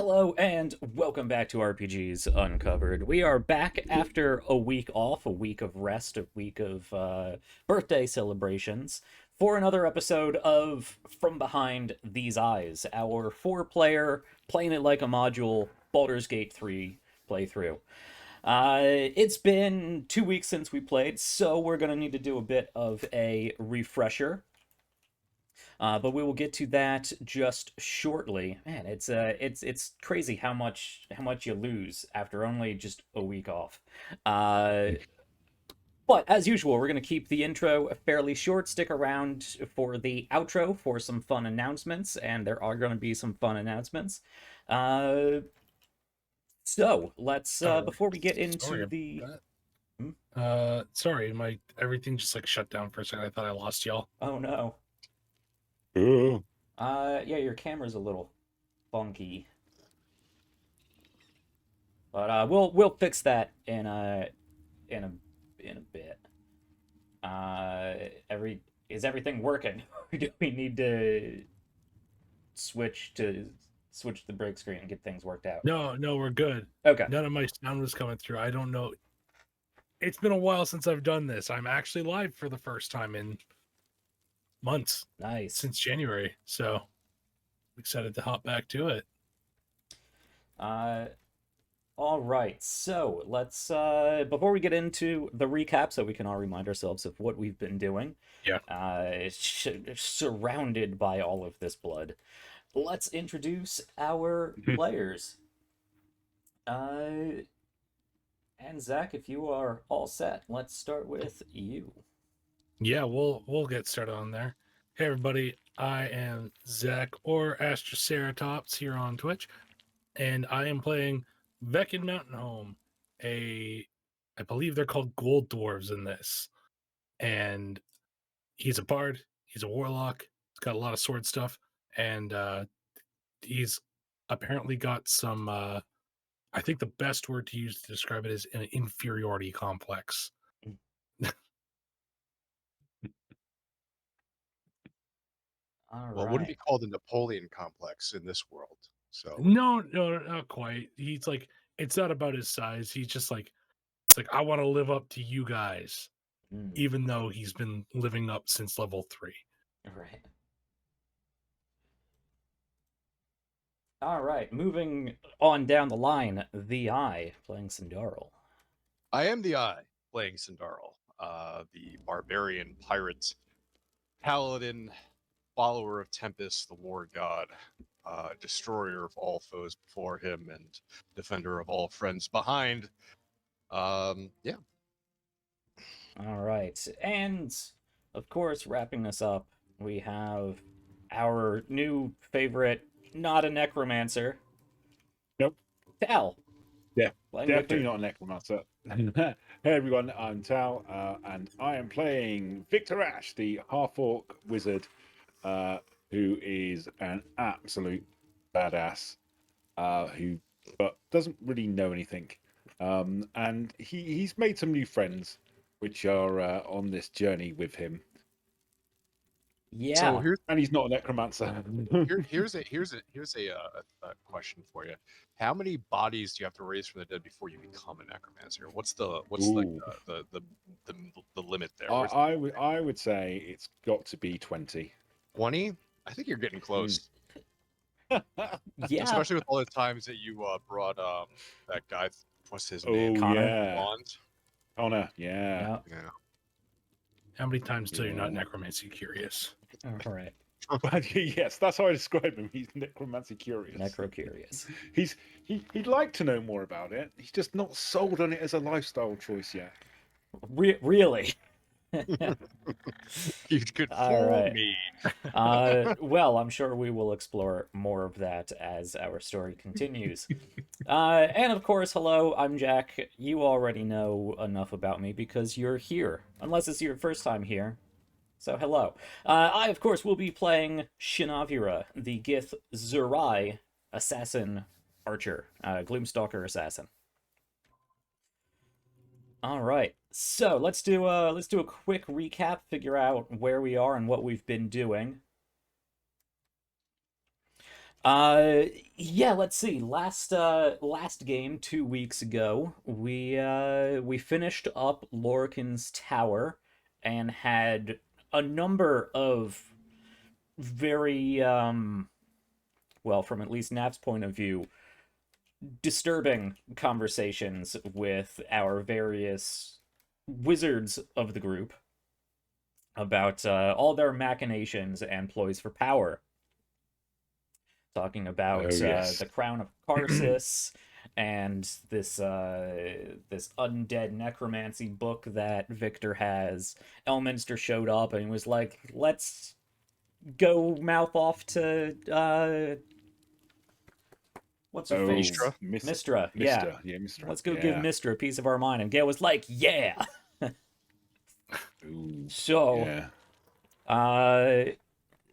Hello and welcome back to RPGs Uncovered. We are back after a week off, a week of rest, a week of birthday celebrations, for another episode of From Behind These Eyes, our four-player, playing it like a module, Baldur's Gate 3 playthrough. It's been 2 weeks since we played, so we're going to need to do a bit of a refresher. But we will get to that just shortly. Man, it's crazy how much you lose after only just a week off. Uh, but as usual, we're gonna keep the intro fairly short. Stick around for the outro for some fun announcements, and there are gonna be some fun announcements. Uh, so let's before we get into Sorry the. about Hmm? that. Sorry, my everything just like shut down for a second. I thought I lost y'all. Oh no. Oh. Yeah, your camera's a little funky. But we'll fix that in a in a bit. Every is everything working? Or do we need to switch to switch the break screen and get things worked out? No, we're good. Okay. None of my sound was coming through. I don't know. It's been a while since I've done this. I'm actually live for the first time in months. Nice. Since January. So I'm excited to hop back to it. All right. So let's before we get into the recap, so we can all remind ourselves of what we've been doing. Yeah. Surrounded by all of this blood. Let's introduce our players. And Zach, if you are all set, let's start with you. Yeah, we'll get started on there. Hey everybody, I am Zach or Astroceratops here on Twitch, and I am playing Veken Mountain Home. I believe they're called gold dwarves in this. And he's a bard, he's a warlock, he's got a lot of sword stuff, and he's apparently got some I think the best word to use to describe it is an inferiority complex. All Well, it wouldn't right. be called a Napoleon complex in this world. So No, not quite. He's like, it's not about his size. He's just like, it's like, I want to live up to you guys, even though he's been living up since level 3. Right. All right. Moving on down the line, the Eye playing Cindarl. I am the Eye playing Cindarl, the barbarian pirate, paladin, follower of Tempest, the war god, destroyer of all foes before him, and defender of all friends behind. Yeah. All right. And of course, wrapping this up, we have our new favorite, not a necromancer. Nope. Tal. Yeah, playing definitely Victor. not a necromancer. Hey everyone, I'm Tal, and I am playing Victor Ash, the Half-Orc wizard, who is an absolute badass, who but doesn't really know anything. And he's made some new friends, which are on this journey with him. Yeah. So here's And he's not a necromancer. here's a question for you. How many bodies do you have to raise from the dead before you become a necromancer? What's the Ooh. limit there? I would say it's got to be 20. 20? I think you're getting close. Yeah. Especially with all the times that you brought that guy. What's his name? Oh Connor? yeah, Bond. Connor. Yeah. Yeah. How many times till you're not Yeah. necromancy curious? All right. But yes, that's how I describe him. He's necromancy curious. Necro curious. He'd like to know more about it. He's just not sold on it as a lifestyle choice yet. Really? You could All fool right. me. Well, I'm sure we will explore more of that as our story continues. And of course, hello, I'm Jack. You already know enough about me because you're here, unless it's your first time here. So hello. I, of course, will be playing Xre'nav'Ira, the Githzarai assassin archer, Gloomstalker assassin. All right, so let's do a quick recap, figure out where we are and what we've been doing. Yeah, let's see. Last game 2 weeks ago, we finished up Lorcan's Tower and had a number of very well, from at least Nav's point of view, disturbing conversations with our various wizards of the group about all their machinations and ploys for power. Talking about Oh, yes. the Crown of Karsus and this undead necromancy book that Victor has. Elminster showed up and was like, "Let's go mouth off to what's her face? Mistra? Mistra, yeah. Yeah, Mistra. Let's go give Mistra a piece of our mind." And Gale was like, "Yeah." Ooh, So, yeah.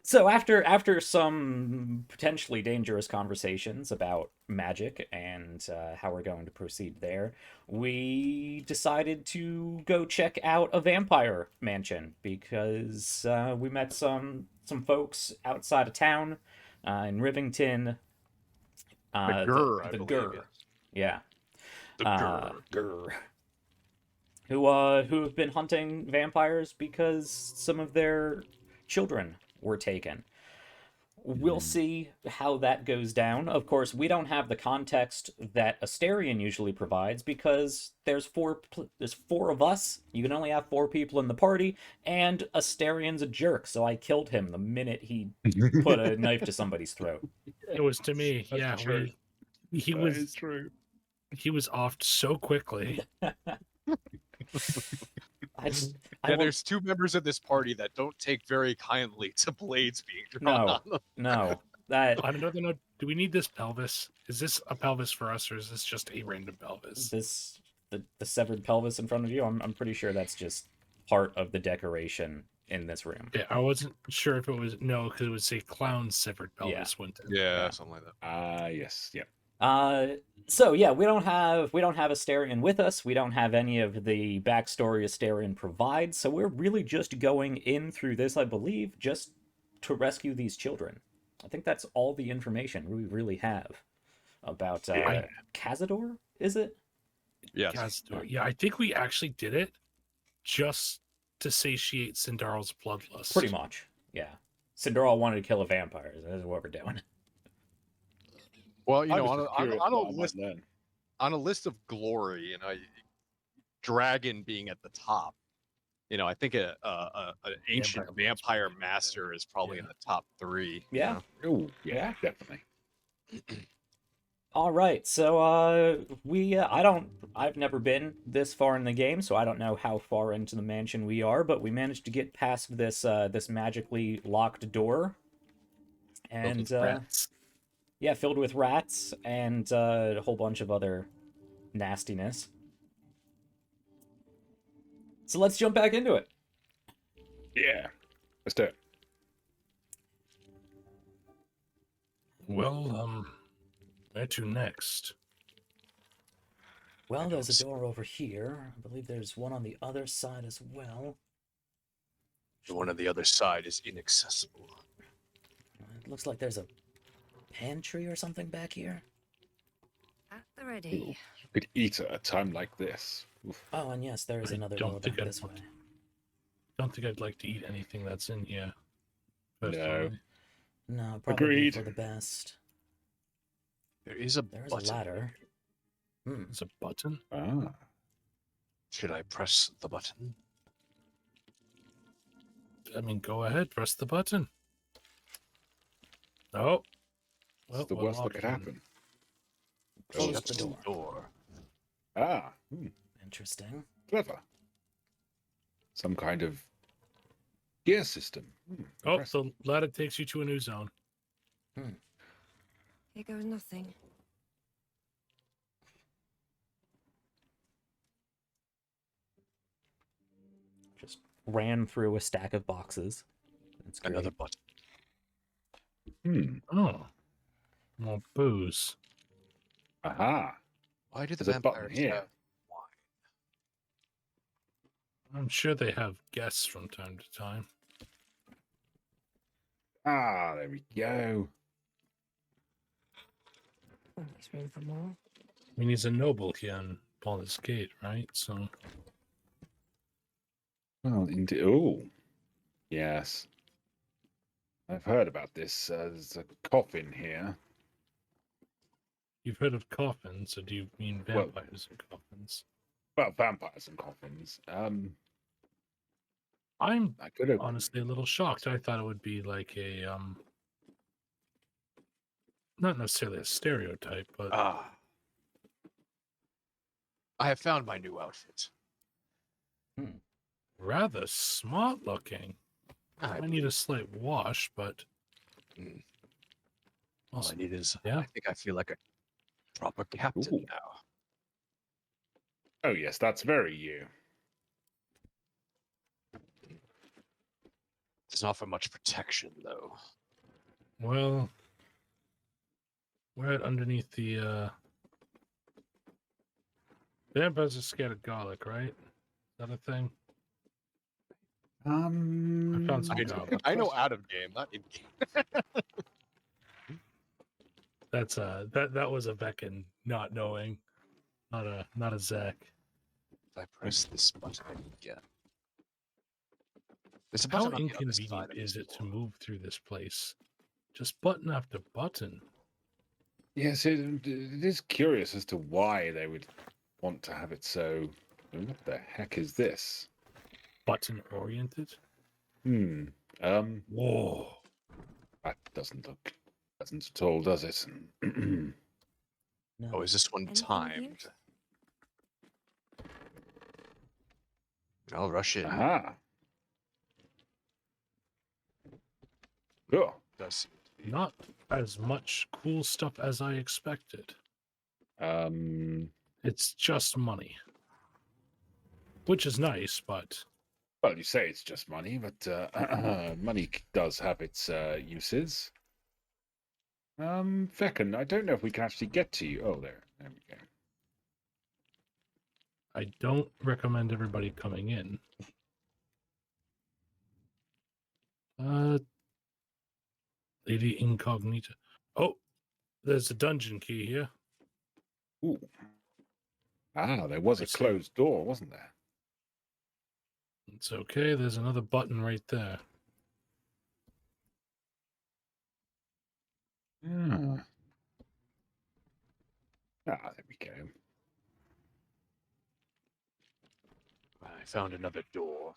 So after some potentially dangerous conversations about magic and how we're going to proceed there, we decided to go check out a vampire mansion because we met some folks outside of town in Rivington. The Gur, I the believe, Gur, yes. yeah, The Gur. Gur, who have been hunting vampires because some of their children were taken. We'll see how that goes down. Of course, we don't have the context that Asterion usually provides because there's four of us. You can only have 4 people in the party, and Asterion's a jerk, so I killed him the minute he put a knife to somebody's throat. It was to me. That's Yeah, true. he That was is true. he was offed so quickly. There's 2 members of this party that don't take very kindly to blades being drawn on them. No, that I don't know. Do we need this pelvis? Is this a pelvis for us, or is this just a random pelvis? the severed pelvis in front of you. I'm pretty sure that's just part of the decoration in this room. Yeah, I wasn't sure if it was because it would say clown severed pelvis, wouldn't it? Yeah, something like that. Yes, yeah. So yeah, we don't have Asterion with us. We don't have any of the backstory Asterion provides. So we're really just going in through this, I believe, just to rescue these children. I think that's all the information we really have about Cazador. Is it? Yes. Githzarai. Yeah, I think we actually did it just to satiate Cindarl's bloodlust. Pretty much, yeah. Cindarl wanted to kill a vampire. That's what we're doing. Well, you I know, was just curious what I might learn. on a list of glory, you know, dragon being at the top. You know, I think an ancient vampire master is probably in the top 3. Yeah. You know? Oh, yeah, definitely. All right, so I've never been this far in the game, so I don't know how far into the mansion we are, but we managed to get past this magically locked door, and Rats. yeah, filled with rats and a whole bunch of other nastiness. So let's jump back into it. Yeah. Let's do it. Well, where to next? Well, there's a door over here. I believe there's one on the other side as well. The one on the other side is inaccessible. It looks like there's a pantry or something back here. At the ready. You could eat at a time like this. Oof. Oh, and yes, there is I another don't door think back I'd this way. want Don't think I'd like to eat anything that's in here. No. personally. No, probably Agreed. for the best. There is a There's button. a ladder. Hmm. There's a button. Ah. Should I press the button? I mean, go ahead, press the button. Oh, What's the worst that could happen? Close Shut the door. Ah. Interesting. Clever. Some kind of gear system. Oh, Impressive. the ladder takes you to a new zone. Here goes nothing. Just ran through a stack of boxes. That's great. Another button. Oh, more booze. Aha. Why do the There's a button vampires here. have wine? I'm sure they have guests from time to time. Ah, there we go. There's room for more. I mean, he's a noble here in Baldur's Gate, right? So, Well, indeed. Oh, yes. I've heard about this. There's a coffin here. you've heard of coffins, so do you mean Well- vampires and coffins? Well, vampires and coffins. I'm I could have. honestly a little shocked. I thought it would be like a, not necessarily a stereotype, but Ah. I have found my new outfit. rather smart looking. I I need a slight wash, but Mm. All I also, need is, yeah. I think I feel like a proper captain Ooh. now. Oh, yes, that's very you. Doesn't offer much protection, though. well, we're at underneath the, vampires are scared of garlic, right? Is that a thing? I found some I, garlic. I know out of game, not in game. That's that was a Veken not knowing, not a Zach. If I press this button again. There's a How button on the other inconvenient side of is this it to wall. move through this place? Just button after button. Yes, it is curious as to why they would want to have it so. What the heck is this? Button oriented. Hmm. Whoa. That doesn't look pleasant at all, does it? No. Oh, is this one Anything of timed? use? I'll rush in. Aha. Sure. Does seem to be. Not as much cool stuff as I expected. Um. It's just money. Which is nice, but Well, you say it's just money, but money does have its uses. Veken, I don't know if we can actually get to you. Oh, there we go. I don't recommend everybody coming in. Lady Incognita. Oh, there's a dungeon key here. Ooh. There was I a see. closed door, wasn't there? It's okay. There's another button right there. Ah. There we go. I found another door.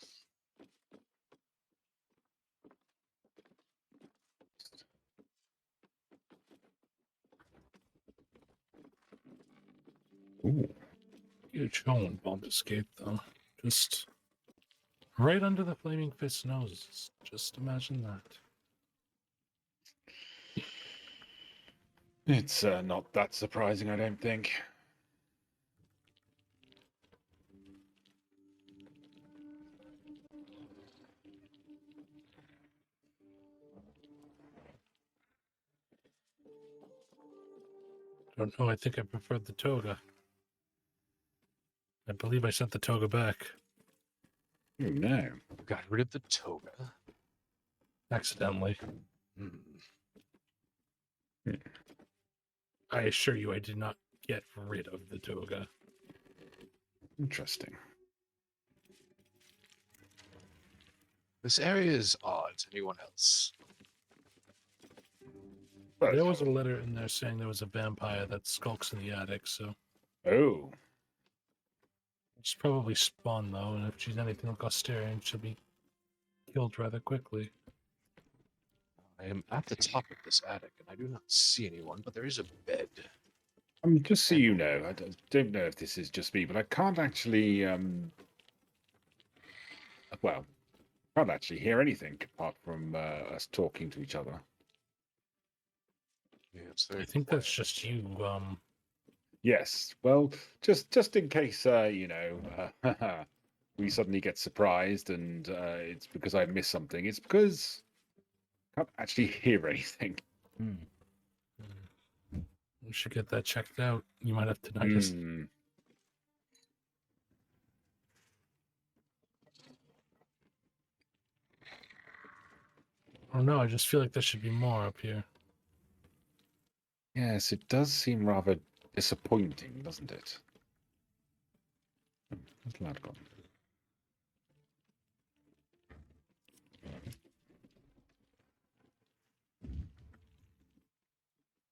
Ooh. Huge hole in Baldur's Gate, though. Just right under the Flaming Fist's nose. Just imagine that. It's not that surprising, I don't think. Don't know. I think I preferred the toga. I believe I sent the toga back Oh, no. Got rid of the toga. accidentally. Hmm. I assure you, I did not get rid of the toga. Interesting. This area is odd to anyone else. Well, There was a letter in there saying there was a vampire that skulks in the attic, so Oh. she's probably spawned though, and if she's anything like Austerian, she'll be killed rather quickly. I am at the top of this attic, and I do not see anyone, but there is a bed. Just so you know, I don't know if this is just me, but I can't actually, well, can't actually hear anything apart from us talking to each other. Yeah, it's very I think quiet. that's just you. Yes, well, just in case, we suddenly get surprised and it's because I missed something. It's because I can't actually hear anything. Hmm. We should get that checked out. You might have tinnitus. Hmm. Oh no, I just feel like there should be more up here. Yes, it does seem rather disappointing, doesn't it? Where's the lad gone?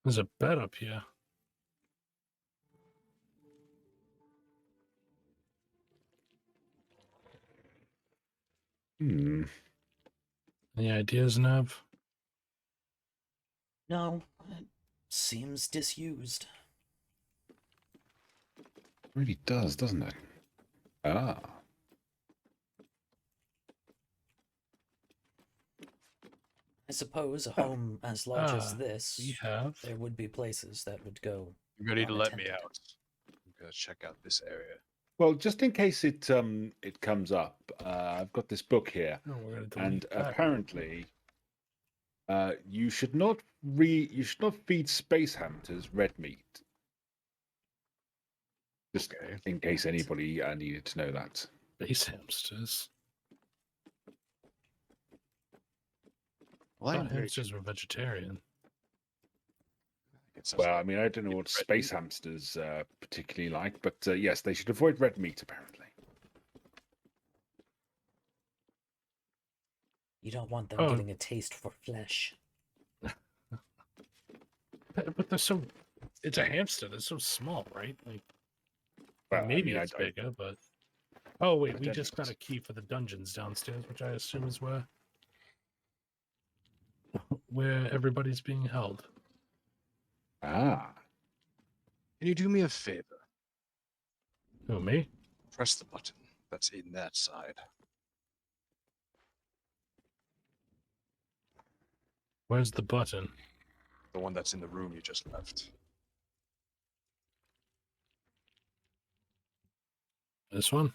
There's a bed up here. Hmm. Any ideas, Nav? No, it seems disused. Really does, doesn't it? Ah. I suppose a home as large as this, We have. there would be places that would go. You ready to let me unattended. out? I'm gonna check out this area. Well, just in case it comes up, I've got this book here, No, we're gonna and delete that. apparently, you should not feed space hamsters red meat. Just Okay. in case anybody needed to know that. Base hamsters. Well, I I'm thought very hamsters were vegetarian. Well, I mean, I don't know what Red space meat? hamsters particularly like, but yes, they should avoid red meat, apparently. You don't want them Oh. getting a taste for flesh. But they're so. It's a hamster. They're so small, right? Like Well, maybe I mean, it's bigger, but. Oh wait, I we don't just know. got a key for the dungeons downstairs, which I assume is where everybody's being held. Ah, Can you do me a favor? Who, me? Press the button that's in that side. Where's the button? The one that's in the room you just left. This one?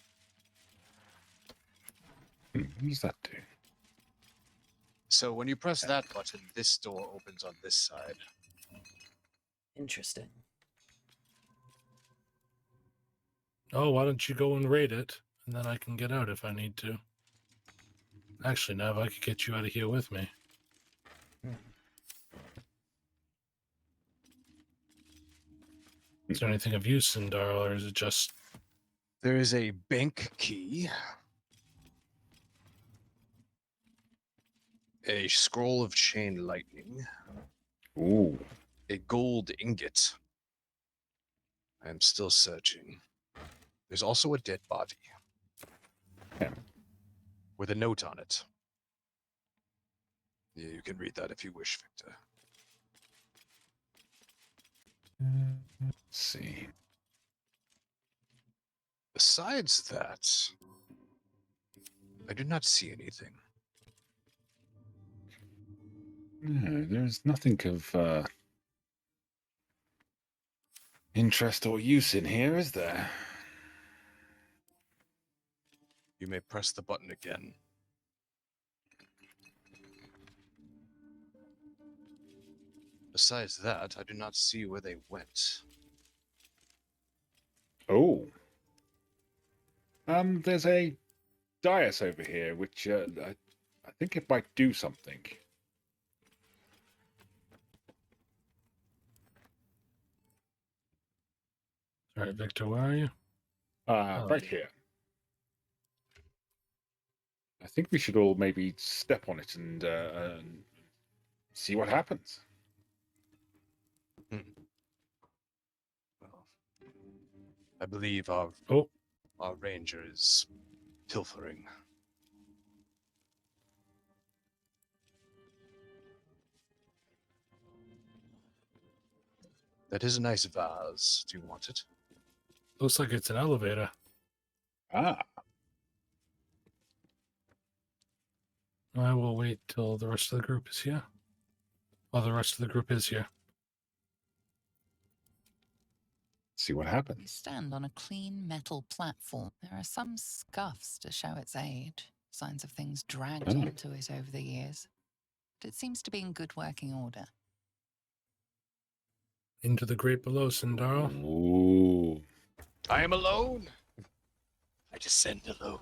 what does that do? So when you press that button, this door opens on this side. Interesting. Oh, why don't you go and raid it, and then I can get out if I need to. Actually, Nav, I could get you out of here with me. Is there anything of use, Cindarl, or is it just... There is a bank key, a scroll of chain lightning, Ooh, a gold ingot. I am still searching. There's also a dead body. Yeah. With a note on it. Yeah, you can read that if you wish, Victor. let's see. Besides that, I do not see anything. No, there's nothing of interest or use in here, is there? You may press the button again. Besides that, I do not see where they went. Oh. There's a dais over here, which I think it might do something. All right, Victor, where are you? Right yeah. here. I think we should all maybe step on it and see what happens. Well, I believe our ranger is pilfering. That is a nice vase. Do you want it? Looks like it's an elevator. Ah, I will wait till the rest of the group is here. Well, the rest of the group is here. see what You happens. stand on a clean metal platform. There are some scuffs to show its age, signs of things dragged Oh. onto it over the years. But it seems to be in good working order. Into the great below, Cindarl. Ooh. I am alone. I descend alone.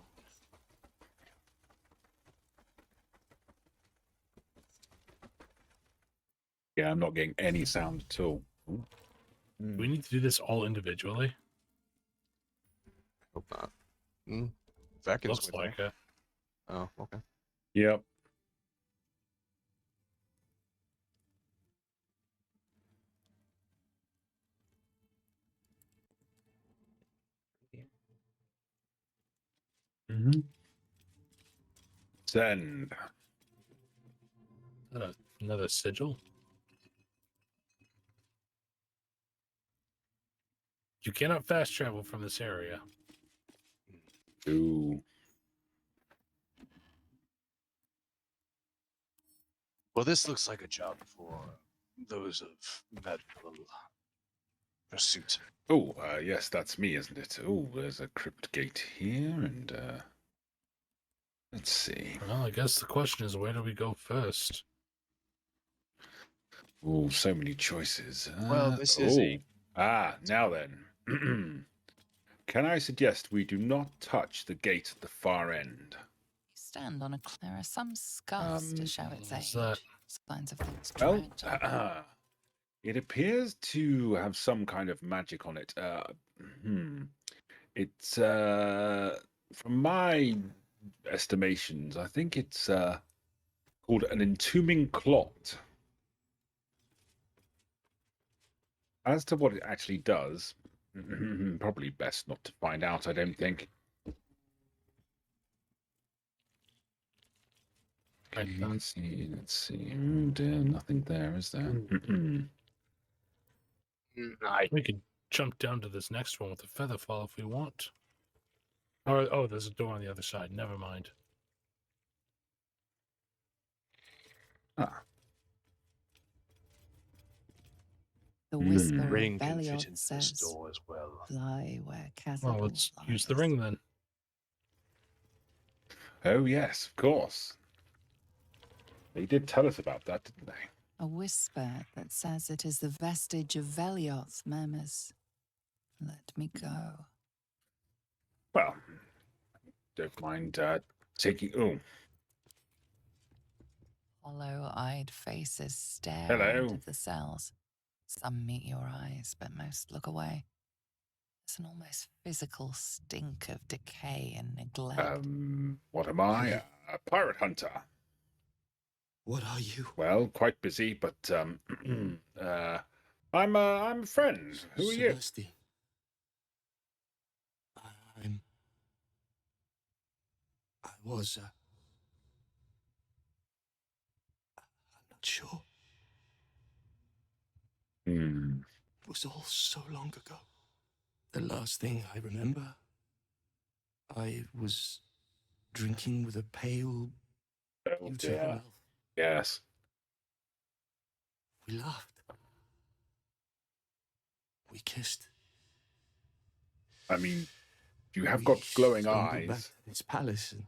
Yeah, I'm not getting any sound at all. Do we need to do this all individually? Hope not. Veken's Looks with like me. it. Oh, okay. Yep. Send. Is that another sigil? You cannot fast travel from this area. Ooh. Well, this looks like a job for those of medical pursuit. Oh, yes, that's me, isn't it? Oh, there's a crypt gate here, and let's see. Well, I guess the question is, where do we go first? Oh, so many choices. Well, this is a- now then. Can I suggest we do not touch the gate at the far end? You stand on a. There are some scuffs to show its what's age. that? Signs of things Well, dragged. it appears to have some kind of magic on it. It's from my estimations, I think it's called an entombing clot. As to what it actually does, probably best not to find out, I don't think. Let's see. Oh dear, nothing there, is there? We could jump down to this next one with a feather fall if we want. Or, oh, there's a door on the other side. Never mind. The whisper of Ring can fit Beliot into this says, door as well. "Fly where Catherine Well, let's use the ring then. Oh yes, of course. They did tell us about that, didn't they? A whisper that says it is the vestige of Velioth murmurs, "Let me go." Well, don't mind taking. Oh, Hollow-eyed faces stare Hello. out of the cells. Some meet your eyes, but most look away. There's an almost physical stink of decay and neglect. what am I? A pirate hunter. What are you? Well, quite busy, but I'm a friend. Who are you? Sebastian. I was, I'm not sure. It was all so long ago. The last thing I remember, I was drinking with a pale, Oh beautiful dear. elf. Yes. We laughed. We kissed. I mean, you have We got glowing stumbled back eyes. to this palace, and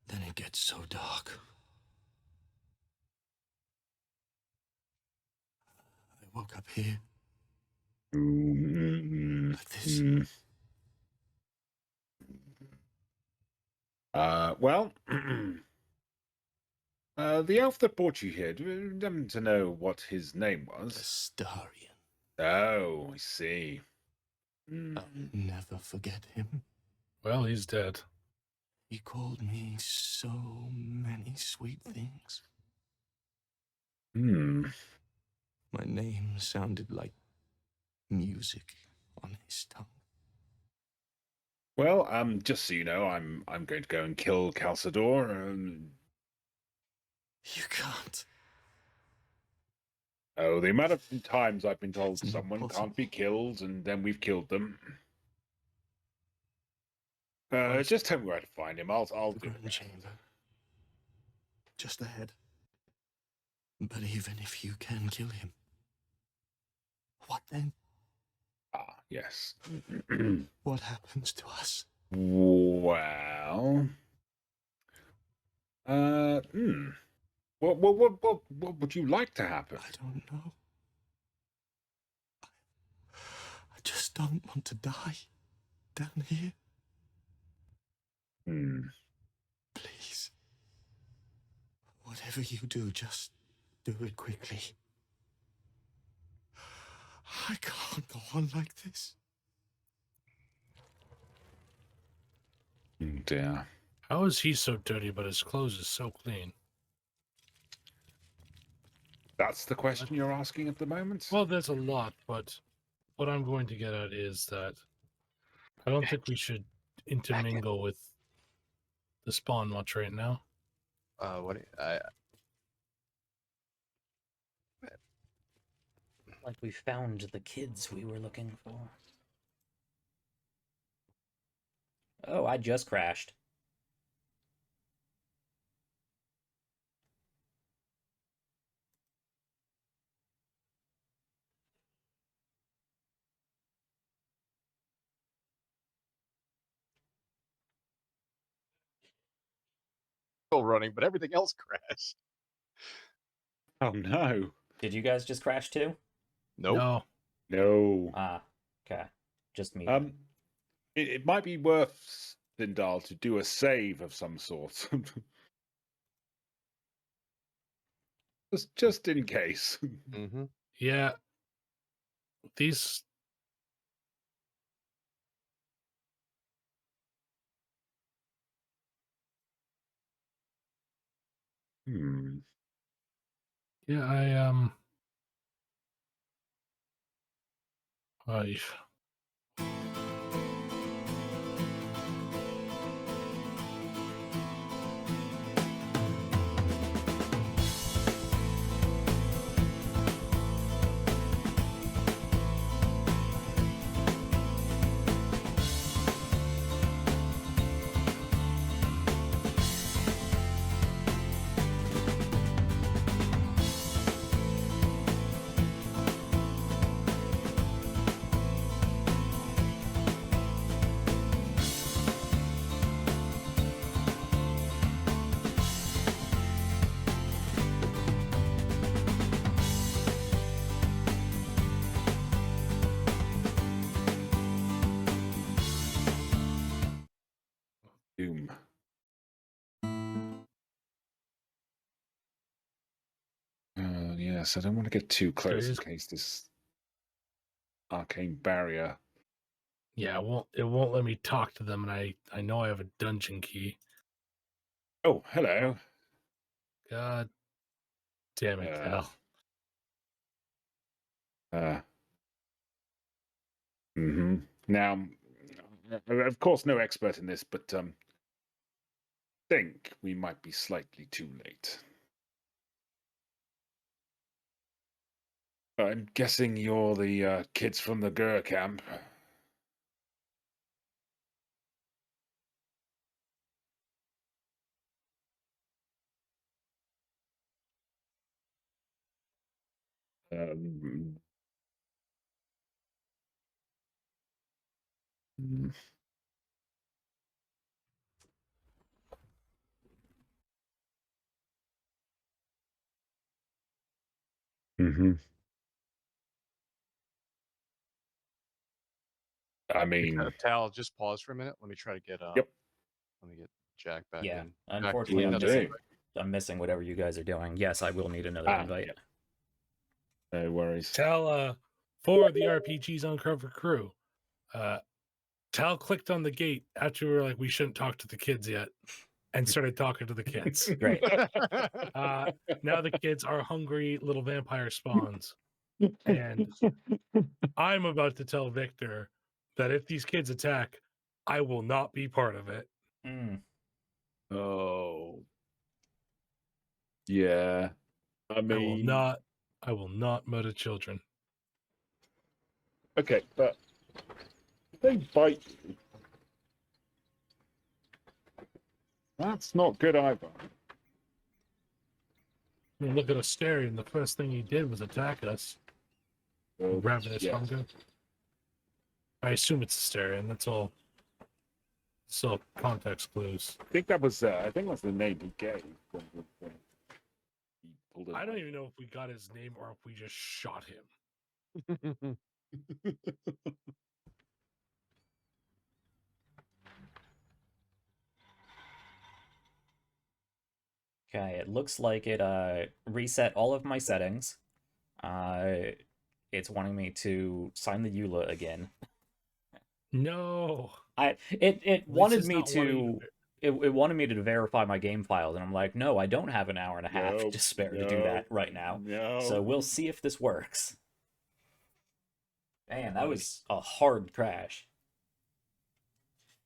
then it gets so dark. I woke up here like this. Well, the elf that brought you here, do you happen to know what his name was? Astarian. Oh, I see. I'll never forget him. Well, he's dead. He called me so many sweet things. My name sounded like music on his tongue. Well, just so you know, I'm going to go and kill Calcidor. You can't. Oh, the amount of times I've been told It's someone impossible. can't be killed, and then we've killed them. Just tell me where to find him. I'll The do grand it. chamber. Just ahead. But even if you can kill him, what then? Ah, yes. What happens to us? Well, what would you like to happen? I don't know. I just don't want to die down here. Please. Whatever you do, just Do it quickly. I can't go on like this. Oh dear. How is he so dirty, but his clothes is so clean? That's the question you're asking at the moment? Well, there's a lot, but what I'm going to get at is that I don't think we should intermingle with the spawn much right now. What? I Like we found the kids we were looking for. Oh, I just crashed. still running, but everything else crashed. Oh no. Did you guys just crash too? Nope. No. No. Ah, okay. Just me. It might be worth Cindarl to do a save of some sort. just in case. Mm-hmm. Yeah. These. Hmm. Yeah, I Doom. Yes, I don't want to get too close in is- case this arcane barrier. yeah, it won't let me talk to them, and I know I have a dungeon key. Oh, hello. God damn it, Cal. Now, of course, no expert in this, but think we might be slightly too late. I'm guessing you're the kids from the Gur camp. Um, mm-hmm. I mean, Tal, just pause for a minute. Let me try to get Yep. Let me get Jack back Yeah. in. Unfortunately, Will I'm do. missing. I'm missing whatever you guys are doing. Yes, I will need another invite. Yep. No worries. Tal, for the RPGs Uncovered crew, Tal clicked on the gate after we were like, we shouldn't talk to the kids yet, and started talking to the kids. Great. Now the kids are hungry little vampire spawns. And I'm about to tell Victor that if these kids attack, I will not be part of it. Mm. Oh. Yeah. I mean, I will not murder children. okay, but if they bite you, that's not good either. I mean, look at Asterion. The first thing he did was attack us. Well, Ravenous yeah. hunger. I assume it's Asterion. That's all. So context clues. I think that was the name he gave. He pulled it I don't out. even know if we got his name or if we just shot him. Okay, it looks like it reset all of my settings. It's wanting me to sign the EULA again. No. It At least wanted it's me not wanting you to it wanted me to verify my game files, and I'm like, no, I don't have an hour and a half No, to spare to do no, that right now. No. So we'll see if this works. Man, that Like- was a hard crash.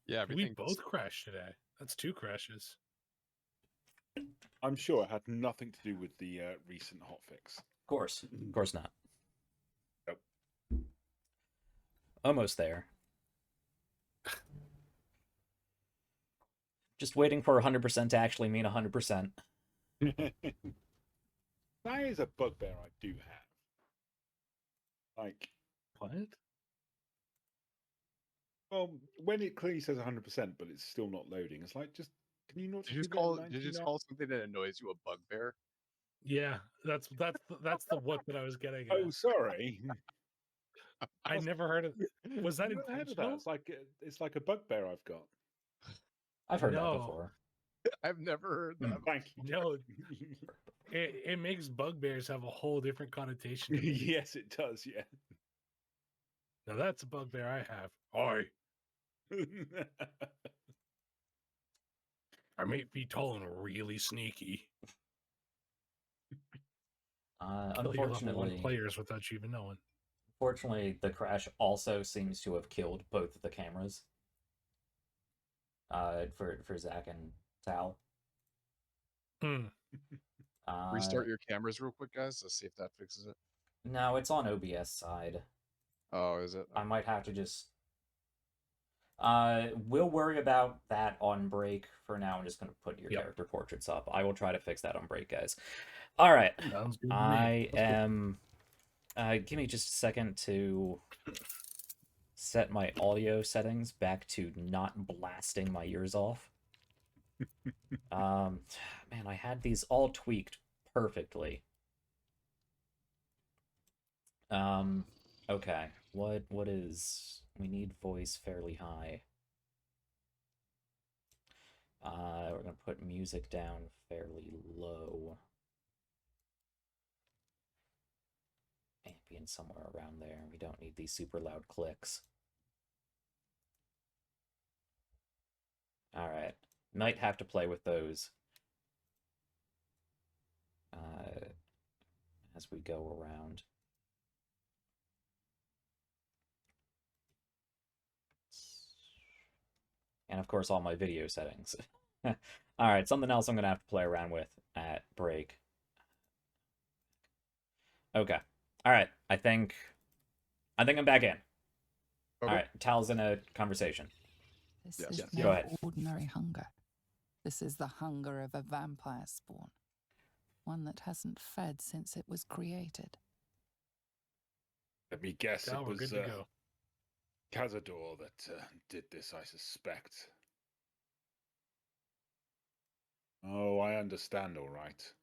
Yeah, We everything. both crashed today. That's 2 crashes. I'm sure it had nothing to do with the recent hotfix. Of course not. Nope. Almost there. Just waiting for 100% to actually mean 100%. That is a bugbear I do have. Like, What? well, when it clearly says 100%, but it's still not loading, it's like, just can you not Did you just leave it at call? Did you just 99? call something that annoys you a bugbear? Yeah, that's the what that I was getting at. Oh, sorry. I never heard of. Was that You haven't heard of that? intentional? It's like a bugbear I've got. I've heard that No. before. I've never heard that. Thank you. No, it makes bugbears have a whole different connotation to me. Yes, it does. Yeah. Now that's a bugbear I have. Oi, I may be tall and really sneaky. Kill your level 1 Unfortunately, players without you even knowing. the crash also seems to have killed both of the cameras. For Zach and Tal. Hmm. Restart your cameras real quick, guys. Let's see if that fixes it. No, it's on OBS side. Oh, is it? I might have to just. We'll worry about that on break. For now, I'm just going to put your Yep. character portraits up. I will try to fix that on break, guys. All right. Sounds good to me. I Let's go. am. Give me just a second to set my audio settings back to not blasting my ears off. Man, I had these all tweaked perfectly. Okay. What is... We need voice fairly high. We're gonna put music down fairly low. Ambient somewhere around there. We don't need these super loud clicks. Alright. Might have to play with those as we go around. And of course all my video settings. Alright, something else I'm gonna have to play around with at break. Okay. Alright, I think I'm back in. Okay. Alright, Tal's in a conversation. This Yes. is Yes. no Go ahead. ordinary hunger. This is the hunger of a vampire spawn. One that hasn't fed since it was created. Let me guess, Now it we're was good to go. Cazador that did this, I suspect. Oh, I understand, all right.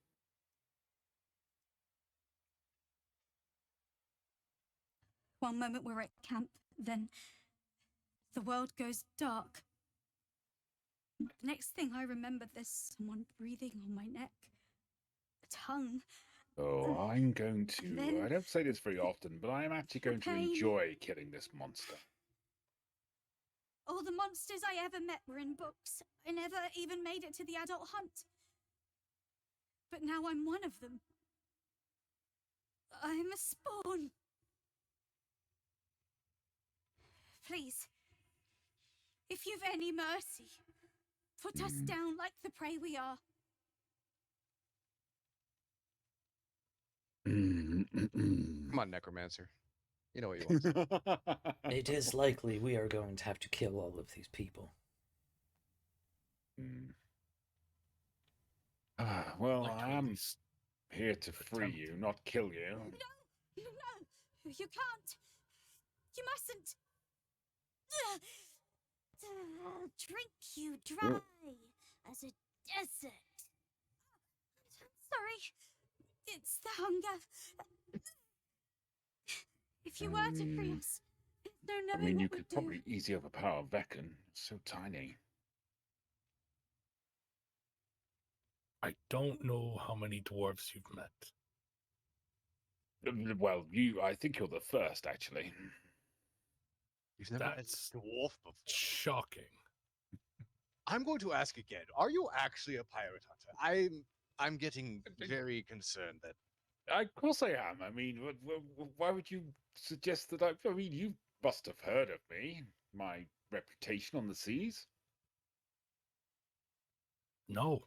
One moment we're at camp, then the world goes dark. The next thing I remember, there's someone breathing on my neck. A tongue. Oh, I'm going to... Then- I don't say this very often, but I am actually going to Pain. enjoy killing this monster. All the monsters I ever met were in books. I never even made it to the adult hunt. But now I'm one of them. I'm a spawn. Please, if you've any mercy, put us down like the prey we are. Come on, Necromancer. You know what you want. It is likely we are going to have to kill all of these people. Well, Like to I at am least here to free attempt. you, not kill you. No, you can't. You mustn't. Drink you dry as a desert. Sorry, it's the hunger. If you were to free us, there's no I knowing mean, you what could we'd do. probably easily overpower Veken. It's so tiny. I don't know how many dwarves you've met. Well, I think you're the first, actually. You've never met That's a dwarf before. shocking. I'm going to ask again. Are you actually a pirate hunter? I'm getting very concerned that Of course I am. I mean, why would you suggest that I mean, you must have heard of me, my reputation on the seas. No,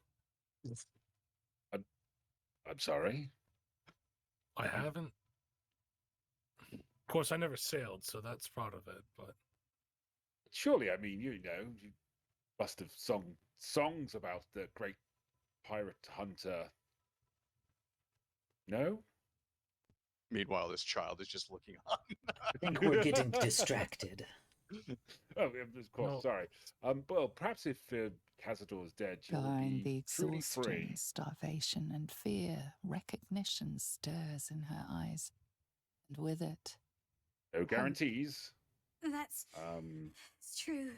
I'm sorry. I haven't. Of course, I never sailed, so that's part of it. But Surely, I mean, you must have sung songs about the great pirate hunter. No? meanwhile this child is just looking on. I think we're getting distracted. Oh, of course, No. sorry. Well, perhaps if Cazador's dead, you'll Behind the be truly exhaustion, free. starvation, and fear, recognition stirs in her eyes. And with it, No guarantees. That's it's true.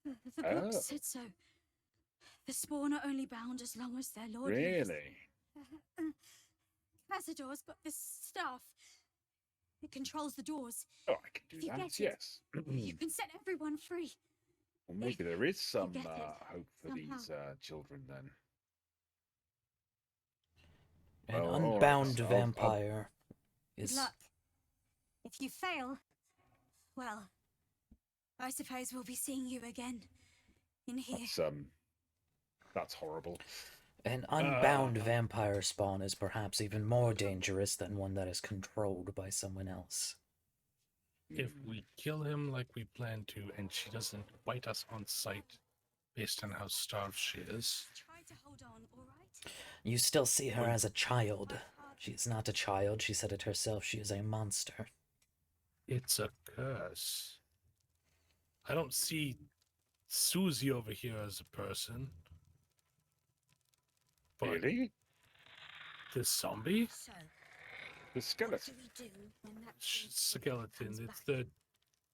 The book Oh. said so. The spawn are only bound as long as their lord lives. Really? Cazador's got this staff. It controls the doors. Oh, I can do If you that, get it, yes. You can set everyone free. Well, maybe there is some get it, hope for somehow. these children then. An Well, all right, unbound I'll- vampire Good is. luck. If you fail, well, I suppose we'll be seeing you again in here. That's horrible. An unbound vampire spawn is perhaps even more dangerous than one that is controlled by someone else. if we kill him like we plan to, and she doesn't bite us on sight, based on how starved she is, Try to hold on, all right? You still see her as a child. She is not a child, she said it herself, she is a monster. it's a curse. I don't see Susie over here as a person. But Really? this zombie? So, The what skeleton. do we do when that Skeleton. comes It's back? the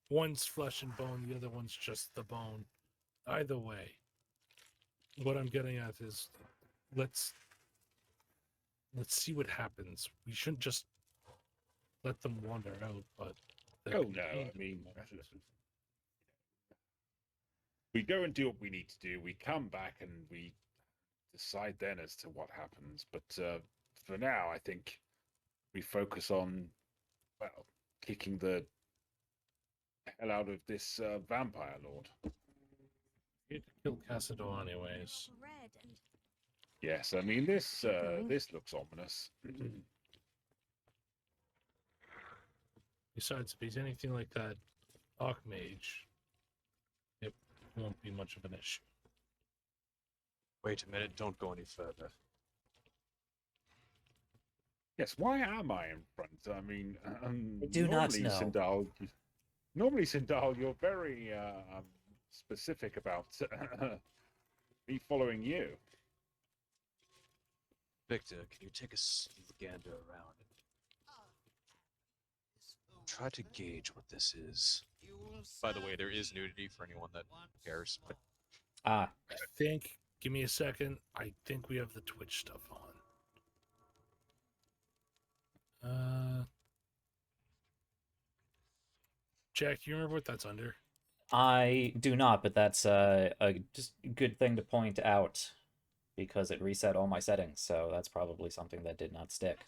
one's flesh and bone, the other one's just the bone. Either way, what I'm getting at is let's see what happens. We shouldn't just let them wander out, but Oh no, I mean, we go and do what we need to do. We come back and we decide then as to what happens. But for now, I think we focus on, well, kicking the hell out of this vampire lord. you'd kill Cassador anyways. Red and Yes, I mean this going. this looks ominous. Besides, if he's anything like that Archmage, it won't be much of an issue. Wait a minute, don't go any further. Yes, why am I in front? I mean, I do not normally, know. Cindarl, you're very specific about me following you. Victor, can you take a gander around and try to gauge what this is? By the way, there is nudity for anyone that cares. But Ah, I think, give me a second, I think we have the Twitch stuff on. Jack, do you remember what that's under? I do not, but that's a just good thing to point out because it reset all my settings, so that's probably something that did not stick.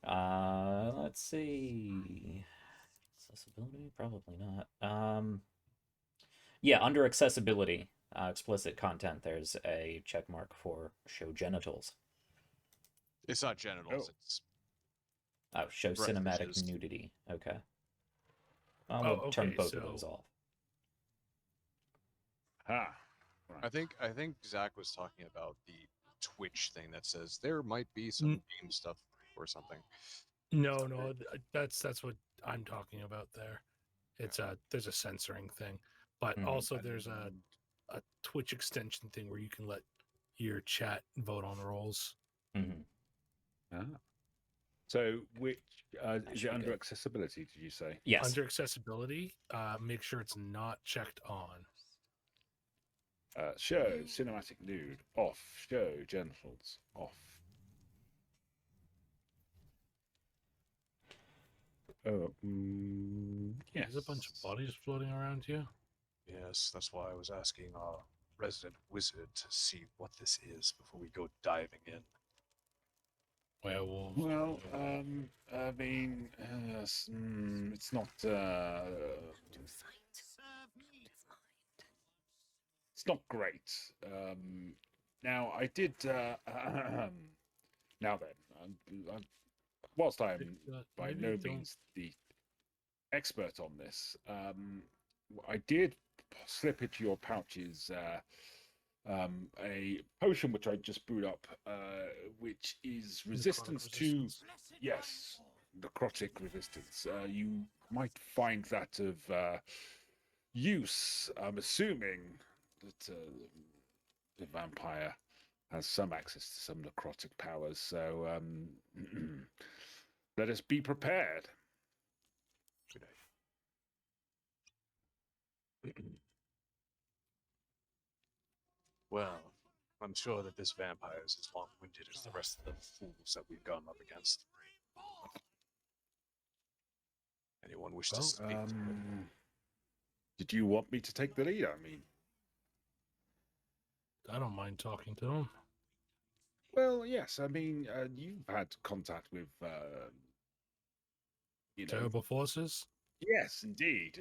Let's see. Accessibility? Probably not. Yeah, under accessibility, explicit content, there's a check mark for show genitals. it's not genitals, Oh. it's Oh, show cinematic Breathages. nudity. Okay. We'll Oh, turn okay, both of so- those off. Ah, I think Zach was talking about the Twitch thing that says there might be some game stuff or something. No, that's what I'm talking about there. It's there's a censoring thing, but Mhm. also there's a Twitch extension thing where you can let your chat vote on roles. Hmm. ah. So, which is should it be under good. accessibility? Did you say? Yes. Under accessibility, make sure it's not checked on. Show cinematic nude off. Show genitals off. Oh, yes. There's a bunch of bodies floating around here. Yes, that's why I was asking our resident wizard to see what this is before we go diving in. Werewolves. Well, I mean, it's not. It's not great. Now I did. Now then, whilst I'm by Maybe no don't- means the expert on this, I did slip into your pouches a potion which I just brewed up, which is resistance to, yes, necrotic resistance. You might find that of use. I'm assuming that the vampire has some access to some necrotic powers, so let us be prepared. Good idea. Well, I'm sure that this vampire is as long-winded as the rest of the fools that we've gone up against. Anyone wish to speak? Did you want me to take the lead? I mean, I don't mind talking to him. well, yes. I mean, you've had contact with, Terrible forces. Yes, indeed.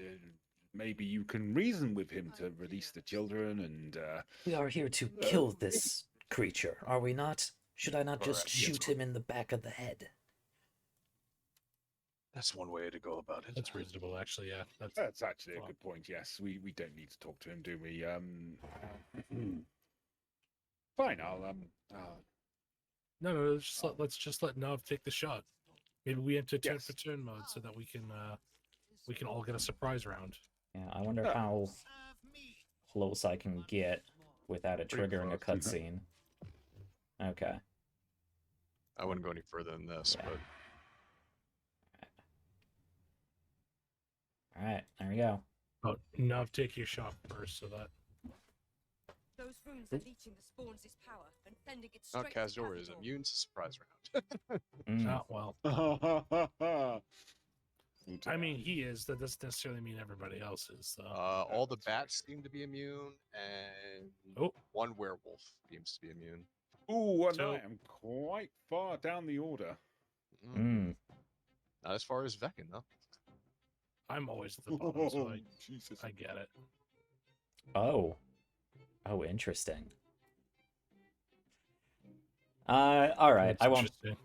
Maybe you can reason with him to release the children, and We are here to kill this creature, are we not? Should I not just Correct, shoot him in the back of the head? That's one way to go about it. That's reasonable, actually. Yeah, that's actually a fine. good point. Yes, we don't need to talk to him, do we? Fine. I'll No. Let's just let Nav take the shot. Maybe we enter turn Yes. for turn mode so that we can all get a surprise round. Yeah, I wonder how close I can get without it Pretty triggering a close. cutscene. Okay. I wouldn't go any further than this, Yeah. but Alright, there we go. But Nav, take your shot first so that Those runes are leeching the spawns' power and sending it now straight to Kazdor is Kazdor. immune to surprise round. Mm. not well. I mean, he is. That doesn't necessarily mean everybody else is, though. All the bats seem to be immune, and Oh. one werewolf seems to be immune. Ooh, and So- I am quite far down the order. Mm. Not as far as Veken, though. I'm always at the bottom, so Jesus. I get it. Oh. Oh, interesting. Alright, That's I won't. interesting.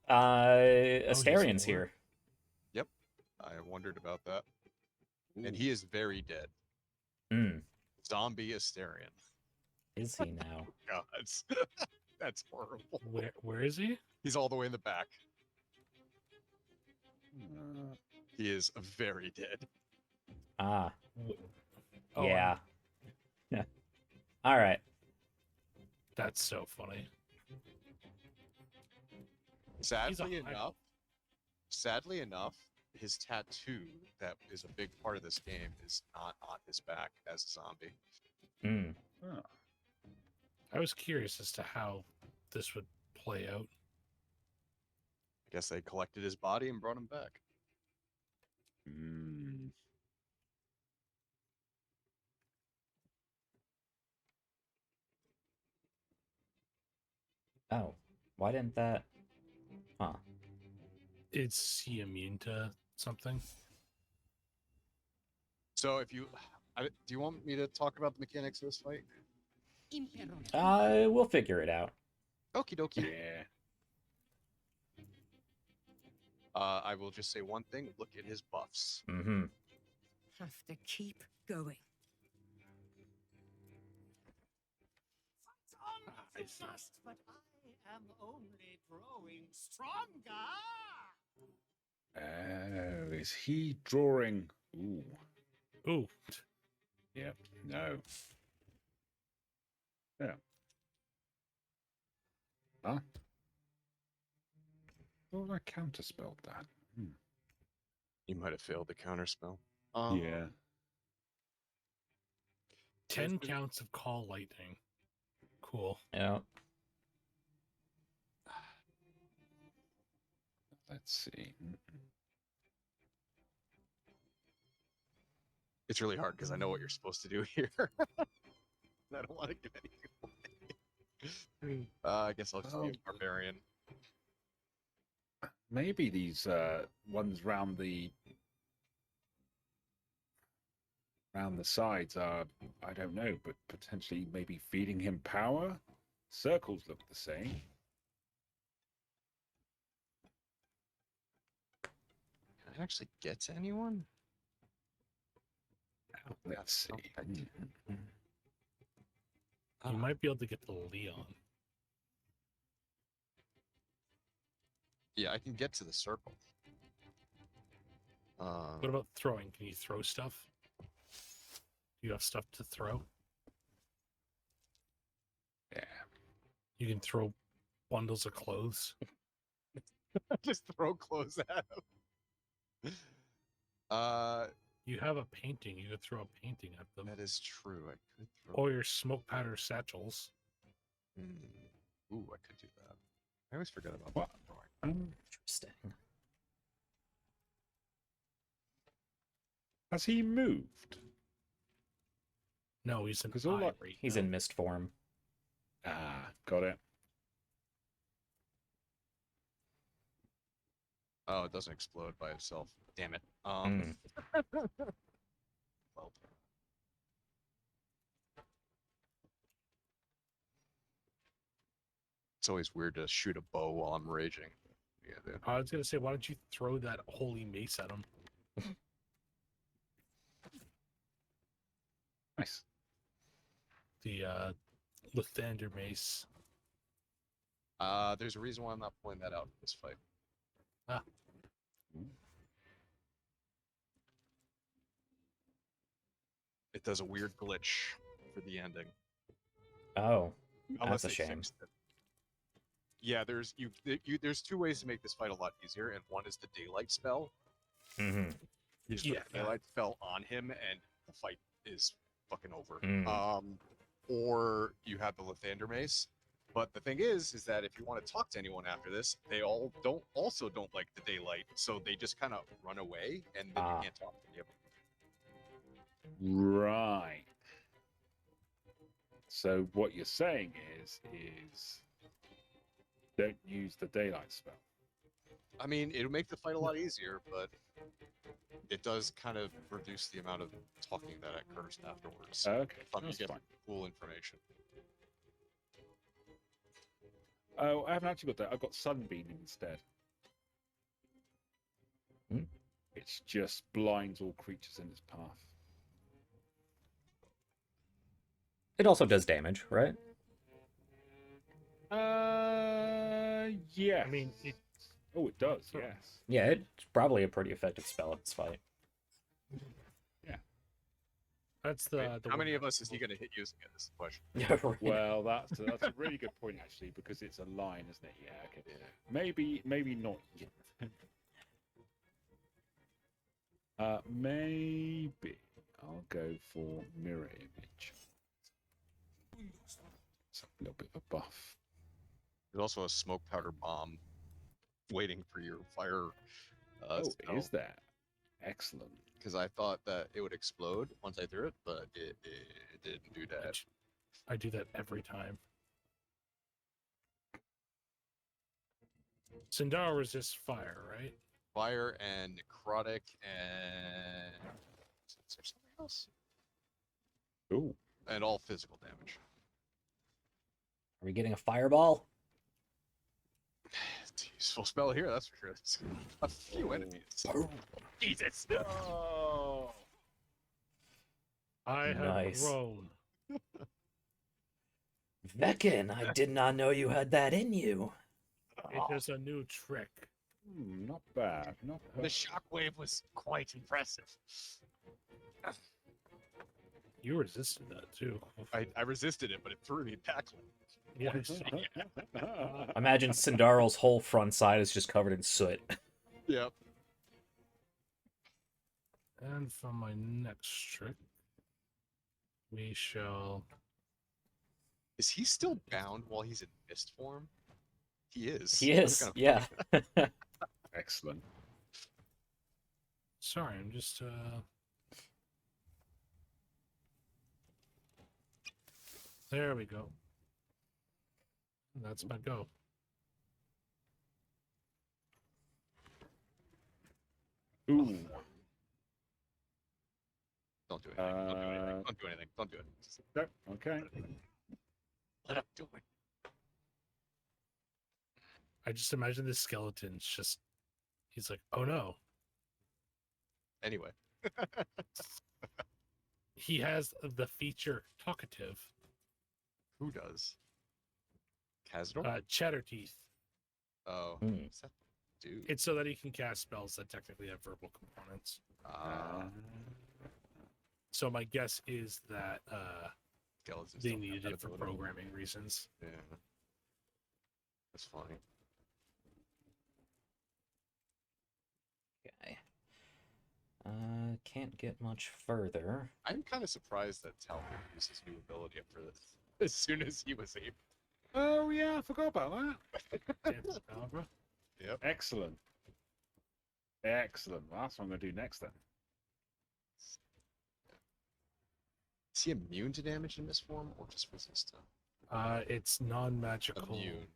Asterian's he's here. I wondered about that. And he is very dead. Mm. Zombie Asterian. Is he now? God, that's horrible. Where is he? He's all the way in the back. Uh, He is very dead. Ah, Oh, yeah. Yeah. Alright. That's so funny. Sadly enough, his tattoo that is a big part of this game is not on his back as a zombie. Mm. I was curious as to how this would play out. I guess they collected his body and brought him back. mm. Oh. Why didn't that... Huh. Is he immune to something? So if you, do you want me to talk about the mechanics of this fight? We'll figure it out. Okie dokie. Yeah. I will just say one thing. Look at his buffs. Mm-hmm. Have to keep going. I see. But I am only growing stronger. Oh, is he drawing? Ooh. Ooh, Yep. No. Yeah. Huh? Oh, I counterspelled that. You might have failed the counterspell. Yeah. 10 counts of call lightning. Cool. Yeah. Let's see. It's really hard because I know what you're supposed to do here. I don't want to give anything away. I guess I'll just be a barbarian. Maybe these ones round the sides are, I don't know, but potentially maybe feeding him power. Circles look the same. Can I actually get to anyone? Let's see. You might be able to get to Leon. Yeah, I can get to the circle. What about throwing? Can you throw stuff? Do you have stuff to throw? Yeah. You can throw bundles of clothes. Just throw clothes at him. You have a painting. You could throw a painting at them. That is true. I could throw. Or your smoke powder satchels. Ooh, I could do that. I always forget about What? throwing. Interesting. Has he moved? No, he's in 'Cause all that- ivory. He's in mist form. Ah, got it. Oh, it doesn't explode by itself. Damn it. Well, it's always weird to shoot a bow while I'm raging. Yeah, dude. I was going to say, why don't you throw that holy mace at him? Nice. The Lathander mace. There's a reason why I'm not pulling that out in this fight. Ah. It does a weird glitch for the ending. Oh, Unless that's a they shame. fixed it. Yeah, there's there's two ways to make this fight a lot easier, and one is the daylight spell. Mm-hmm. You just put the daylight spell on him, and the fight is fucking over. Or you have the Lathander mace. But the thing is that if you want to talk to anyone after this, they all don't like the daylight, so they just kind of run away, and then you can't talk to them. Right. So what you're saying is don't use the daylight spell. I mean, it'll make the fight a lot easier, but it does kind of reduce the amount of talking that occurs afterwards. Okay, If you that's get fine. full information. Oh, I haven't actually got that. I've got Sunbeam instead. It just blinds all creatures in its path. It also does damage, right? Yeah. I mean, oh, it does. Yes. Yeah, it's probably a pretty effective spell in this fight. Yeah. That's the. How many of us is he going to hit using it? Is the question. Yeah, right. Well, that's a really good point actually, because it's a line, isn't it? Yeah. Okay. Maybe not yet. Maybe I'll go for mirror image. It's a little bit of a buff. There's also a smoke powder bomb waiting for your fire. Is that excellent? Because I thought that it would explode once I threw it, but it didn't do that. I do that every time. Cindarl resists fire, right? Fire and necrotic and is there something else? Ooh. And all physical damage. Are we getting a fireball? It's a useful spell here, that's for sure. It's a few enemies. Jesus! Oh. I have Nice. grown. Veken, I did not know you had that in you. It is a new trick. Not bad. Not bad. The shockwave was quite impressive. You resisted that too. I resisted it, but it threw me back. Yes. Imagine Cindarl's whole front side is just covered in soot. Yep. And for my next trick, We shall. Is he still bound while he's in mist form? He is. He That's is, kind of yeah. Excellent. Sorry, I'm just. There we go. That's my go. Ooh. Don't do anything. Don't do anything. Don't do anything. Don't do it. Just Yep, okay. let him do it. I just imagine this skeleton's just. He's like, oh no. Anyway. He has the feature talkative. Who does? Kazdor? Chatter teeth. Oh. Hmm. What's that do? It's so that he can cast spells that technically have verbal components. So my guess is that Skeletons they don't have needed that it for ability. programming reasons. Yeah. That's funny. Okay. Can't get much further. I'm kind of surprised that Talbot used his new ability after this. As soon as he was able. Oh, yeah, I forgot about that. Dance of Barbara. Yep. Excellent. Excellent. Well, that's what I'm going to do next then. Is he immune to damage in this form or just resistant? It's non-magical. Immune.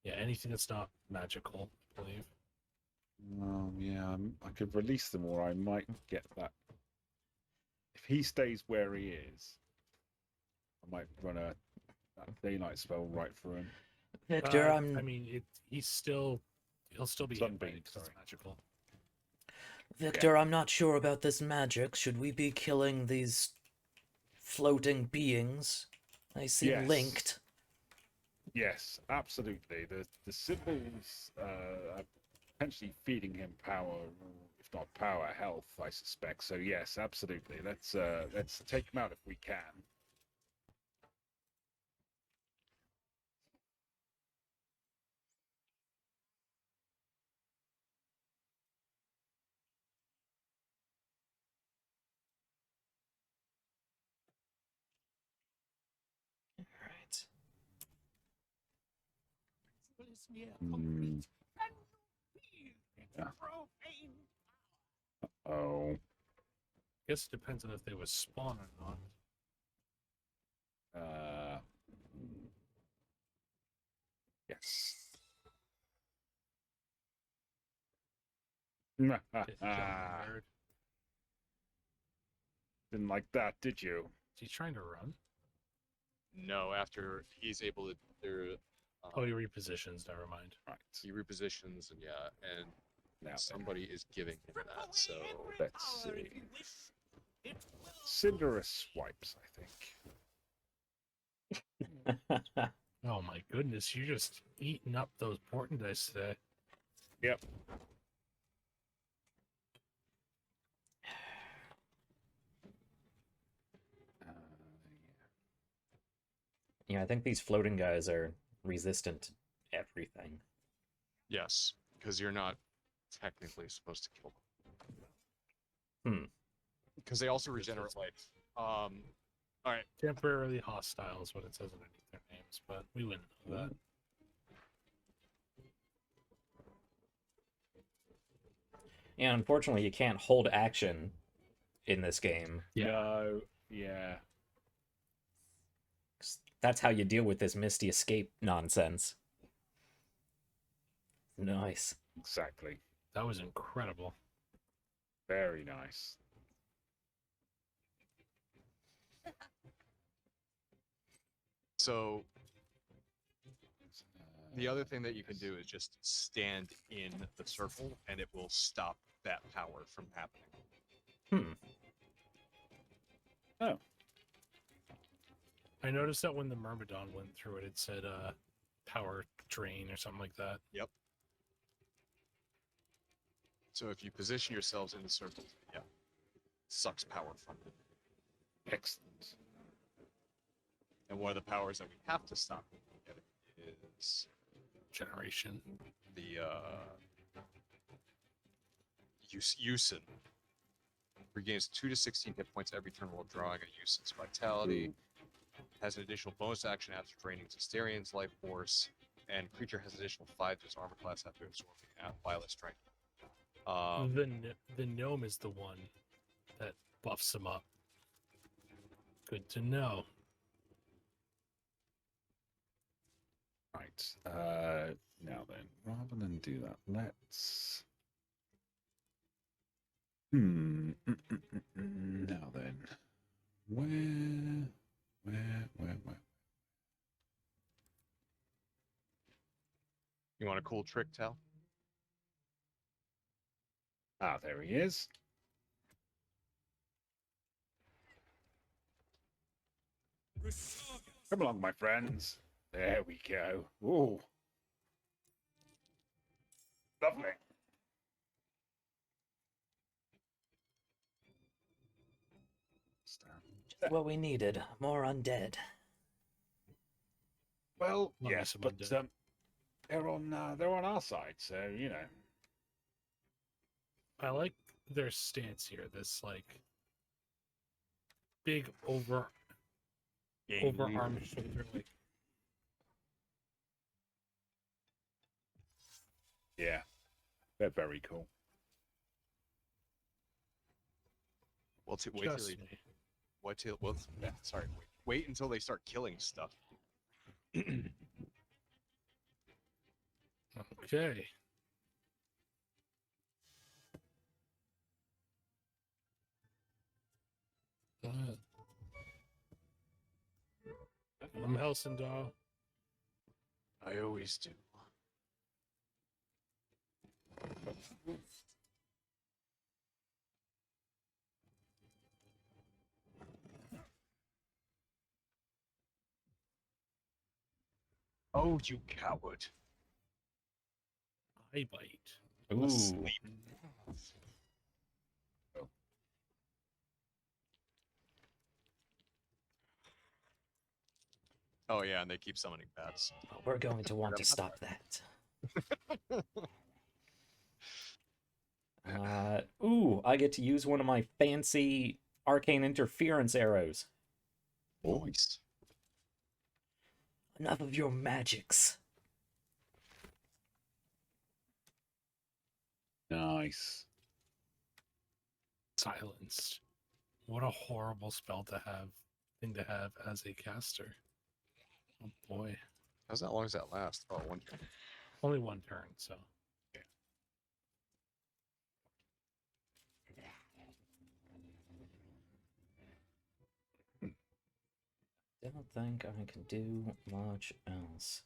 Yeah, anything that's not magical, I believe. Yeah, I could release them or I might get that. If he stays where he is, I might run that daylight spell right through him. Victor, I mean, he'll still be Sunbeam, hit by it 'cause sorry. it's magical. Victor, I'm not sure about this magic. Should we be killing these floating beings? They seem Yes. linked. Yes, absolutely. The symbols are potentially feeding him power, if not power, health, I suspect. So yes, absolutely. Let's take him out if we can. Alright. Is near Hmm. complete, and you feel its Yeah. profane Oh. Guess it depends on if they was spawn or not. Yes. Nerd. Didn't like that, did you? Is he trying to run? No, after he's able to, Oh, he repositions. Never mind. Right. he repositions and and Now then. somebody is giving him strip that. away So every let's power see. if you wish. It will Cindarl swipes, I think. Oh my goodness, you're just eating up those portent dice today. Yep. Yeah, I think these floating guys are resistant to everything. yes, because you're not technically supposed to kill them. Because they also regenerate life. All right. Temporarily hostile is what it says underneath their names, but we wouldn't know that. Yeah, unfortunately, you can't hold action in this game. Yeah. No. Yeah. 'Cause that's how you deal with this Misty Escape nonsense. Nice. Exactly. That was incredible. Very nice. So the other thing that you can do is just stand in the circle, and it will stop that power from happening. Oh. I noticed that when the Myrmidon went through it, it said power drain or something like that. Yep. So if you position yourselves in the circle, yeah, sucks power from it. Excellent. And one of the powers that we have to stop is Generation. the Yusin, Regains 2 to 16 hit points every turn while drawing a useless vitality. Has an additional bonus action after draining Astarian's life force, and creature has additional 5 to its armor class after absorbing violet strength. The gnome is the one that buffs him up. Good to know. Right. Now then, rather than do that, let's. Now then, where? You want a cool trick, Tal? Ah, there he is. Come along, my friends. There we go. Ooh. Lovely. Just what we needed. More undead. Well, Love me yes, some but undead. they're on our side, so you know. I like their stance here. This like big overarm shoulder, like Yeah, they're very cool. Well, wait till just they, me. wait until they start killing stuff. Okay. I'm Helsindal. I always do. Oh, you coward. I bite. Ooh. Asleep. Oh yeah, and they keep summoning bats. We're going to want to stop that. Ooh, I get to use one of my fancy arcane interference arrows. Nice. Enough of your magics. Nice. Silenced. What a horrible thing to have as a caster. Oh boy. How long does that last? Oh, 1 turn. Only one turn, so. Don't think I can do much else.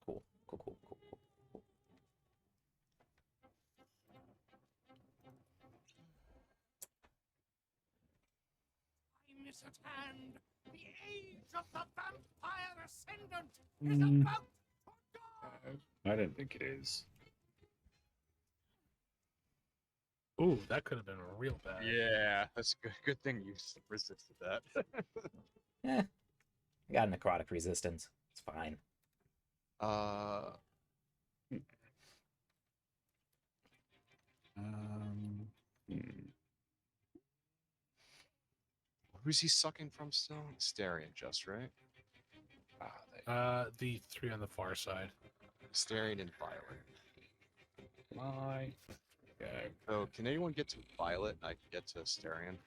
Cool. Time is at hand. The age of the vampire ascendant is about to dawn. I don't think it is. Ooh, that could have been real bad. Yeah, that's a good thing you resisted that. I got necrotic resistance. It's fine. Who's he sucking from still? Astarian, just right? The three on the far side. Astarian and Violet. My go. So, can anyone get to Violet and I can get to Astarian?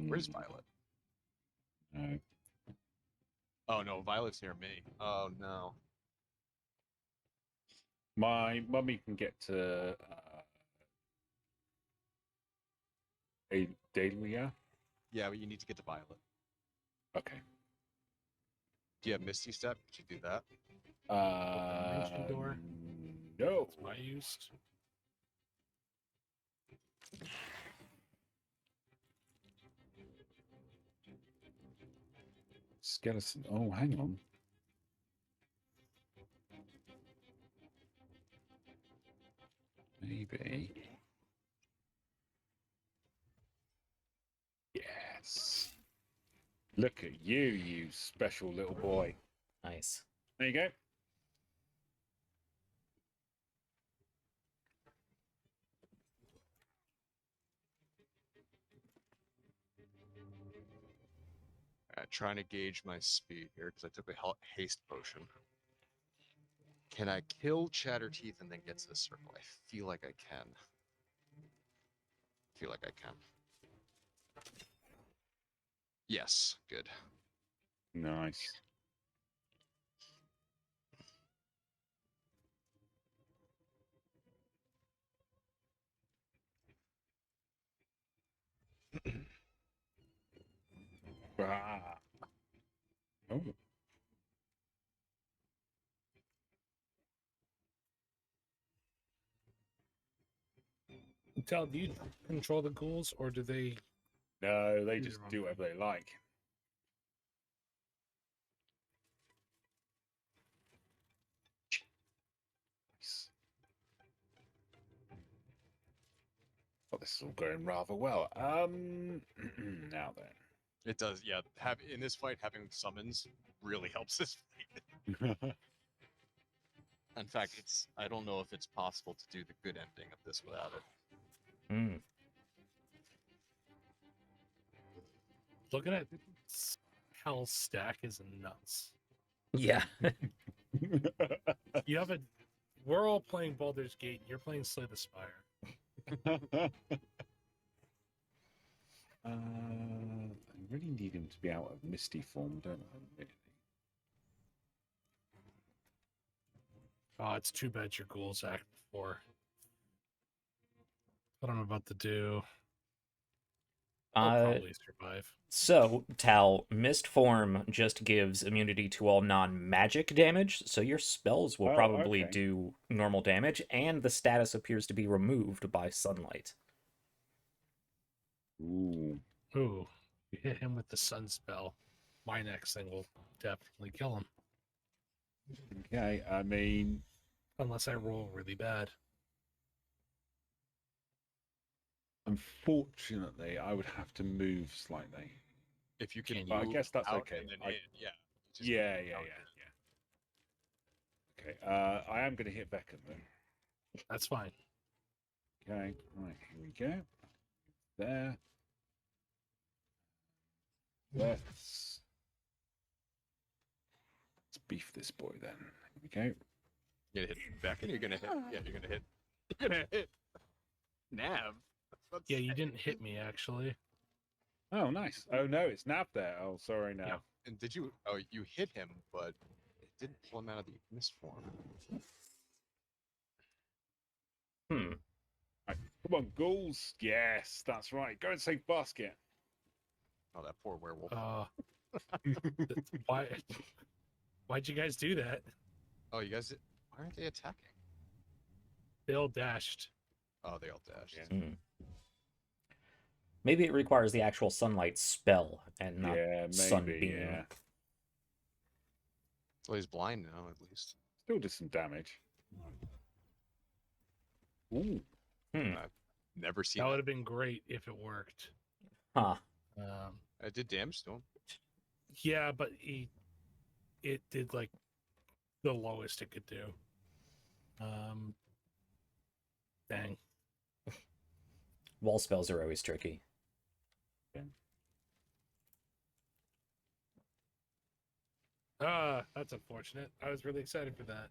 Where's Violet? No. Oh no, Violet's near me. Oh no. My mummy can get to Dahlia. Yeah, but you need to get to Violet. Okay. Do you have Misty Step? Could you do that? Dimension door? No. That's what I used. Skeleton. Oh, hang on. Maybe. Yes. Look at you, you special little boy. Nice. There you go. Trying to gauge my speed here because I took a haste potion. Can I kill Chatterteeth and then get to the circle? I feel like I can. Yes, good. Nice. Ah. Oh. Tal, do you control the ghouls, or do they? No, they Do just their own do whatever they like. Nice. Well, this is all going rather well. Now then. It does, yeah. In this fight, having summons really helps this fight. In fact, I don't know if it's possible to do the good ending of this without it. Hmm. Looking at Hell's stack is nuts. Yeah. You have a. We're all playing Baldur's Gate. You're playing Slay the Spire. I really need him to be out of misty form, don't I? Really? Oh, it's too bad your ghouls act before. What I'm about to do. I'll probably survive. So, Tal, Mist Form just gives immunity to all non-magic damage, so your spells will probably okay. do normal damage, and the status appears to be removed by sunlight. Ooh. Ooh, you hit him with the sun spell. My next thing will definitely kill him. Okay, I mean, Unless I roll really bad. unfortunately, I would have to move slightly. If you can, But I move guess that's out okay. and then I- in, yeah. Just Yeah. move out. Okay, I am going to hit Veken though. That's fine. Okay, right, here we go. There. Let's beef this boy then. Here we go. You're gonna hit back and you're gonna hit. Yeah, you're gonna hit. You're gonna hit. Nav. Yeah, you didn't hit me, actually. Oh, nice. Oh, no, it's Nav there. Oh, sorry, Nav. Yeah. And did you? Oh, you hit him, but it didn't pull him out of the mist form. Hmm. Right, come on, ghouls. Yes, that's right. Go and save Basket. Oh, that poor werewolf. Why'd you guys do that? Oh, you guys. Why aren't they attacking? They all dashed. Oh, they all dashed. Yeah. Hmm. Maybe it requires the actual sunlight spell and not Yeah, sunbeam. maybe, yeah. Well, he's blind now, at least. Still did some damage. Ooh. Hmm. I've never seen That that. would have been great if it worked. Huh. I did damage to him. Yeah, but it did like the lowest it could do. Dang. Wall spells are always tricky. That's unfortunate. I was really excited for that.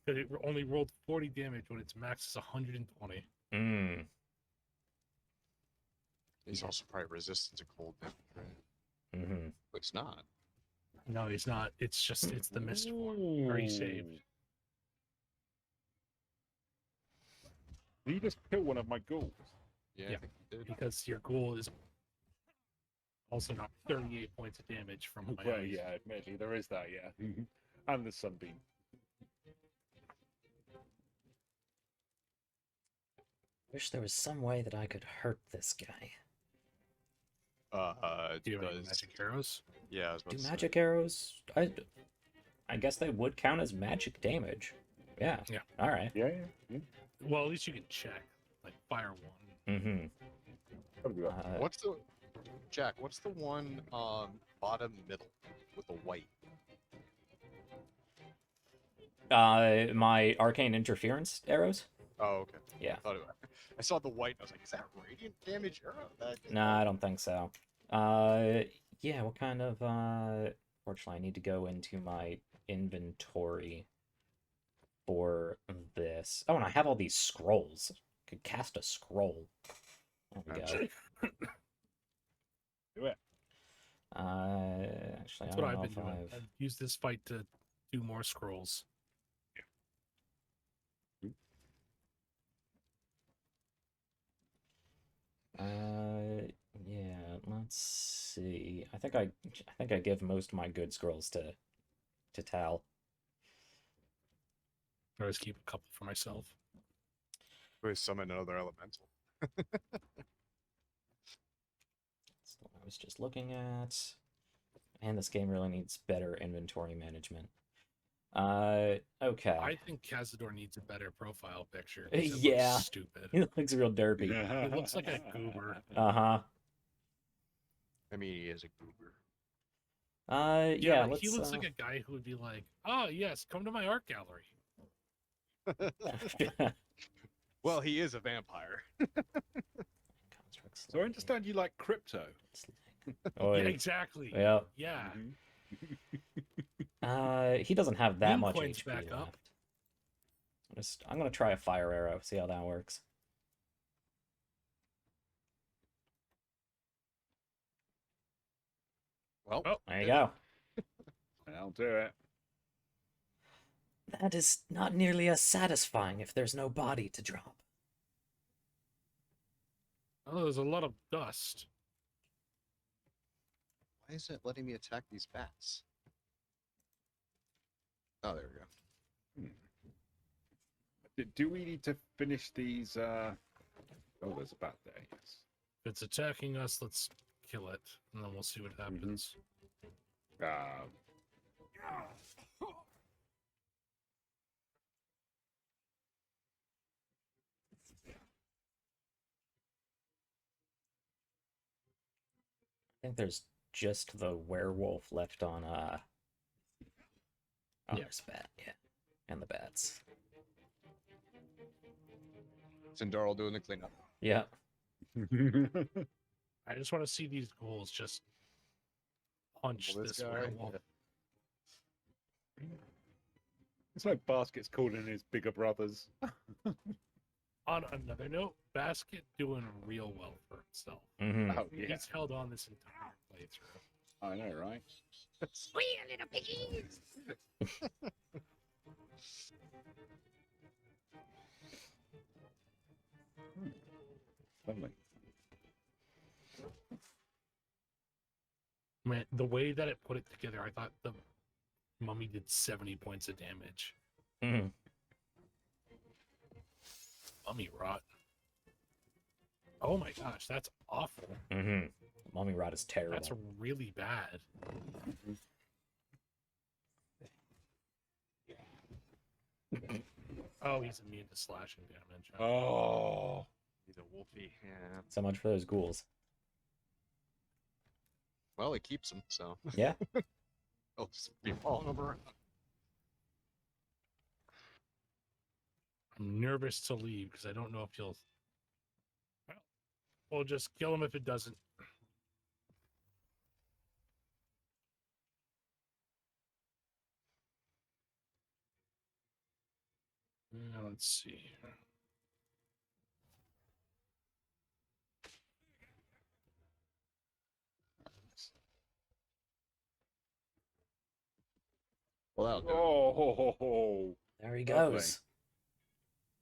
Because it only rolled 40 damage when its max is 120. Hmm. He's also probably resistant to cold damage, right? Mm-hmm. But it's not. No, he's not. It's just, it's the mist form. Or he saved. Did you just kill one of my ghouls? Yeah, Yeah. I think he did. Because your ghoul is also not 38 points of damage from my Well, eyes. yeah, admittedly, there is that, yeah. And the sunbeam. Wish there was some way that I could hurt this guy. Do you have any magic arrows? Yeah, I was about Do to say. magic arrows? I guess they would count as magic damage. Yeah. Yeah. All right. Yeah. Well, at least you can check. Like fire one. Mm-hmm. Probably about- What's the Jack, what's the one bottom middle with the white? My arcane interference arrows. Oh, okay. Yeah. I saw the white. And I was like, is that radiant damage arrow? Nah, I don't think so. Yeah. What kind of? Fortunately, I need to go into my inventory for this. Oh, and I have all these scrolls. I could cast a scroll. There we go. Do it. Actually, That's I what don't I've know been if doing. I've... I've used this fight to do more scrolls. Yeah, let's see. I think I give most of my good scrolls to Tal. I always keep a couple for myself. We summon another elemental. That's what I was just looking at. And this game really needs better inventory management. Okay. I think Cazador needs a better profile picture. 'cause it Yeah. looks stupid. He looks real derpy. It looks like a goober. Uh-huh. I mean, he is a goober. Yeah, He looks like a guy who would be like, "Oh yes, come to my art gallery." Well, he is a vampire. So I understand you like crypto. Oh, Yeah, exactly. yeah. Yeah. He doesn't have that Meme much coin's HP back left. up. I'm gonna try a fire arrow, see how that works. Well, there you go. I'll do it. That is not nearly as satisfying if there's no body to drop. Oh, there's a lot of dust. Why is it letting me attack these bats? Oh, there we go. Do we need to finish these? Oh, there's a bat there. Yes. If it's attacking us, let's kill it, and then we'll see what happens. I think there's just the werewolf left on oh, Yeah. there's a bat, yeah. And the bats. Cindarl doing the cleanup. Yeah. I just want to see these ghouls just punch Well, this this guy, werewolf. It's like Basket's calling his bigger brothers. On another note, Basket doing real well for himself. Mm-hmm. Oh, yeah. He's held on this entire playthrough. I know, right? Squeal, little piggies! Lovely. Man, the way that it put it together, I thought the mummy did 70 points of damage. Mm-hmm. Mummy rot. Oh my gosh, that's awful. Mm-hmm. Mummy rot is terrible. That's really bad. Oh, he's immune to slashing damage. Oh. He's a wolfie. Yeah. So much for those ghouls. Well, it keeps him, so. Yeah. He'll just be falling over. I'm nervous to leave because I don't know if he'll. Well, we'll just kill him if it doesn't. Let's see. Well, that'll do it. Oh, ho, ho, ho. There he Lovely. goes.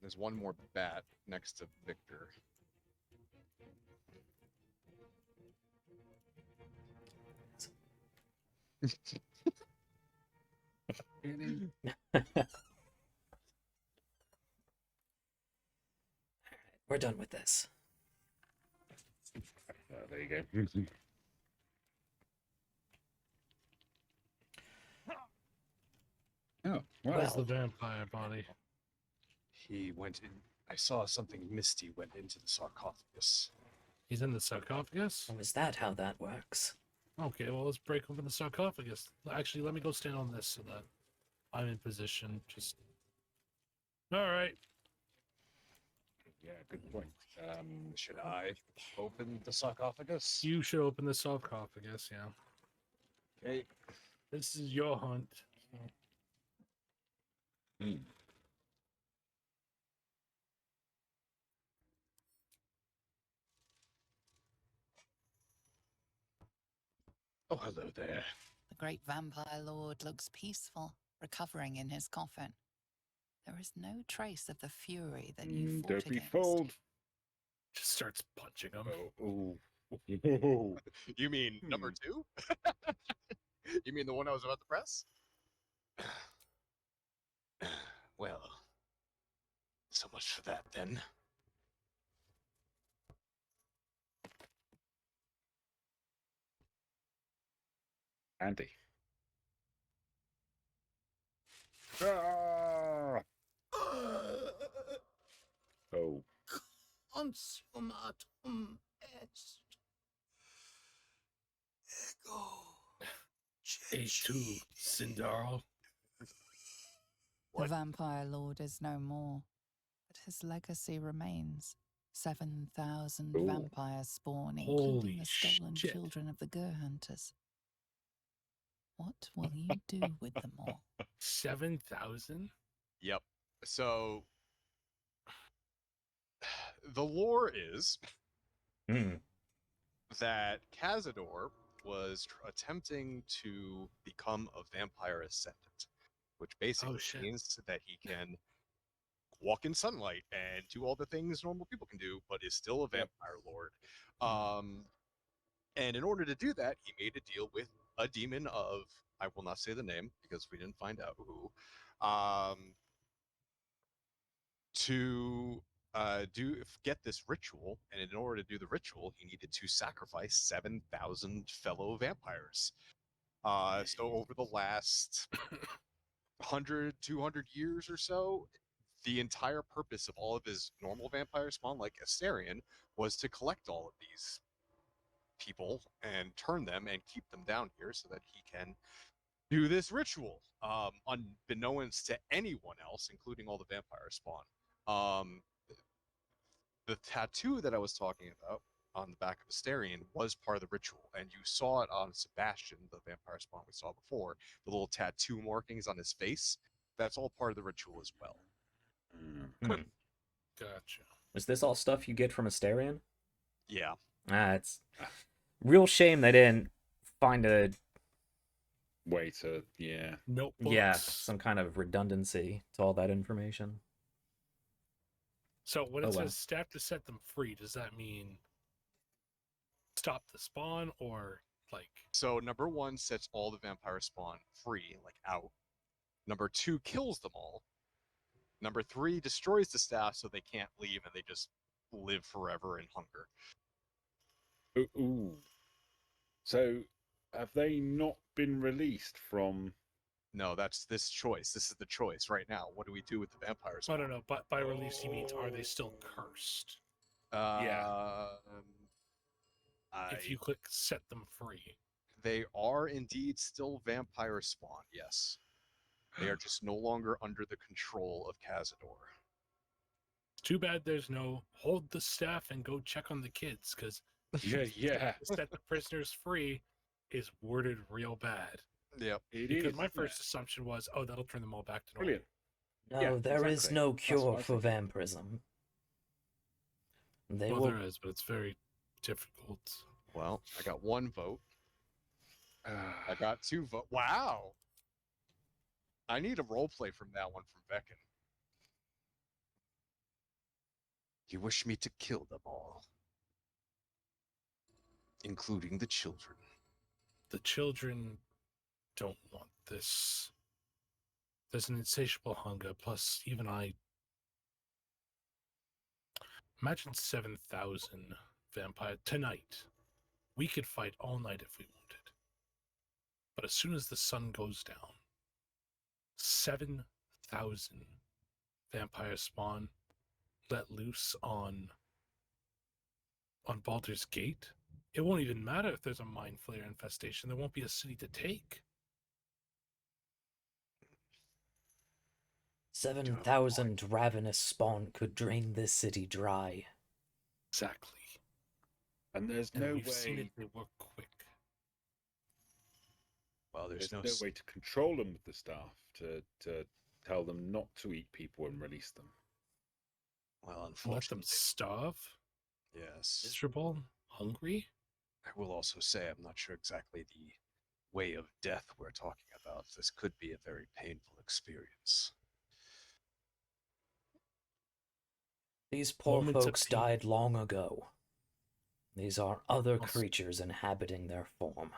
There's one more bat next to Victor. We're done with this. There you go. Oh, Where's Well. the vampire body? He went in. I saw something misty went into the sarcophagus. He's in the sarcophagus? Oh, is that how that works? Okay, well, let's break open the sarcophagus. Actually, let me go stand on this so that I'm in position. Just. Alright. Yeah, good point. Should I open the sarcophagus? You should open the sarcophagus, yeah. Okay. This is your hunt. Hmm. Oh, hello there. The great vampire lord looks peaceful, recovering in his coffin. There is no trace of the fury that you fought Don't be against. fooled. Just starts punching him. Oh. Oh. You mean number 2? You mean the one I was about to press? Well, so much for that then. Andy. Ah! Oh. Consumatum est. Ego. A2, Cindarl. The vampire lord is no more, but his legacy remains. 7,000 Ooh. vampires spawn, Holy including the stolen shit. children of the Gur Hunters. What will you do with them all? 7,000? Yep. So the lore is Hmm. that Cazador was attempting to become a vampire ascendant, which basically shit. means that he can walk in sunlight and do all the things normal people can do, but is still a vampire lord. And in order to do that, he made a deal with a demon of, I will not say the name because we didn't find out who, to get this ritual. And in order to do the ritual, he needed to sacrifice 7,000 fellow vampires. So over the last 100, 200 years or so, the entire purpose of all of his normal vampire spawn, like Astarion, was to collect all of these people and turn them and keep them down here so that he can do this ritual, unbeknownst to anyone else, including all the vampire spawn. The tattoo that I was talking about on the back of Astarion was part of the ritual, and you saw it on Sebastian, the vampire spawn we saw before. The little tattoo markings on his face, that's all part of the ritual as well. Hmm. Gotcha. Is this all stuff you get from Astarion? Yeah. It's real shame they didn't find a Way to, yeah. Notebooks. some kind of redundancy to all that information. So when it Oh, wow. says staff to set them free, does that mean stop the spawn or like? So number 1 sets all the vampire spawn free, like out. Number 2 kills them all. Number 3 destroys the staff so they can't leave and they just live forever in hunger. Ooh. So, have they not been released from? No, that's this choice. This is the choice right now. What do we do with the vampires? I don't know. But by release, he means are they still cursed? If you click set them free, they are indeed still vampire spawn. Yes, they are just no longer under the control of Cazador. it's too bad there's no hold the staff and go check on the kids because Yeah. set the prisoners free is worded real bad. Yep. Because my first assumption was, oh, that'll turn them all back to normal. Brilliant. No, Yeah, there is exactly. no That's cure what I for think. vampirism. They Well, will. there is, but it's very difficult. Well, I got 1 vote. I got 2 vote. Wow. I need a roleplay from that one from Veken. You wish me to kill them all, including the children. The children don't want this. There's an insatiable hunger, plus even I... Imagine 7,000 vampire tonight. We could fight all night if we wanted. But as soon as the sun goes down, 7,000 vampire spawn let loose on on Baldur's Gate, it won't even matter if there's a mind flayer infestation. There won't be a city to take. 7,000 ravenous spawn could drain this city dry. Exactly. And there's And no we've seen way. it. They work quick. Well, There's no way to control them with the staff to tell them not to eat people and release them. Well, Let them unfortunately, starve, yes. miserable, hungry. I will also say I'm not sure exactly the way of death we're talking about. This could be a very painful experience. These poor Moments of folks pain. died long ago. These are other Also- creatures inhabiting their form.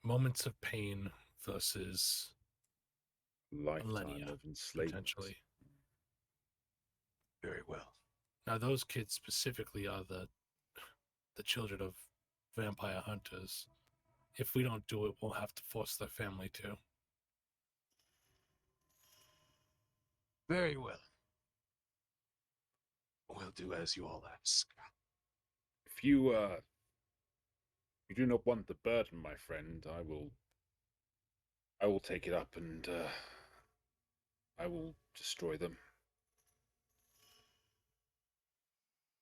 Moments of pain versus Lifetime millennia, of enslavement. potentially. Very well. Now, those kids specifically are the children of vampire hunters. If we don't do it, we'll have to force their family to. Very well. We'll do as you all ask. If you do not want the burden, my friend, I will take it up and I will destroy them.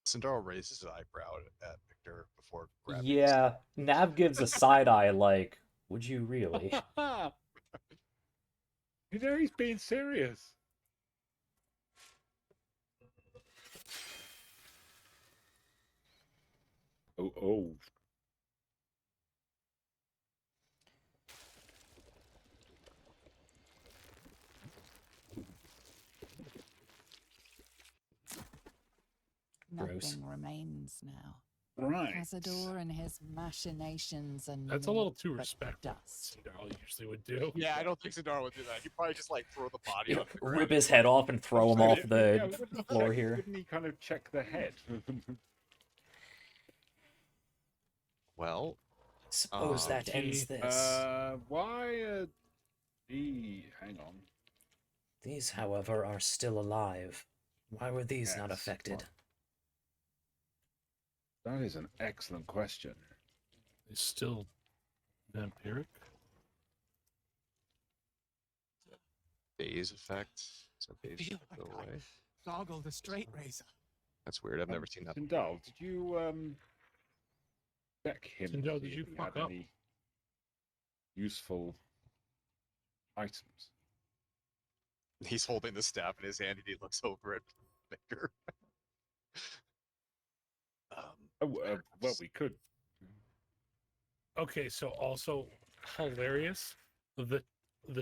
Cindarl raises his eyebrow at Victor before grabbing Yeah, Nav gives a side eye like, would you really? You know he's being serious. Oh. Gross. Nothing remains now. Right. Cazador and his machinations and That's a little too but respectful. dust. Cindarl usually would do. Yeah, I don't think Cindarl would do that. He'd probably just like throw the body Yeah, on the ground. rip his head off and throw him off the wouldn't he floor check- here. Wouldn't he kind of check the head? Well, Suppose that ends this. Why hang on. These, however, are still alive. Why were these not Yes, affected? That is an excellent question. It's still vampiric. phase effect. So phase Feel go like I away. Gargle the straight razor. That's weird. I've never seen that. Cindarl, did you check him? to Cindarl, see did you if he fuck had up? any useful items? He's holding the staff in his hand and he looks over at Victor. Well, we could. Okay, so also hilarious. The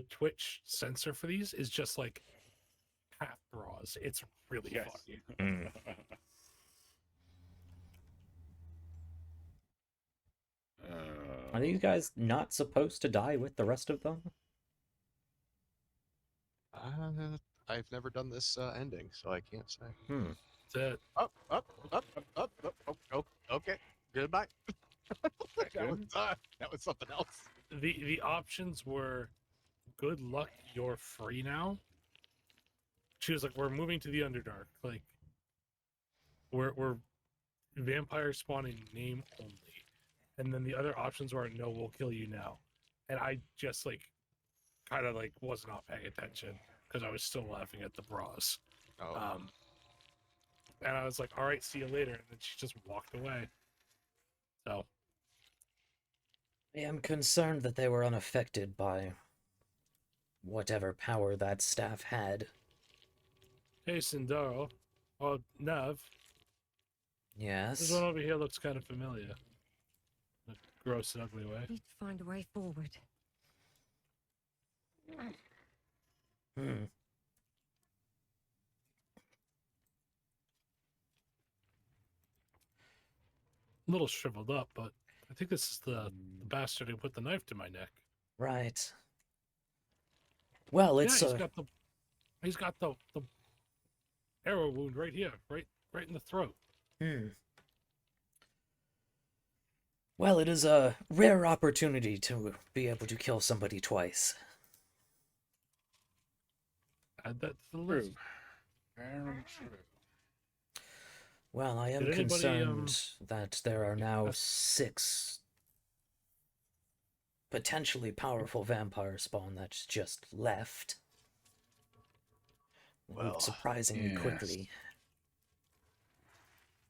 Twitch censor for these is just like half bras. It's really Yes. funny. Are these guys not supposed to die with the rest of them? I've never done this ending, so I can't say. That Up. Okay. Goodbye. That was something else. the options were good luck, you're free now. She was like, we're moving to the Underdark. Like we're vampire spawning name only. And then the other options were no, we'll kill you now. And I just like kind of like was not paying attention because I was still laughing at the bras. Oh. And I was like, all right, see you later. And then she just walked away. So I am concerned that they were unaffected by whatever power that staff had. hey, Cindarl, or Nav, Yes. this one over here looks kind of familiar. In a gross and ugly way. Need to find a way forward. A little shriveled up, but I think this is the bastard who put the knife to my neck. Right. Well, it's yeah, he's got the arrow wound right here, right in the throat. Well, it is a rare opportunity to be able to kill somebody twice. Add that to the list. Very true. Well, I am Did anybody, concerned that there are now yes. 6 potentially powerful vampire spawn that's just left. Moved Well, surprisingly yes. quickly.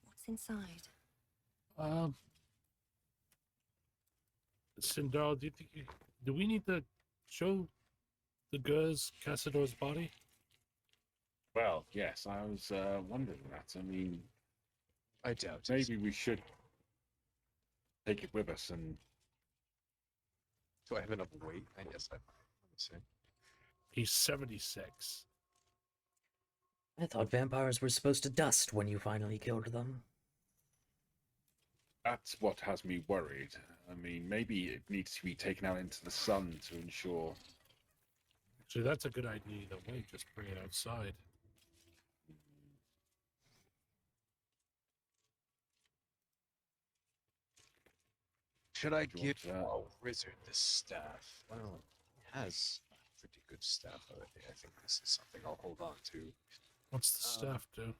What's inside? Cindarl, do we need to show the girls Cassador's body? Well, yes, I was wondering that. I mean, I doubt it. maybe we should take it with us and Do I have enough weight? I guess let me see. He's 76. I thought vampires were supposed to dust when you finally killed them. that's what has me worried. I mean, maybe it needs to be taken out into the sun to ensure. Actually, that's a good idea. The way, just bring it outside. Should I Do you give want, our wizard this staff? Well, he has a pretty good staff already. I think this is something I'll hold on to. What's the staff do?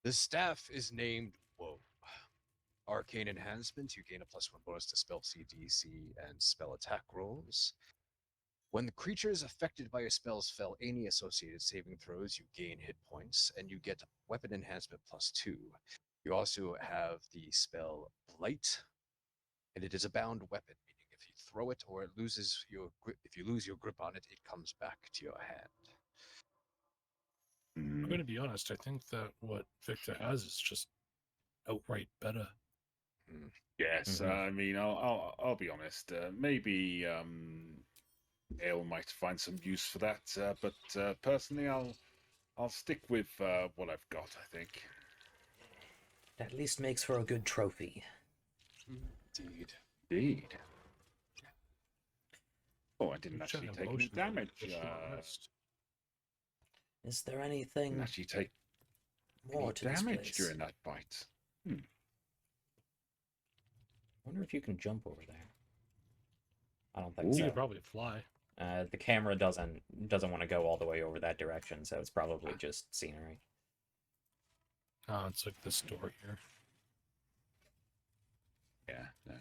The staff is named Whoa. Arcane Enhancement. You gain a +1 bonus to spell CDC and spell attack rolls. When the creature is affected by a spell's fail any associated saving throws, you gain hit points, and you get Weapon Enhancement +2. You also have the spell Blight, and it is a bound weapon, meaning if you throw it or it loses your grip, if you lose your grip on it, it comes back to your hand. I'm going to be honest. I think that what Victor has is just outright better. Yes, Mhm. I mean, I'll be honest. Maybe Ale might find some use for that, but personally, I'll stick with what I've got. I think. It at least makes for a good trophy. Indeed. Oh, I didn't Check actually the take any motions on the damage. additional list. Is there Didn't anything actually take more any to this damage place? during that fight. I wonder if you can jump over there. I don't think You so. could probably fly. The camera doesn't want to go all the way over that direction, so it's probably just scenery. Oh, it's like this door here. Yeah, no.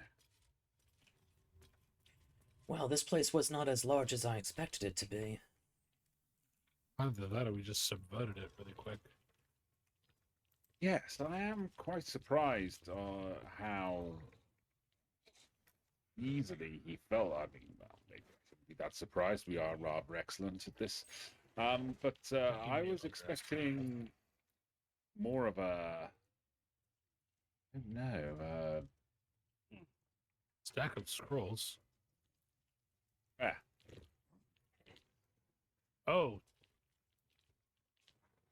Well, this place was not as large as I expected it to be. Either that or we just subverted it really quick. Yes, I am quite surprised how easily he fell. I mean, well, maybe I shouldn't be that surprised. We are rather excellent at this. But I was expecting more of a, I don't know, Stack of scrolls. ah, Oh.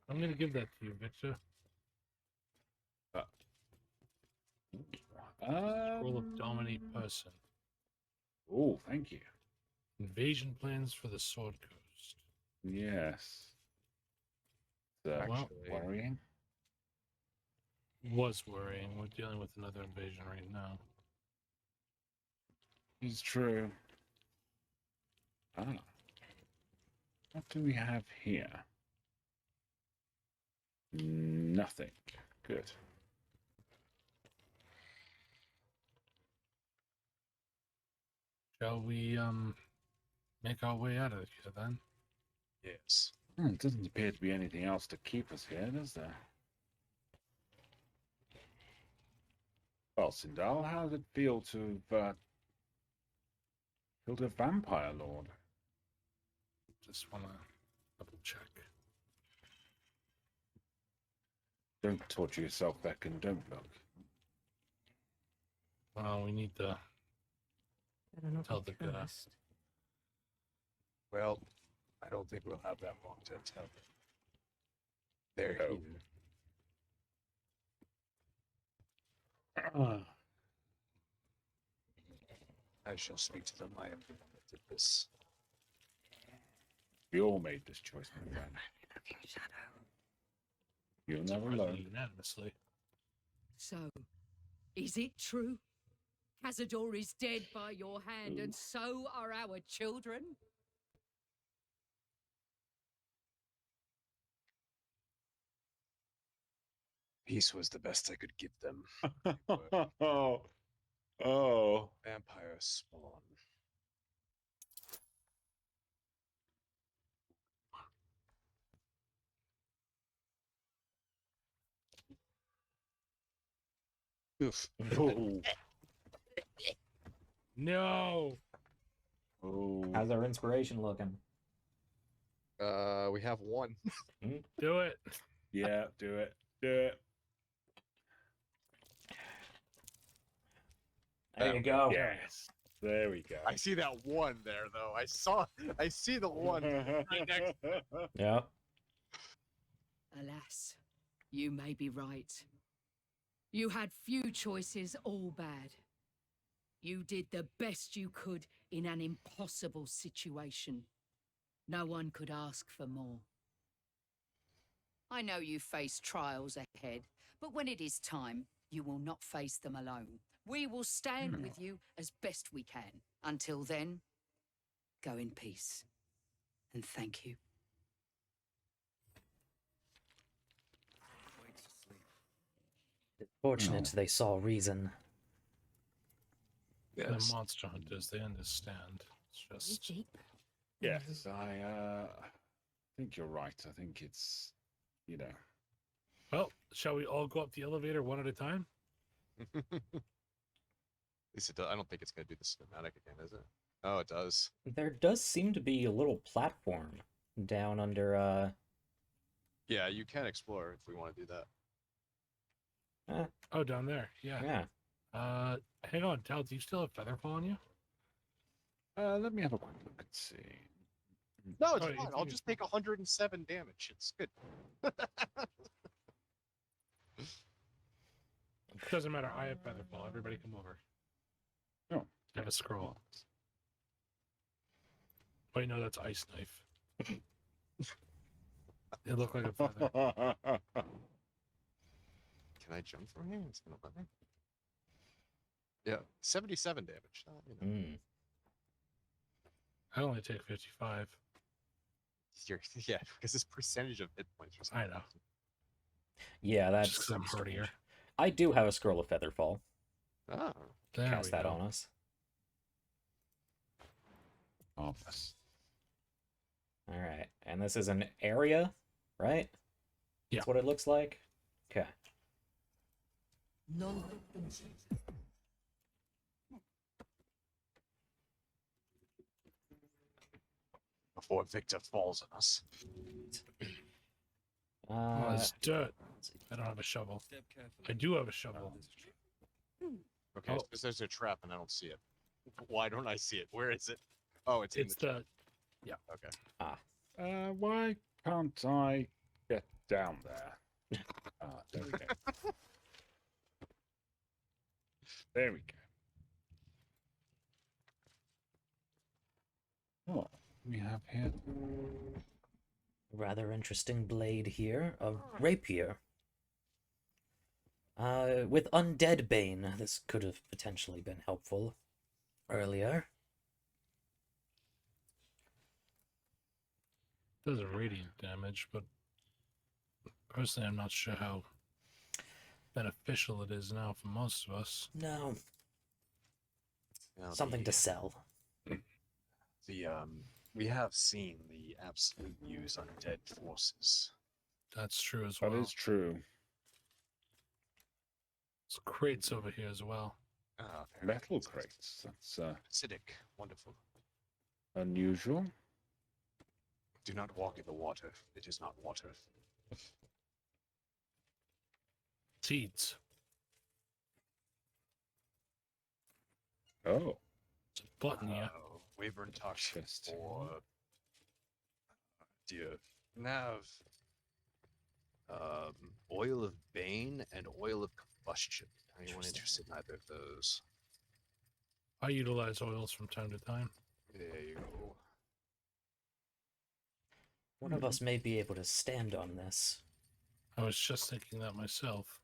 I'm going to give that to you, Victor. Scroll of Dominate Person. Oh, thank you. Invasion plans for the Sword Coast. Yes. It's Well, actually worrying. Was worrying. We're dealing with another invasion right now. It's true. Ah. What do we have here? Nothing. Good. Shall we make our way out of here then? Yes. It doesn't appear to be anything else to keep us here, does there? Well, Cindarl, how does it feel to have killed a vampire lord? Just want to double check. Don't torture yourself, Veken. Don't look. Well, we need to tell the guy. Well, I don't think we'll have that long to tell. They're Oh. here. I shall speak to them. I am the one that did this. We all made this choice, my friend. You'll never learn. Unanimously. So, is it true? Cazador is dead by your hand, and so are our children? Peace was the best I could give them. Oh. Vampire spawn. Oof. Oh. No. Oh. How's our inspiration looking? We have one. Do it. Yeah, do it. Do it. There you go. Yes. There we go. I see that one there, though. I see the one right next. Yeah. Alas, you may be right. You had few choices, all bad. You did the best you could in an impossible situation. No one could ask for more. I know you face trials ahead, but when it is time, you will not face them alone. We will stand with you as best we can. Until then, go in peace. And thank you. Fortunate they saw reason. The monster hunters, they understand. It's just Yes, I think you're right. I think it's, well, shall we all go up the elevator one at a time? At least it does. I don't think it's going to do the cinematic again, is it? Oh, it does. There does seem to be a little platform down under Yeah, you can explore if we want to do that. Oh, down there. Yeah. yeah. Hang on, Tal, do you still have Featherfall on you? let me have a quick look and see. No, it's Oh, fine. it's- I'll just take 107 damage. It's good. Doesn't matter. I have Featherfall. Everybody come over. Oh. I have a scroll. Wait, no, that's Ice Knife. It looked like a feather. Can I jump from here? It's going to let me. Yeah, 77 damage. Mm. I only take 55. Yeah, because it's percentage of hit points or something. I know. Yeah, that's Just 'cause I'm strange. hardier. I do have a scroll of Featherfall. Oh, There Cast we that go. on us. Marvelous. All right, and this is an area, right? Yeah. That's what it looks like. Okay. before Victor falls on us. Oh, it's dirt. let's see. I don't have a shovel. I do have a shovel. Okay, Oh. because there's a trap and I don't see it. Why don't I see it? Where is it? Oh, it's in It's the trap. the Okay. Why can't I get down there? There we go. There we go. Oh, we have here. Rather interesting blade here, a rapier. With undead bane, this could have potentially been helpful earlier. does a radiant damage, but personally, I'm not sure how beneficial it is now for most of us. No, Now something to sell. We have seen the absolute use undead forces. That's true as well. That is true. There's crates over here as well. Metal crates. That's Acidic, wonderful. unusual. Do not walk in the water. It is not water. Seeds. Oh, It's a button here. Wyvern toxin Interesting. or dear Nav. Oil of bane and oil of combustion. Anyone interested in either of those? I utilize oils from time to time. There you go. One of us may be able to stand on this. I was just thinking that myself.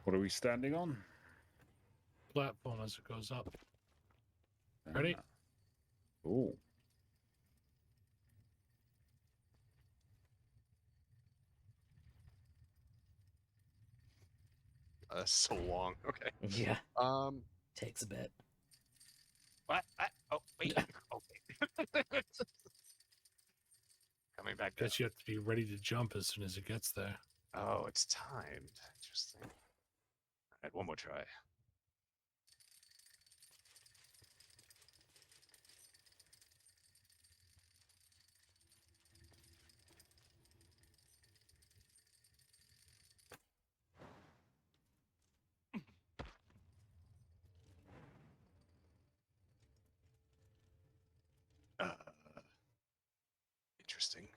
what are we standing on? Platform as it goes up. Ready? Oh, So long. Okay. Yeah, Um. takes a bit. What? Oh, wait. Okay. Coming back down. Guess you have to be ready to jump as soon as it gets there. Oh, it's timed. Interesting. All right, one more try. Interesting.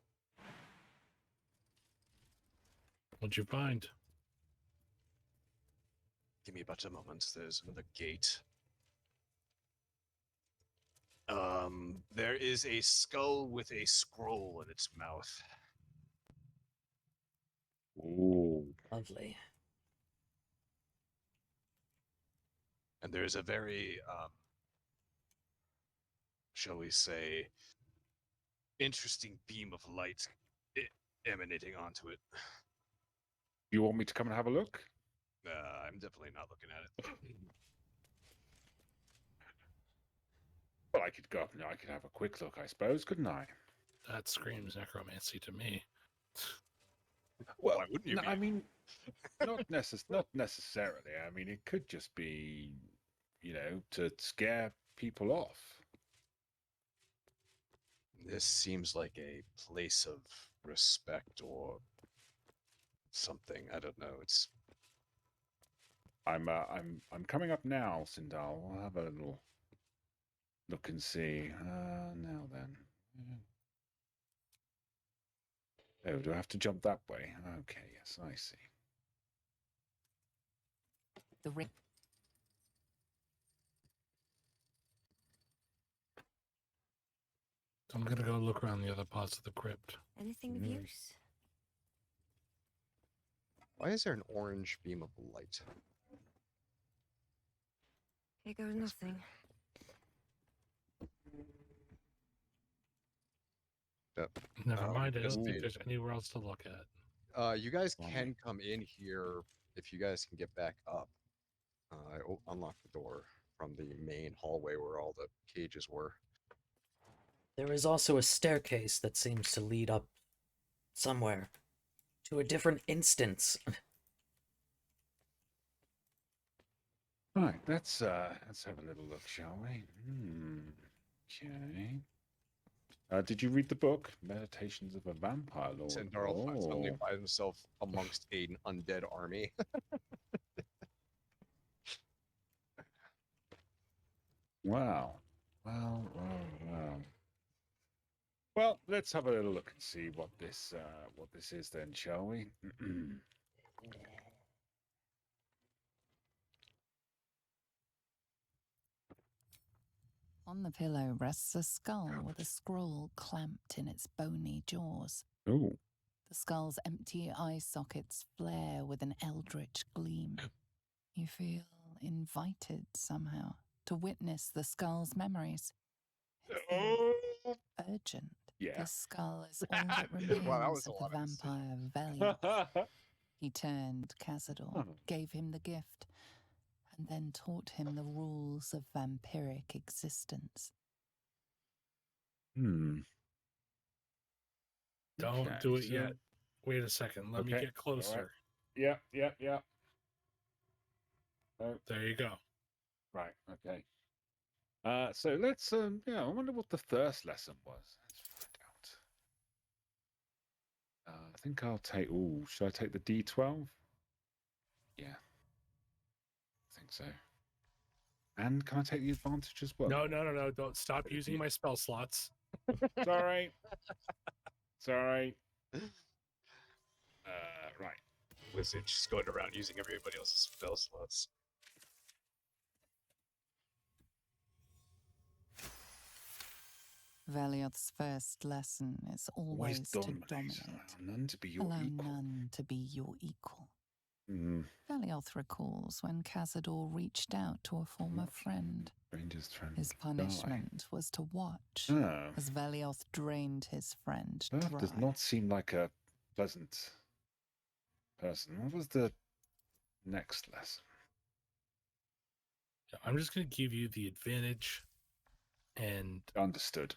What'd you find? Give me a bunch of moments. There's another gate. There is a skull with a scroll in its mouth. Ooh. Lovely. And there's a very, shall we say, interesting beam of light emanating onto it. You want me to come and have a look? I'm definitely not looking at it. Well, I could go up and I could have a quick look, I suppose, couldn't I? That screams necromancy to me. Well, Why wouldn't you no, be? I mean, not necessarily. I mean, it could just be, to scare people off. This seems like a place of respect or something. I don't know. It's I'm coming up now, Cindarl. We'll have a little look and see. Now then. Oh, do I have to jump that way? Okay, yes, I see. The ring. So I'm gonna go look around the other parts of the crypt. Anything of use? why is there an orange beam of light? Here goes nothing. Never mind, I just don't think made- there's anywhere else to look at. You guys can come in here if you guys can get back up. I unlocked the door from the main hallway where all the cages were. There is also a staircase that seems to lead up somewhere to a different instance. Right, let's have a little look, shall we? Okay. Did you read the book, Meditations of a Vampire Lord? Cindarl suddenly finds himself amongst an undead army. Wow. Well. Well, let's have a little look and see what this is then, shall we? On the pillow rests a skull with a scroll clamped in its bony jaws. Oh. The skull's empty eye sockets flare with an eldritch gleam. You feel invited somehow to witness the skull's memories. It feels urgent. Yeah. The skull is all that remains Wow, that was a of the lot of vampire Veliath. He turned Cazador, gave him the gift, and then taught him the rules of vampiric existence. Don't Okay, do it so- yet. Wait a second. Let me Okay, get closer. Yeah. Oh, There you go. right, okay. So let's I wonder what the first lesson was. Let's find out. I think I'll take should I take the D12? Yeah. I think so. And can I take the advantage as well? No. Don't stop using my spell slots. Sorry. Sorry. Right. Wizard just going around using everybody else's spell slots. Veliath's first lesson is always to dominate. Allow none to be your Allow equal. none to be your equal. Mm, Veliath recalls when Cazador reached out to a former friend. Stranger's friend. His punishment was to watch Oh. as Veliath drained his friend That dry. does not seem like a pleasant person. What was the next lesson. I'm just going to give you the advantage and Understood.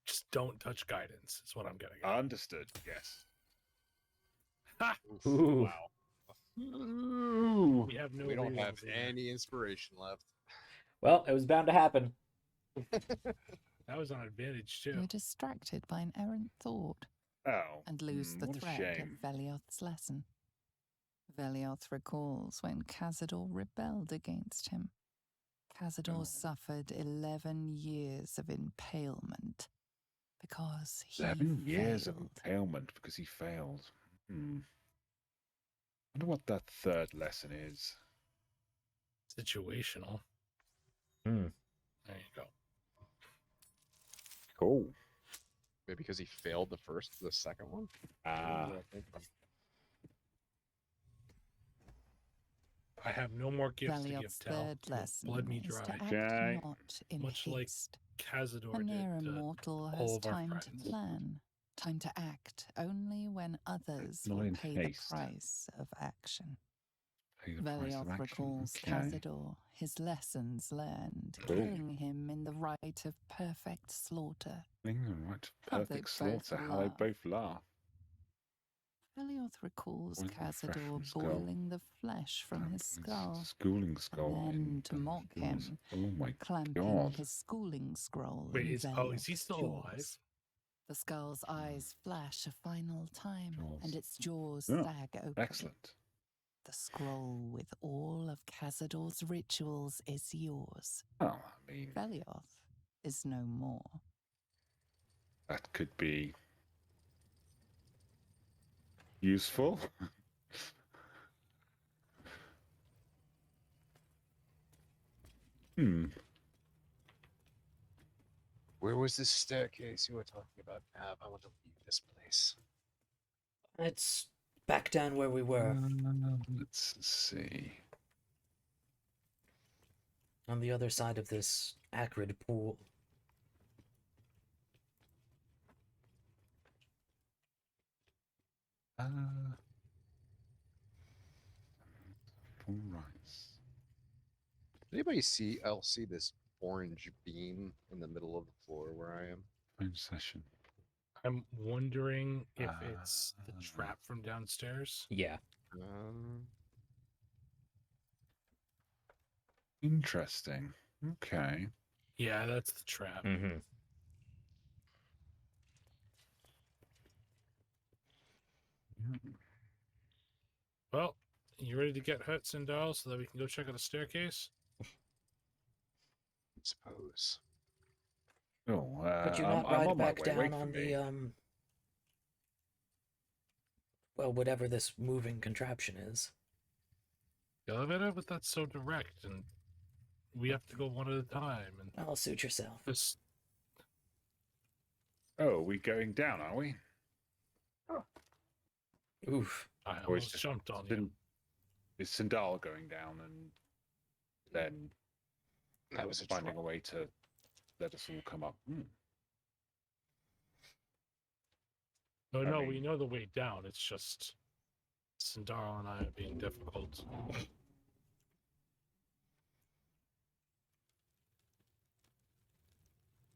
just don't touch guidance, is what I'm getting at. Understood, yes. Ha! Ooh. Wow. Ooh. We have no We don't rerolls have either. any inspiration left. Well, it was bound to happen. That was on advantage, too. You're distracted by an errant thought Oh. and lose the what a thread shame. of Velioth's lesson. Velioth recalls when Khazador rebelled against him. Khazador Oh. suffered 11 years of impalement because he 7 years of failed. impalement because he failed. Wonder what that third lesson is. Situational. Hmm. There you go. Cool. Maybe because he failed the second one? Ah. I have no more gifts to give Velioth's Tal. third So lesson blood me is to dry. act Okay. not in Much like haste. Khazador A did near to immortal all has of our time to friends. plan, time to act only when others Not will in pay haste. the price of action. Pay the price of Velioth action. recalls Okay. Khazador, his lessons learned, Cool. killing him in the rite of perfect slaughter. Right. How they Perfect both slaughter. How they laugh. both laugh. Velioth recalls Boiling the flesh from Khazador his skull. boiling the flesh from his skull, Schooling skull. and then in to mock Dungeons. him, Oh my clamping god. his schooling scroll Wait, in is he Velioth's still jaws. alive? The skull's eyes flash a final time, Jaws. and its jaws Oh, sag open. Excellent. The scroll with all of Khazador's rituals is yours. Well, I mean, Velioth is no more. that could be useful. Where was this staircase you were talking about, Nav? I want to leave this place. It's back down where we were, Let's see. on the other side of this acrid pool. Full rice. Anybody else see this orange beam in the middle of the floor where I am? Phone session. I'm wondering if it's the trap from downstairs. Yeah. Interesting. Okay. Yeah, that's the trap. Mm-hmm. Well, you ready to get hurt, Cindarl, so that we can go check out the staircase? Suppose. Oh, Could you I'm not on ride my back way. Wait down for on me. the, well, whatever this moving contraption is? The elevator, but that's so direct, and we have to go one at a time. And I'll suit yourself. this, Oh, are we going down, are we? Oof. I Or is almost jumped on you. Is Cindarl going down and then That was a finding try. a way to let us all come up? No, I no, mean- we know the way down. It's just Cindarl and I are being difficult.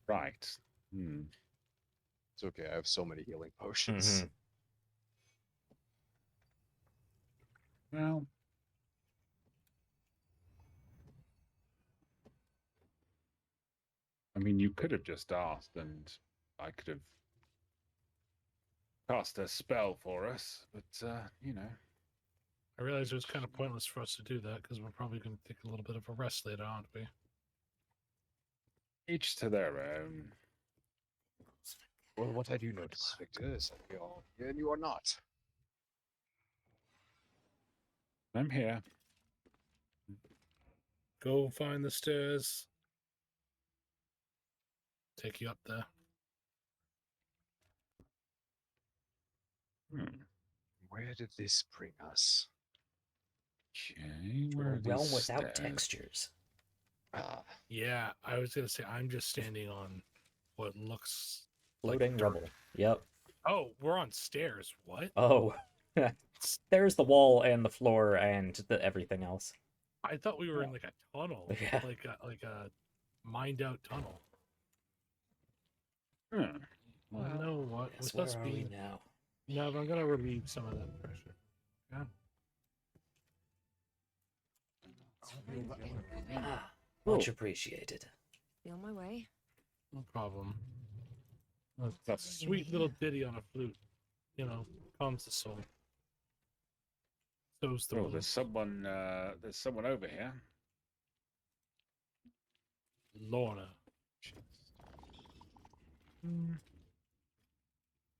Right. It's okay. I have so many healing potions. Mhm. Well, I mean, you could have just asked, and I could have cast a spell for us, but you know. I realize it was kind of pointless for us to do that because we're probably going to take a little bit of a rest later, aren't we? Each to their own. Well, what I do notice, Victor, is that we are here and you are not. I'm here. Go find the stairs. Take you up there. Where did this bring us? Okay, To where a are these realm without stairs? textures. Ah, Yeah, I was going to say, I'm just standing on what looks Floating like dirt. rubble. Yep. Oh, we're on stairs. What? Oh. there's the wall and the floor and the everything else. I thought we were in like a tunnel, Yeah. like a mined out tunnel. Hmm. Well, you know what? Yes, With where us are we being now? no, but I'm gonna relieve some of that pressure. Yeah. Ah, Oh. much appreciated. Feel my way. No problem. That's a sweet little ditty on a flute. You know, calms the soul. So's the Oh, mood. there's someone over here. Lorna.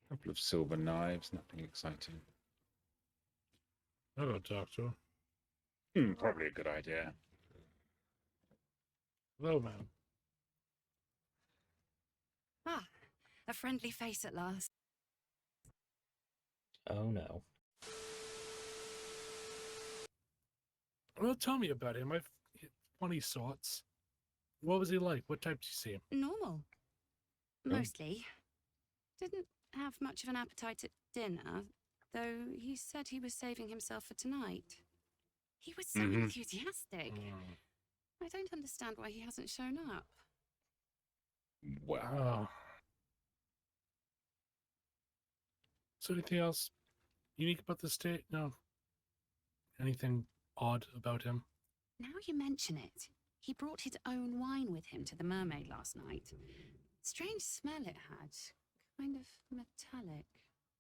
Couple of silver knives, nothing exciting. I'll go talk to her. Probably a good idea. Hello, ma'am. Ah, a friendly face at last. Oh no. Well, tell me about him. I've funny sorts. What was he like? What type did you see him? Normal. Mostly. Didn't have much of an appetite at dinner, though he said he was saving himself for tonight. He was so enthusiastic. I don't understand why he hasn't shown up. Wow. Is there anything else unique about the state? No. Anything odd about him? Now you mention it, he brought his own wine with him to the mermaid last night. Strange smell it had. Kind of metallic.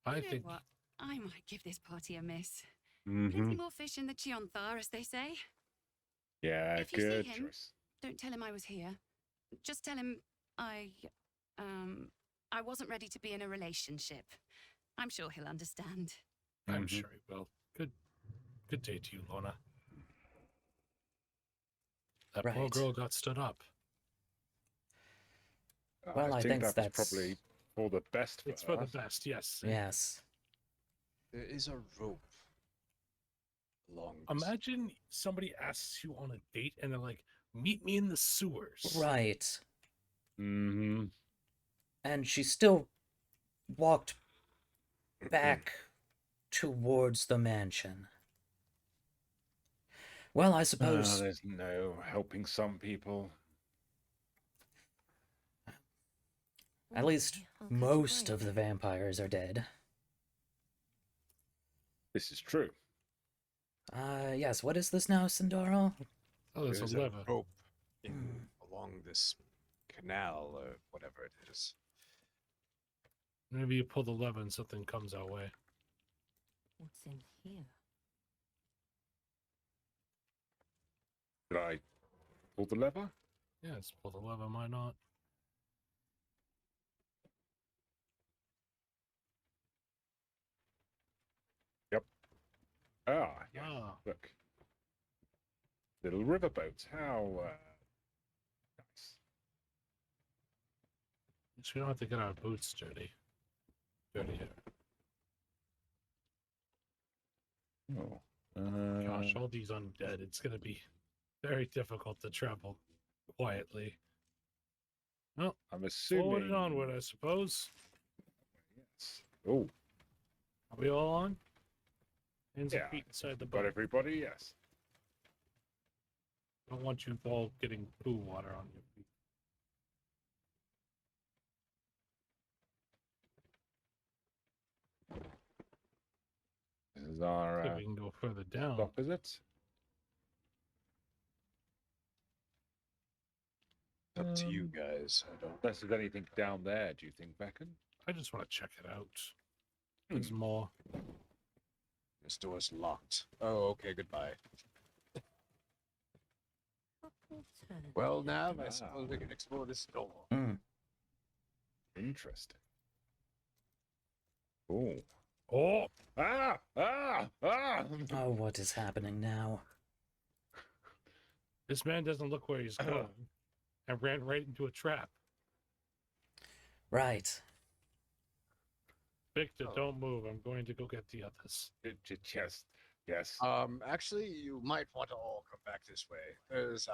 I You know think what? I might give this party a miss. Mm-hmm. Plenty more fish in the Chionthar, as they say. Yeah, If you see good him- choice. Don't tell him I was here. Just tell him I wasn't ready to be in a relationship. I'm sure he'll understand. I'm sure he will. Good day to you, Lorna. That poor Right. girl got stood up. Well, I think that's that's- probably for the best for It's for the us. best, yes. Yes. There is a rope along this. Imagine somebody asks you on a date and they're like, meet me in the sewers. Right. Mm-hmm. And she still walked back towards the mansion. Well, I suppose there's no helping some people. at least I'll catch a most break. of the vampires are dead. This is true. Yes, what is this now, Cindarl? Oh, there's There's a lever. rope along this canal or whatever it is. Maybe you pull the lever and something comes our way. What's in here? Did I pull the lever? Yes, pull the lever, why not? Ah, yes. Ah. Look. Little riverboat. How nice. So we don't have to get our boots dirty. Dirtier. Oh. Gosh, all these undead, it's going to be very difficult to travel quietly. Well, I'm assuming. forward and onward, I suppose. Yes. Oh, Are we all on? Hands Yeah, and feet inside the got boat. everybody? Yes. Don't want you all getting poo water on your feet. This is our See if we can go further down. stop, is it? Up to you guys. I don't. Unless there's anything down there, do you think, Veken? I just want to check it out. There's more. This door's locked. Oh, okay. Goodbye. Couple turns. Well, now I Ah. suppose we can explore this door. Interesting. Oh. Oh! Ah! Ah! Ah! Oh, what is happening now? This man doesn't look where he's going. I ran right into a trap. Right. Victor, don't move. I'm going to go get the others. Yes. Yes. Actually, you might want to all come back this way. There's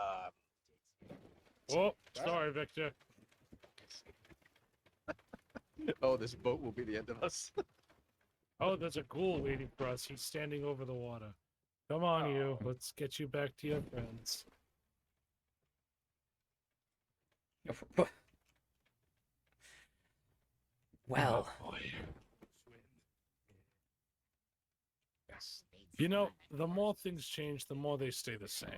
Oh, sorry, Victor. oh, this boat will be the end of us. Oh, there's a ghoul waiting for us. He's standing over the water. Come on, you. Let's get you back to your friends. Well, Oh, boy. Yes. You know, the more things change, the more they stay the same.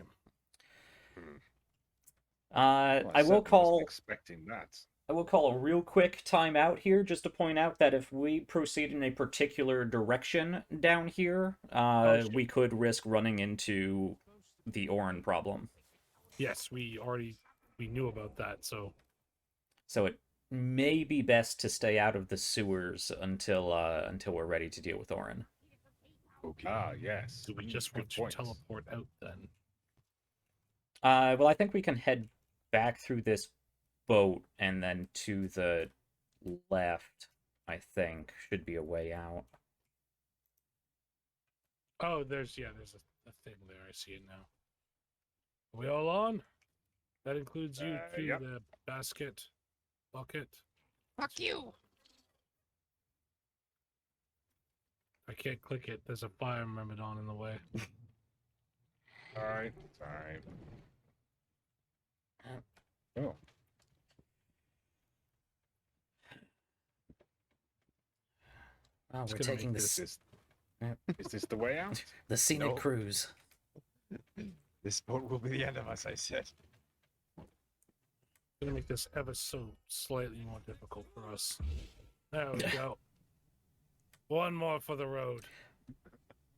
Well, I will certainly wasn't call expecting that. I will call a real quick timeout here just to point out that if we proceed in a particular direction down here, shit. we could risk running into the Orin problem. Yes, we knew about that, so So it may be best to stay out of the sewers until we're ready to deal with Orin. Okay. Ah, yes. do we just Good want to point. teleport out then? Well, I think we can head back through this boat and then to the left, I think, should be a way out. Oh, there's a thing there. I see it now. Are we all on? That includes you to Yep. the basket bucket. Fuck you! I can't click it. There's a fire myrmidon in the way. Alright. Oh. Oh, It's we're gonna taking make this Is this the way out? the scenic No. cruise. This boat will be the end of us, I said. Gonna make this ever so slightly more difficult for us. There we go. One more for the road.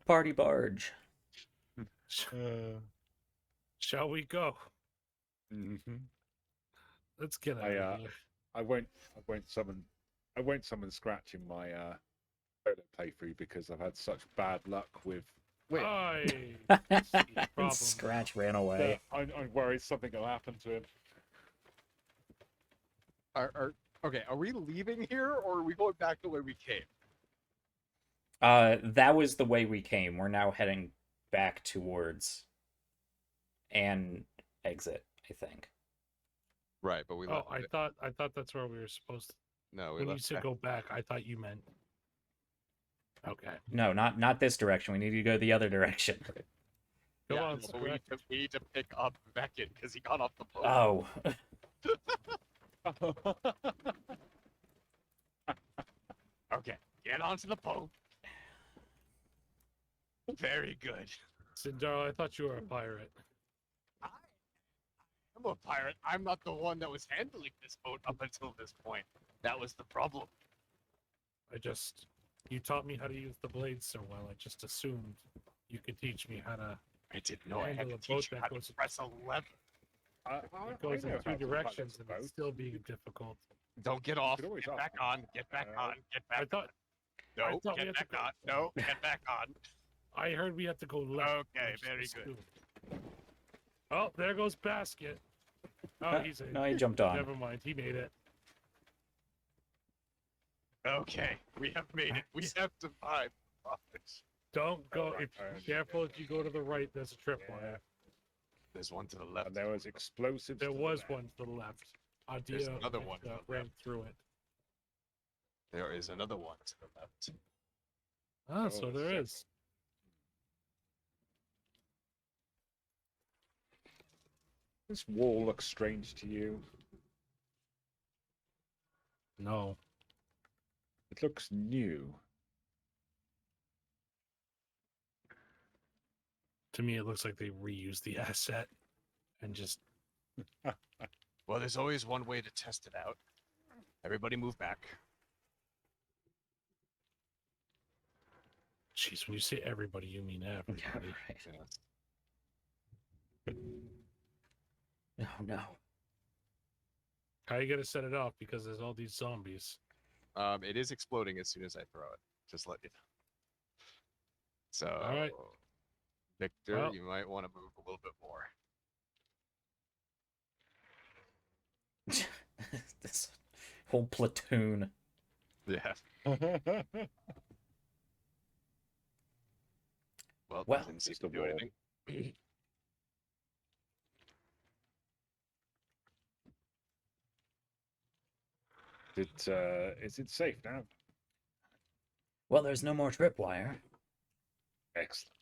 Party barge. Shall we go? Mm-hmm. Let's get out I, of here. I won't summon Scratch in my solo playthrough because I've had such bad luck with. Wait. Problem. Scratch ran away. I'm worried something will happen to him. Okay, are we leaving here or are we going back the way we came? That was the way we came. We're now heading back towards an exit, I think. Right, but we Oh, left. I thought that's where we were supposed to. No, we When you left. said back. go back, I thought you meant. Okay. No, not this direction. We need to go the other direction. Come Yeah, on, no, but we Scratch. need to pick up Veken because he got off the boat. Oh, Okay, get onto the boat. Very good. Cindarl, I thought you were a pirate. I'm a pirate. I'm not the one that was handling this boat up until this point. That was the problem. You taught me how to use the blade so well. I just assumed you could teach me how to. I didn't know I had handle to a boat teach you that how goes. to press a lever. It goes in two directions and it's still being difficult. Don't get off. could always Get off. back on. Get back on. Get I back. thought No, thought we get had to back go- on. No, get back on. I heard we had to go left. Okay, which very was good. Oh, there goes basket. Oh, he's in. no, he jumped on. Never mind, he made it. Okay, we have made it. We have survived. Don't go. Alright, If careful, if you go to the right, there's a tripwire. There's one to the left. And there was explosives. There to the was left. one to the left. There's Idea another one to the ran left. through it. There is another one to the left. Ah, so Oh, there so- is. This wall looks strange to you. No. It looks new. To me, it looks like they reused the asset and just. Well, there's always one way to test it out. Everybody move back. Jeez, when you say everybody, you mean everybody. Yeah, right. Oh no. How you gonna set it off? Because there's all these zombies. It is exploding as soon as I throw it. Just let you know. So, Alright. Victor, Well- you might want to move a little bit more. This whole platoon. Yeah. Well, Well, didn't seem just to a do wall. anything. Is it safe now? Well, there's no more tripwire. Excellent.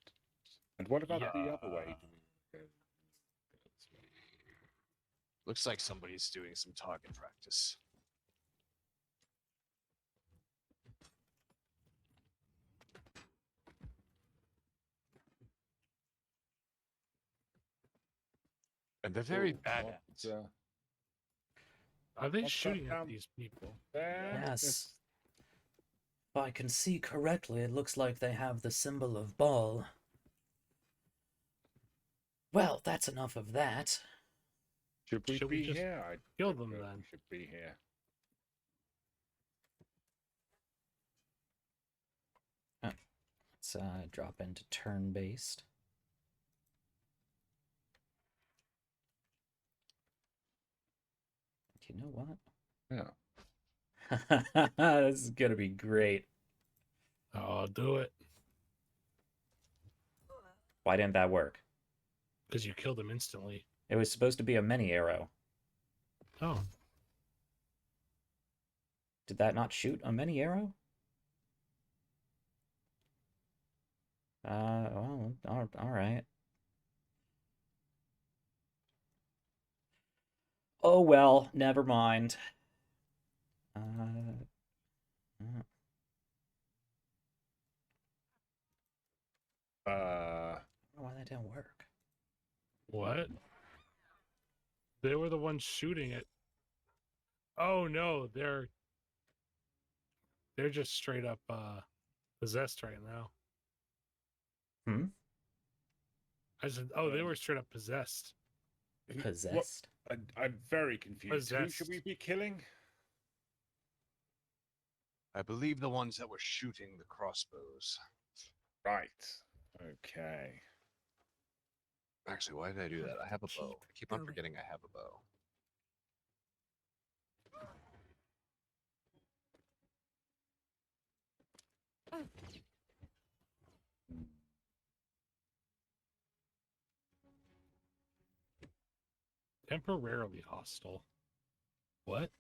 And what about the Yeah. other way? Looks like somebody's doing some target practice. And they're very Cool. bad What, at it. Are they What's that shooting at down these people? there? Yes. If I can see correctly, it looks like they have the symbol of Baal. Well, that's enough of that. Should we Should we be just here? I kill don't them know if then? We should be here. Let's drop into turn-based. You know what? Yeah. This is gonna be great. Oh, do it. Why didn't that work? Because you killed him instantly. It was supposed to be a mini arrow. Oh. Did that not shoot a mini arrow? Well, all right. Oh well, never mind. I don't know why that didn't work. What? They were the ones shooting it. Oh no, they're just straight up possessed right now. Hmm? I said, oh, they were straight up possessed. Possessed? I'm very confused. Who should we Possessed. be killing? I believe the ones that were shooting the crossbows. Right. Okay. Actually, why did I do that? I have a bow. I keep on going. forgetting I have a bow. Temporarily hostile. What?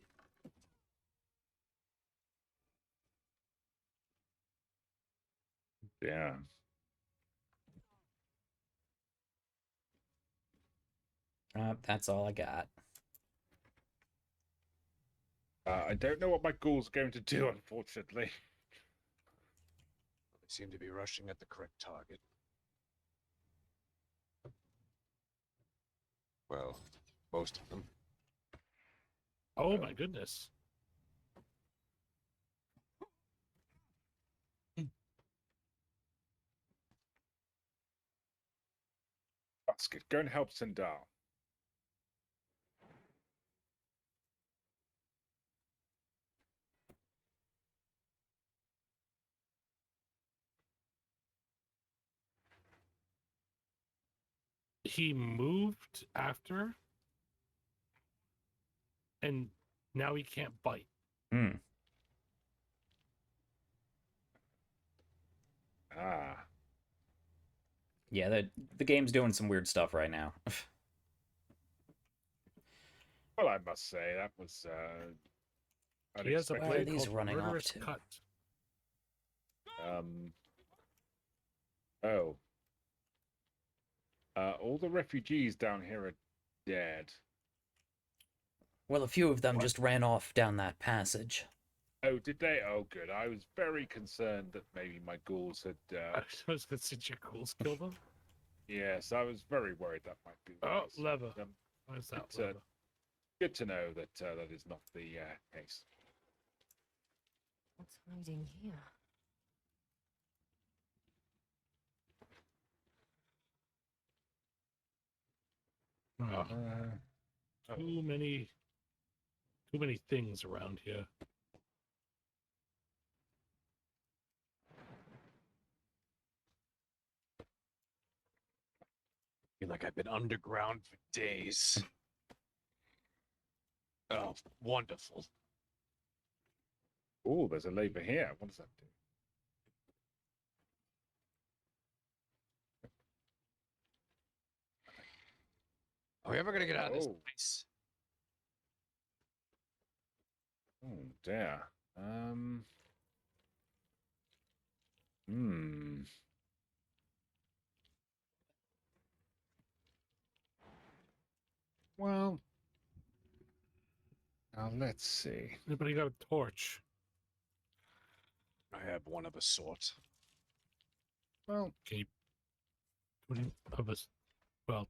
Yeah. That's all I got. I don't know what my ghoul's going to do, unfortunately. They seem to be rushing at the correct target. Well, most of them. Oh my goodness. Basket, go and help Cindarl. He moved after, and now he can't bite. Hmm. Ah. Yeah, the game's doing some weird stuff right now. Well, I must say, that was He has a Where are play these called running off Murderous to? Cut. Oh. All the refugees down here are dead. Well, a few of them just ran off down that passage. Oh, did they? Oh, good. I was very concerned that maybe my ghouls had. I was going to say your ghouls killed him. Yes, I was very worried that might be the Oh, case. lever. But, Where's that it's, lever? good to know that that is not the case. What's hiding here? Oh, too many things around here. Feel like I've been underground for days. Oh, wonderful. Oh, there's a lever here. What does that do? Are we ever gonna get out of this Oh. place? Oh dear. let's see. Anybody got a torch? I have one of a sort. Well, Can you put in of us? Well,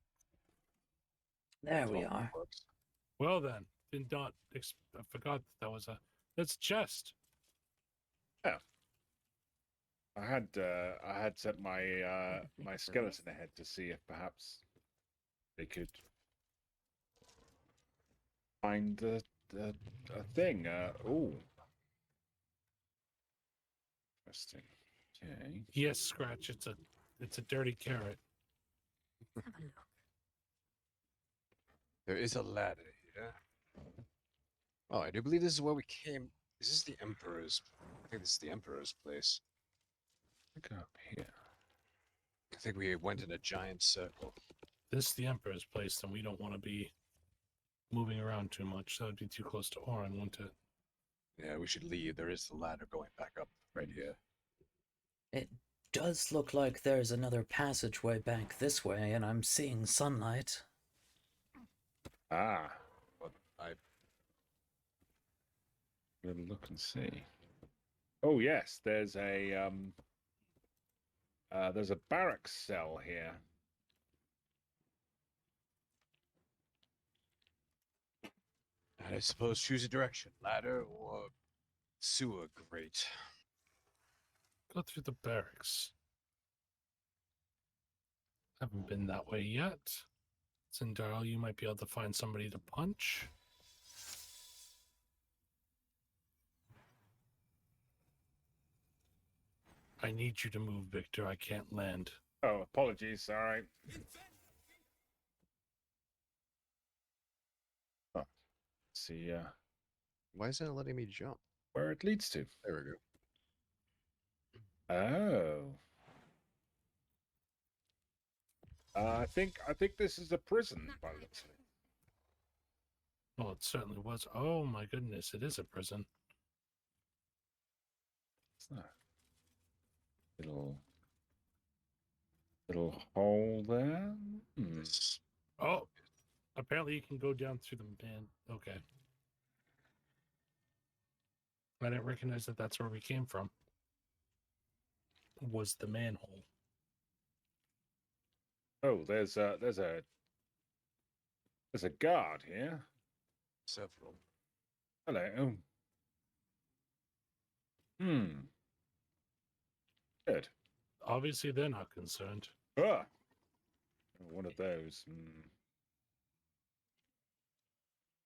There we Well, are. works. well then. Did not. I forgot that was a. That's chest. I had set my my skeleton ahead to see if perhaps they could find a thing. Oh, interesting. Okay. Yes, Scratch. It's a dirty carrot. Have a look. There is a ladder here. Oh, I do believe this is where we came. Is this the Emperor's? I think this is the Emperor's place. Look up here. I think we went in a giant circle. This is the Emperor's place, then we don't want to be moving around too much. That would be too close to Orin, wouldn't it? Yeah, we should leave. There is the ladder going back up right here. It does look like there's another passageway back this way, and I'm seeing sunlight. Ah, But I we'll look and see. Oh yes, there's a barracks cell here. I suppose choose a direction, ladder or sewer grate. Go through the barracks. Haven't been that way yet. Cindarl, you might be able to find somebody to punch. I need you to move, Victor. I can't land. Oh, apologies. All right. Oh, let's see Why isn't it letting me jump? where it leads to. There we go. Oh. I think this is a prison by the looks of it. Well, it certainly was. Oh my goodness, it is a prison. It's not. Little hole there. Hmm. This Oh, apparently you can go down through the man. Okay. I didn't recognize that that's where we came from. Was the manhole. Oh, there's a guard here. several. Hello. Hmm. Good. Obviously, they're not concerned. Ah. One of those. Hmm.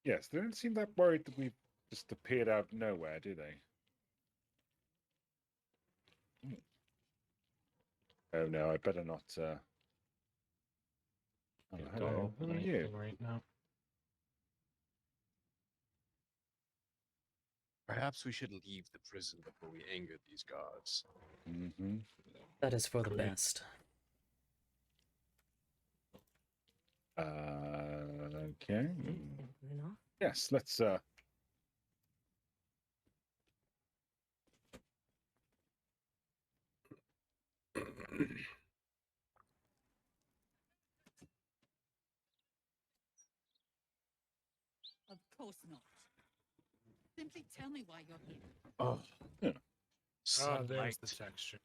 Yes, they don't seem that worried that we've just appeared out of nowhere, do they? Hmm. Oh no, I better not. Oh, Don't hello. open Who are anything you? right now. Perhaps we should leave the prison before we anger these guards. Mm-hmm. That is for the Agree. best. Okay. Simple enough. Yes, let's Of course not. Simply tell me why you're here. Oh, Yeah. Ah, there's sunlight. the texture.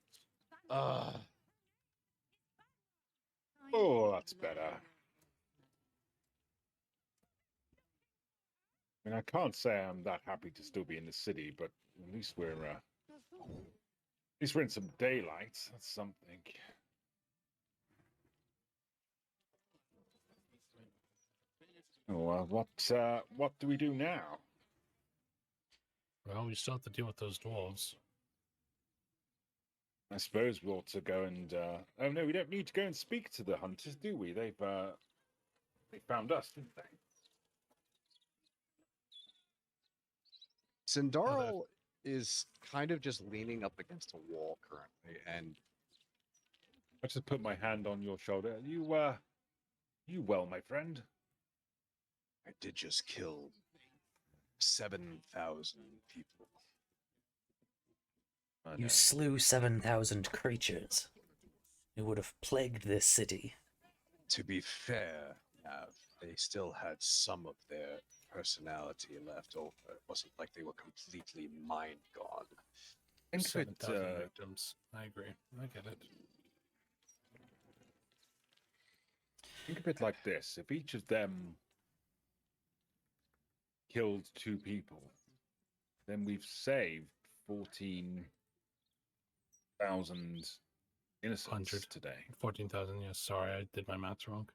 Ah, Oh, that's better. I mean, I can't say I'm that happy to still be in the city, but at least we're in some daylight. That's something. Oh, what do we do now? Well, we still have to deal with those dwarves. I suppose we ought to go and. Oh no, we don't need to go and speak to the hunters, do we? They found us, didn't they? Cindarl is kind of just leaning up against a wall currently, and I just put my hand on your shoulder. You well, my friend? I did just kill 7,000 people. I You know. slew 7,000 creatures who would have plagued this city. To be fair, they still had some of their personality left over. It wasn't like they were completely mind gone. Think of it, 7,000 victims. I agree. I get it. think of it like this: if each of them killed 2 people, then we've saved 14,000 innocents 100. today. 14,000, yes. Sorry, I did my maths wrong.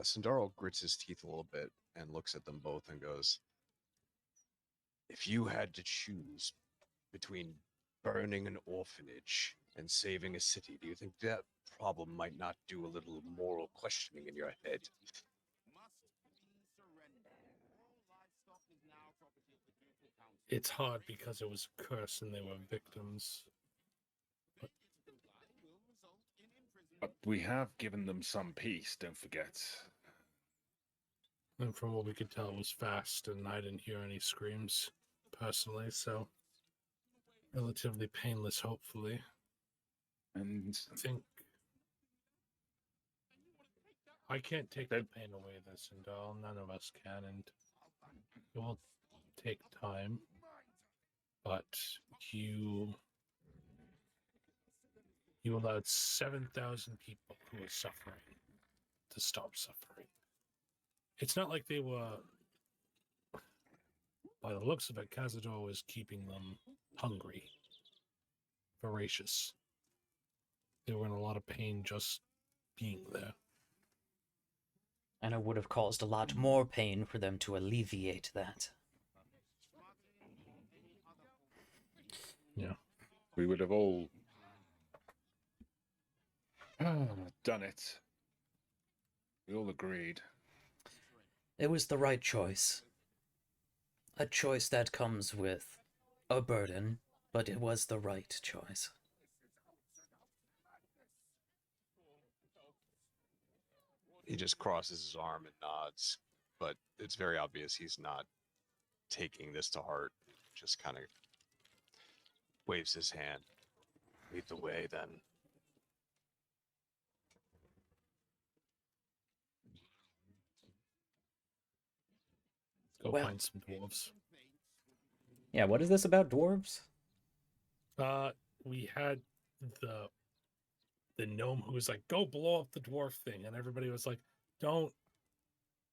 Cindarl grits his teeth a little bit and looks at them both and goes, if you had to choose between burning an orphanage and saving a city, do you think that problem might not do a little moral questioning in your head? It's hard because it was a curse and they were victims. But we have given them some peace, don't forget. And from what we could tell, it was fast, and I didn't hear any screams personally, so relatively painless, hopefully. And I think I can't take the pain away this, and none of us can, and it will take time. But you allowed 7,000 people who were suffering to stop suffering. It's not like they were, by the looks of it, Cazador was keeping them hungry, voracious. They were in a lot of pain just being there. And it would have caused a lot more pain for them to alleviate that. Yeah. we would have all done it. We all agreed. It was the right choice. A choice that comes with a burden, but it was the right choice. He just crosses his arm and nods, but it's very obvious he's not taking this to heart. Just kind of waves his hand. Lead the way, then. Go Well- find some dwarves. Yeah, what is this about dwarves? We had the gnome who was like, "Go blow up the dwarf thing," and everybody was like, "Don't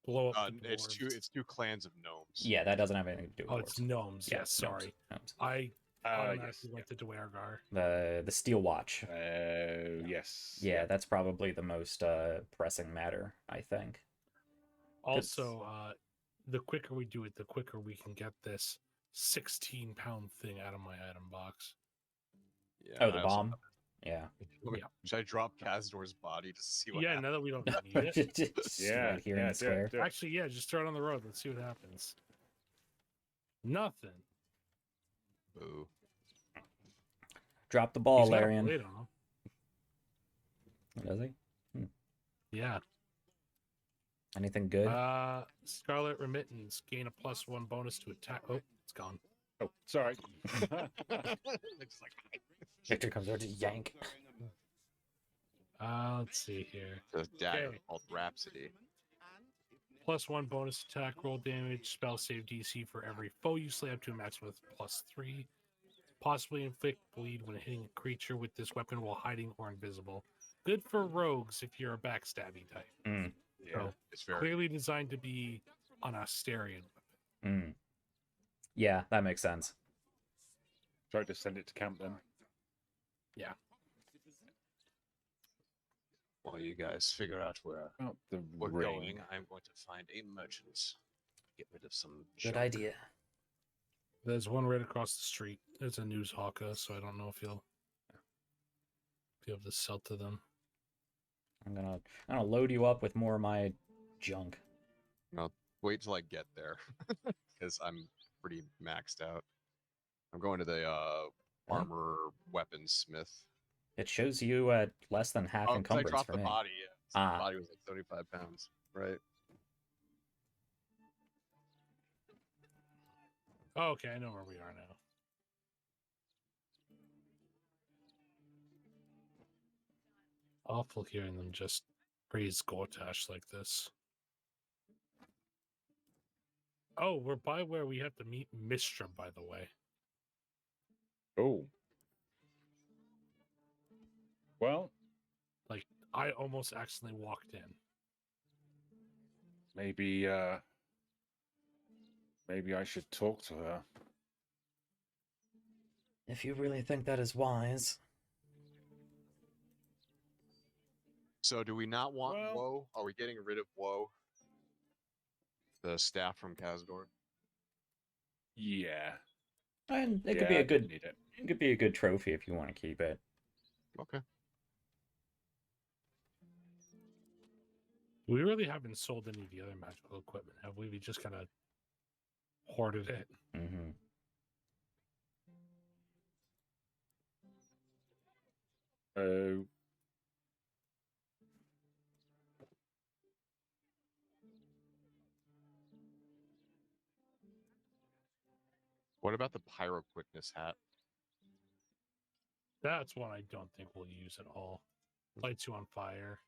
blow up the dwarves." It's two clans of gnomes. Yeah, that doesn't have anything to do with Oh, dwarves. it's gnomes. Yeah, Yes, sorry. gnomes. I automatically Yes. went to Dwargar. The Steel Watch. Yes. Yeah, that's probably the most pressing matter, I think. Also, the quicker we do it, the quicker we can get this 16-pound thing out of my item box. Yeah, Oh, I the also- bomb? Yeah. Yeah. Should I drop Cazador's body to see what Yeah, happens? now that we don't need it. Just Yeah, right here in yeah, the do it, square. do it. Actually, yeah, just throw it on the road. Let's see what happens. Nothing. Boo. Drop the ball, He's got a Larian. blade on him. Does he? Yeah. Anything good? Scarlet Remittance. Gain a +1 bonus to attack. Oh, it's gone. Oh, sorry. It's like Victor comes over to yank. Let's see here. the dagger Okay. called Rhapsody. +1 bonus attack, roll damage, spell save DC for every foe you slay up to a maximum of +3. Possibly inflict bleed when hitting a creature with this weapon while hiding or invisible. Good for rogues if you're a backstabby type. Mm, Yeah, So, it's very clearly designed to be an Asterian weapon. mm. Yeah, that makes sense. Try to send it to camp then. While you guys figure out where Oh, the we're ring. going, I'm going to find a merchant. Get rid of some Good junk. idea. There's one right across the street. There's a news hawker, so I don't know if you'll be able to sell to them. I'm gonna load you up with more of my junk. Wait till I get there, because I'm pretty maxed out. I'm going to the armor weaponsmith. It shows you at less than half 'Cause I encumbrance dropped for the me. body. Yeah. So Ah. The body was like 75 pounds, right? Oh, okay, I know where we are now. Awful hearing them just praise Gortash like this. Oh, we're by where we have to meet Mistra, by the way. Oh. Well, Like, I almost accidentally walked in. maybe maybe I should talk to her. If you really think that is wise. So do we not want Well- Woe? Are we getting rid of Woe? The staff from Kazdor? Yeah. And it Yeah, could be I a don't good need it. it could be a good trophy if you want to keep it. Okay. We really haven't sold any of the other magical equipment, have we? We just kind of hoarded it. Mm-hmm. Oh. What about the Pyro Quickness hat? That's one I don't think we'll use at all. Lights you on fire.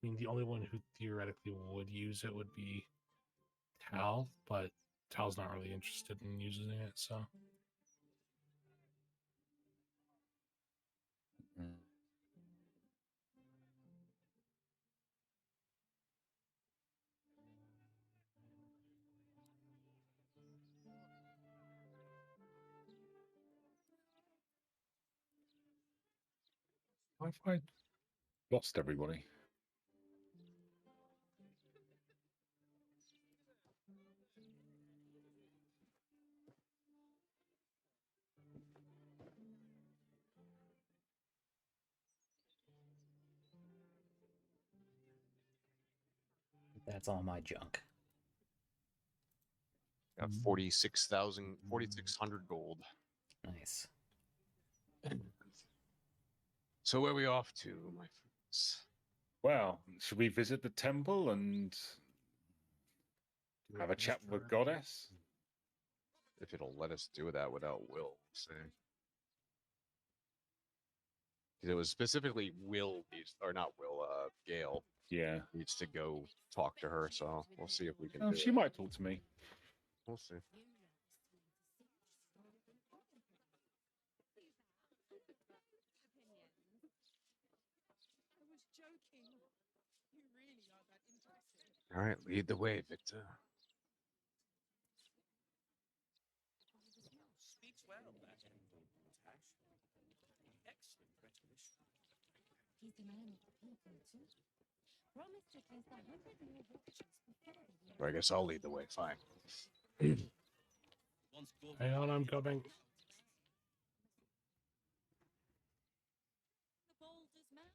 I mean, the only one who theoretically would use it would be Tal, but Tal's not really interested in using it, so. Mm. Have I lost everybody? That's all my junk. Got 4,600 gold. Nice. So where are we off to, my friends? Well, should we visit the temple and have a chat with the goddess? If it'll let us do that without Will, say. Because it was specifically Will needs, or not Will, Gale Yeah. needs to go talk to her. So we'll see if we can Oh, do she it. might talk to me. We'll see. All right, lead the way, Victor. Speaks well, that Tash. Excellent rhetorician. He's the man with the people too. Promised at least 100 more watches before the year. I guess I'll lead the way. Fine. Once Gordon Hang on, I'm coming. The Balder's man.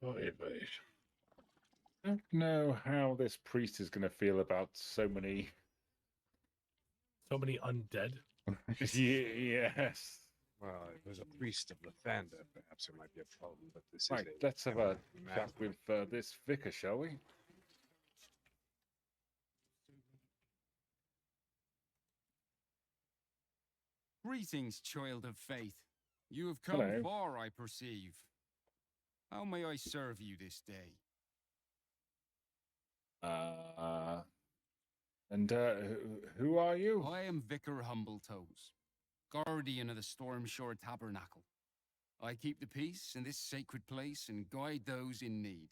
Oh, wait. I don't know how this priest is going to feel about so many. So many undead. Yes. Well, if there's a priest of the Thunder, perhaps it might be a problem. But this Right, is a let's have a man. chat with this vicar, shall we? Greetings, child of faith. You have come Hello. far, I perceive. How may I serve you this day? Who are you? I am Vicar Humbletoes, guardian of the Stormshore Tabernacle. I keep the peace in this sacred place and guide those in need.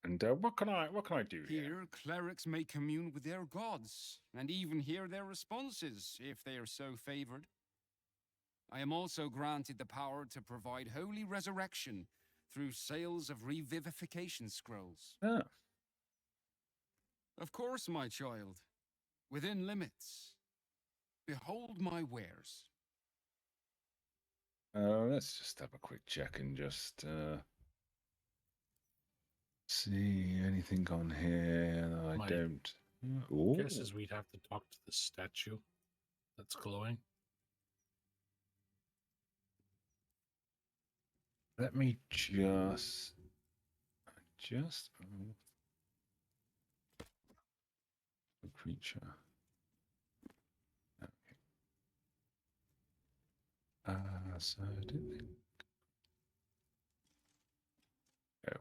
And what can I do here? Here, clerics may commune with their gods, and even hear their responses, if they are so favored. I am also granted the power to provide holy resurrection through sales of revivification scrolls. Ah, Of course, my child, within limits. Behold my wares. let's just have a quick check and just see anything on here that I My don't. Ooh. Guess is we'd have to talk to the statue that's glowing. Let me just just a creature. Okay. So did they go?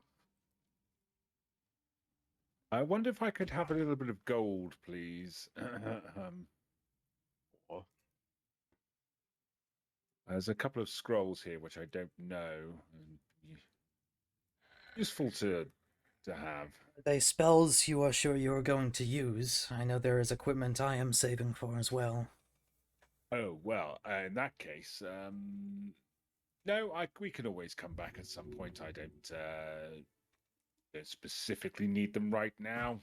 I wonder if I could have a little bit of gold, please. Or There's a couple of scrolls here which I don't know. Useful to have. Are they spells you are sure you are going to use? I know there is equipment I am saving for as well. Oh well, in that case, no, we can always come back at some point. I don't specifically need them right now.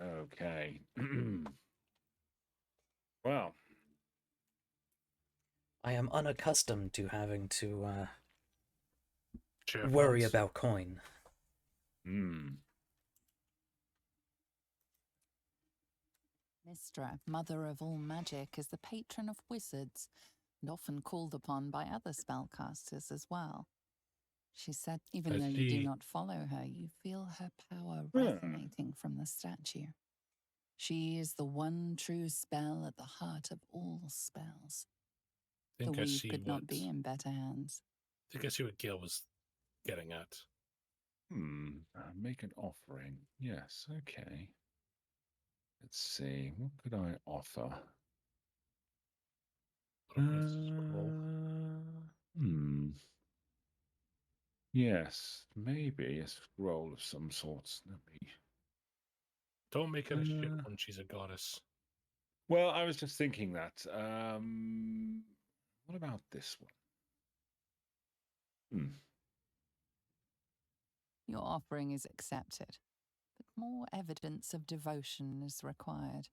Okay. Well, I am unaccustomed to having to Share worry funds. about coin. Mystra, mother of all magic, is the patron of wizards and often called upon by other spellcasters as well. She said, even though you do not follow her, you feel her power resonating from the statue. She is the one true spell at the heart of all spells. The weave could not be in better hands. I think I see what Gail was getting at. Make an offering. Yes, okay. Let's see. What could I offer? Yes, maybe a scroll of some sorts. Let me. Don't make it a ship when she's a goddess. Well, I was just thinking that. What about this one? Your offering is accepted, but more evidence of devotion is required.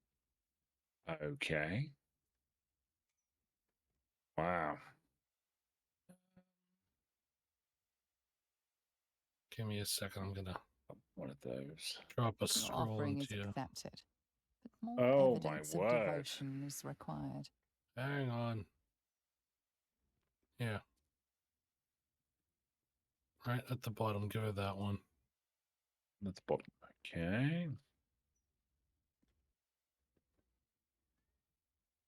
Okay. Wow. Give me a second. I'm gonna one of those. Drop a Your scroll offering is into you. accepted, but more Oh, my evidence of word. devotion is required. Hang on. Yeah. Right at the bottom. Give her that one. At the bottom. Okay.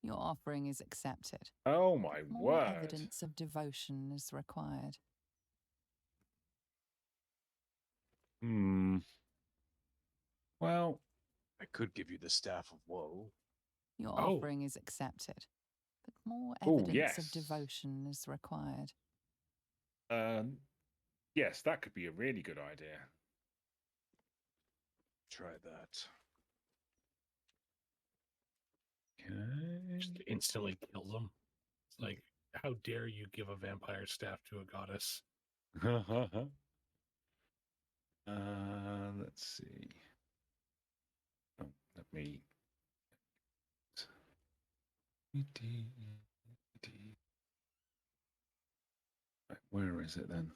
Your offering is accepted. Oh, my More word. evidence of devotion is required. Well, I could give you the Staff of Woe. Your offering is accepted, but more Oh, evidence yes. of devotion is required. Yes, that could be a really good idea. Try that. Okay. Just instantly kills them. It's like, how dare you give a vampire staff to a goddess? Let's see. Oh, let me. Right, where is it then?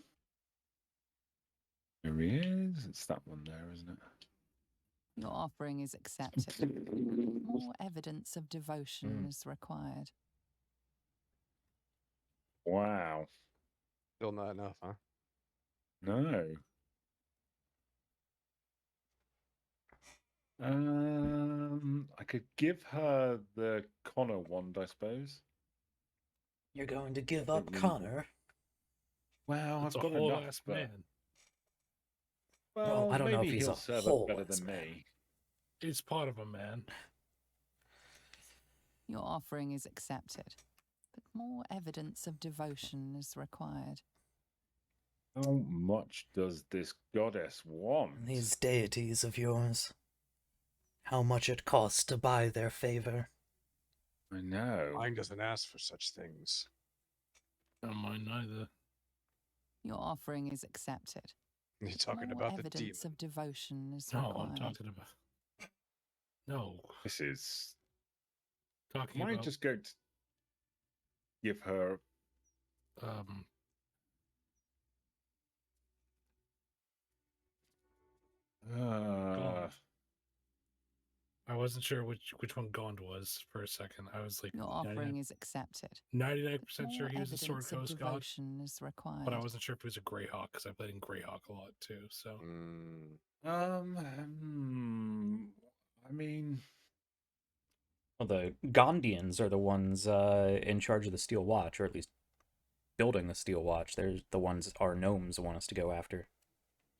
There he is. It's that one there, isn't it? Your offering is accepted. More evidence of devotion is required. Wow. Still not enough, huh? No. I could give her the Connor wand, I suppose. You're going to give up Connor? Well, That's I've a got whole enough, ass but man. well, I don't know maybe if he's he'll a serve whole it better ass than man. me. It's part of a man. Your offering is accepted, but more evidence of devotion is required. How much does this goddess want? These deities of yours. How much it costs to buy their favor. I know. Mine doesn't ask for such things. Not mine neither. Your offering is accepted. You're talking More about the evidence demon. of devotion is No, required. I'm talking about. No. This is. Talking Am I about. just going to give her? God. I wasn't sure which one Gond was for a second. I was like Your offering is accepted. 99% sure More he was a Sword evidence of Coast god, devotion is required. but I wasn't sure if he was a Greyhawk because I played in Greyhawk a lot too. So I mean, Well, the Gondians are the ones in charge of the Steel Watch, or at least building the Steel Watch. They're the ones our gnomes want us to go after.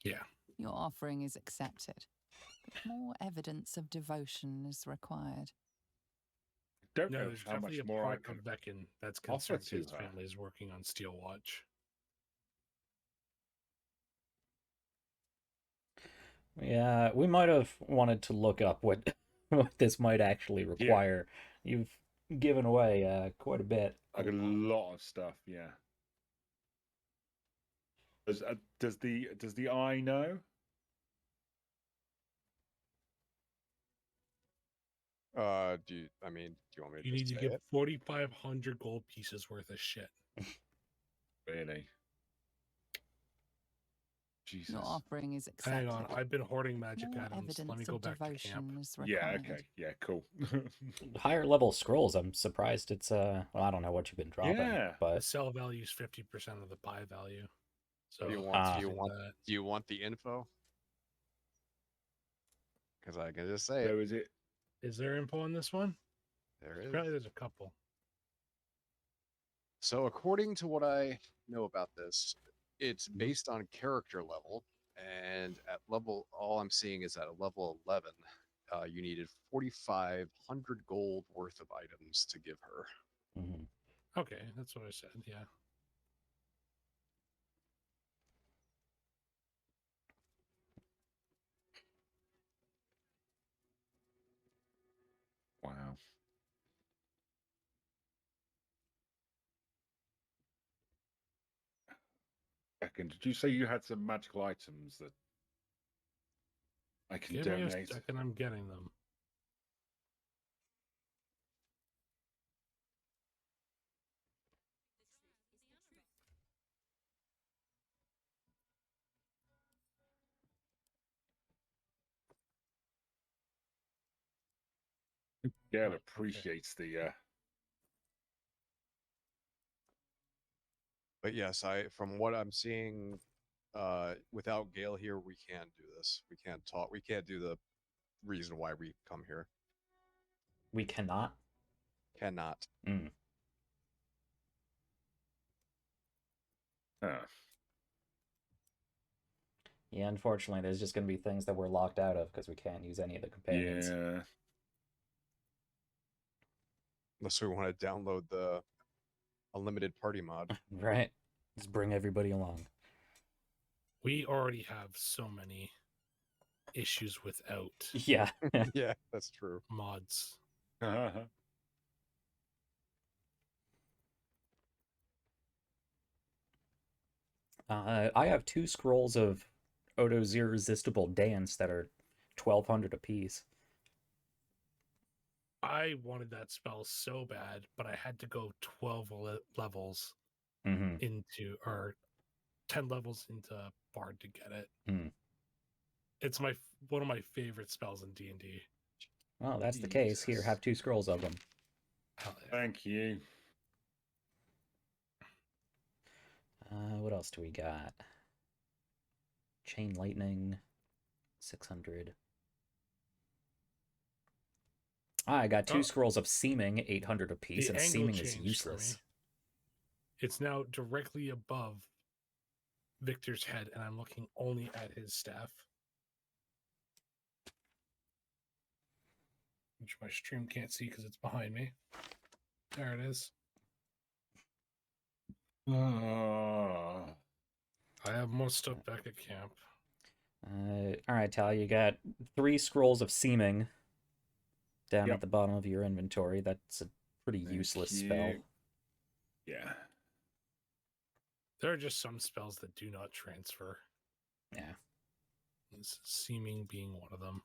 yeah. Your offering is accepted. But more evidence of devotion is required. don't No, know there's how much definitely a more I part can of Veken that's offer concerned to his her. family is working on Steel Watch. Yeah, we might have wanted to look up what what this might actually require. You've given away quite a bit. Like a lot of stuff, yeah. Does the eye know? Do you want me to You need just to say give it? 4,500 gold pieces worth of shit. Really? Jesus. Your offering is accepted. Hang on, I've been hoarding magic More items. Let me evidence go of back to devotion camp. is Yeah, required. okay. Yeah, cool. Higher level scrolls, I'm surprised it's well, I don't know what you've been dropping, Yeah. The but sell value is 50% of the buy value. So Do you want the info? Because I can just say So it. is it? Is there info on this one? There is. Apparently there's a couple. So according to what I know about this, it's based on character level, and at level, all I'm seeing is at a level 11, you needed 4,500 gold worth of items to give her. mhm. Okay, that's what I said, yeah. Wow. Second, did you say you had some magical items that I can Give me a donate? second, I'm getting them. Gail okay. appreciates the But yes, from what I'm seeing, without Gale here, we can't do this. We can't talk. We can't do the reason why we come here. We cannot. Cannot. Mm. Yeah, unfortunately, there's just going to be things that we're locked out of because we can't use any of the companions. Yeah. Unless we want to download the unlimited party mod. Right. Just bring everybody along. We already have so many issues without Yeah. Yeah, that's true. mods. I have 2 scrolls of Odo's Irresistible Dance that are 1,200 apiece. I wanted that spell so bad, but I had to go 12 levels Mm-hmm. into, or 10 levels into Bard to get it. Mm. It's one of my favorite spells in D&D. Well, that's the case. Here, have 2 scrolls of them. Hell yeah. Thank you. What else do we got? Chain Lightning, 600. I got 2 scrolls of Seeming, 800 apiece, The and angle Seeming is changed for useless. me. It's now directly above Victor's head, and I'm looking only at his staff. Which my stream can't see because it's behind me. There it is. I have more stuff back at camp. All right, Tal, you got 3 scrolls of Seeming down Yep. at the bottom of your inventory. That's a pretty useless spell. Yeah. There are just some spells that do not transfer. Yeah. This Seeming being one of them.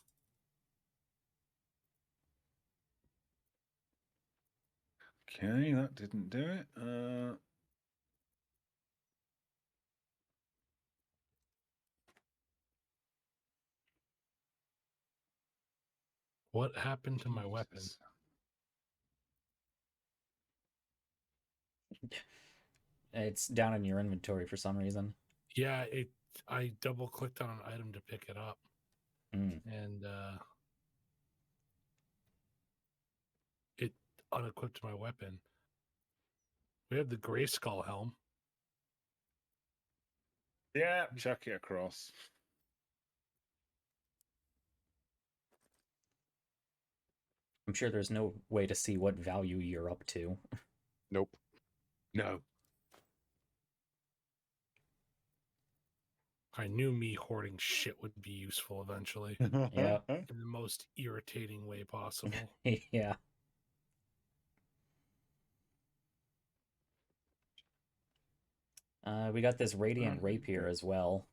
Okay, that didn't do it. What happened to my weapon? Jesus. It's down in your inventory for some reason. Yeah, I double clicked on an item to pick it up, Mm. and it unequipped my weapon. We have the Gray Skull helm. Yeah, chuck it across. I'm sure there's no way to see what value you're up to. Nope. No. I knew me hoarding shit would be useful eventually Yeah. in the most irritating way possible. Yeah. We got this Radiant Rapier as well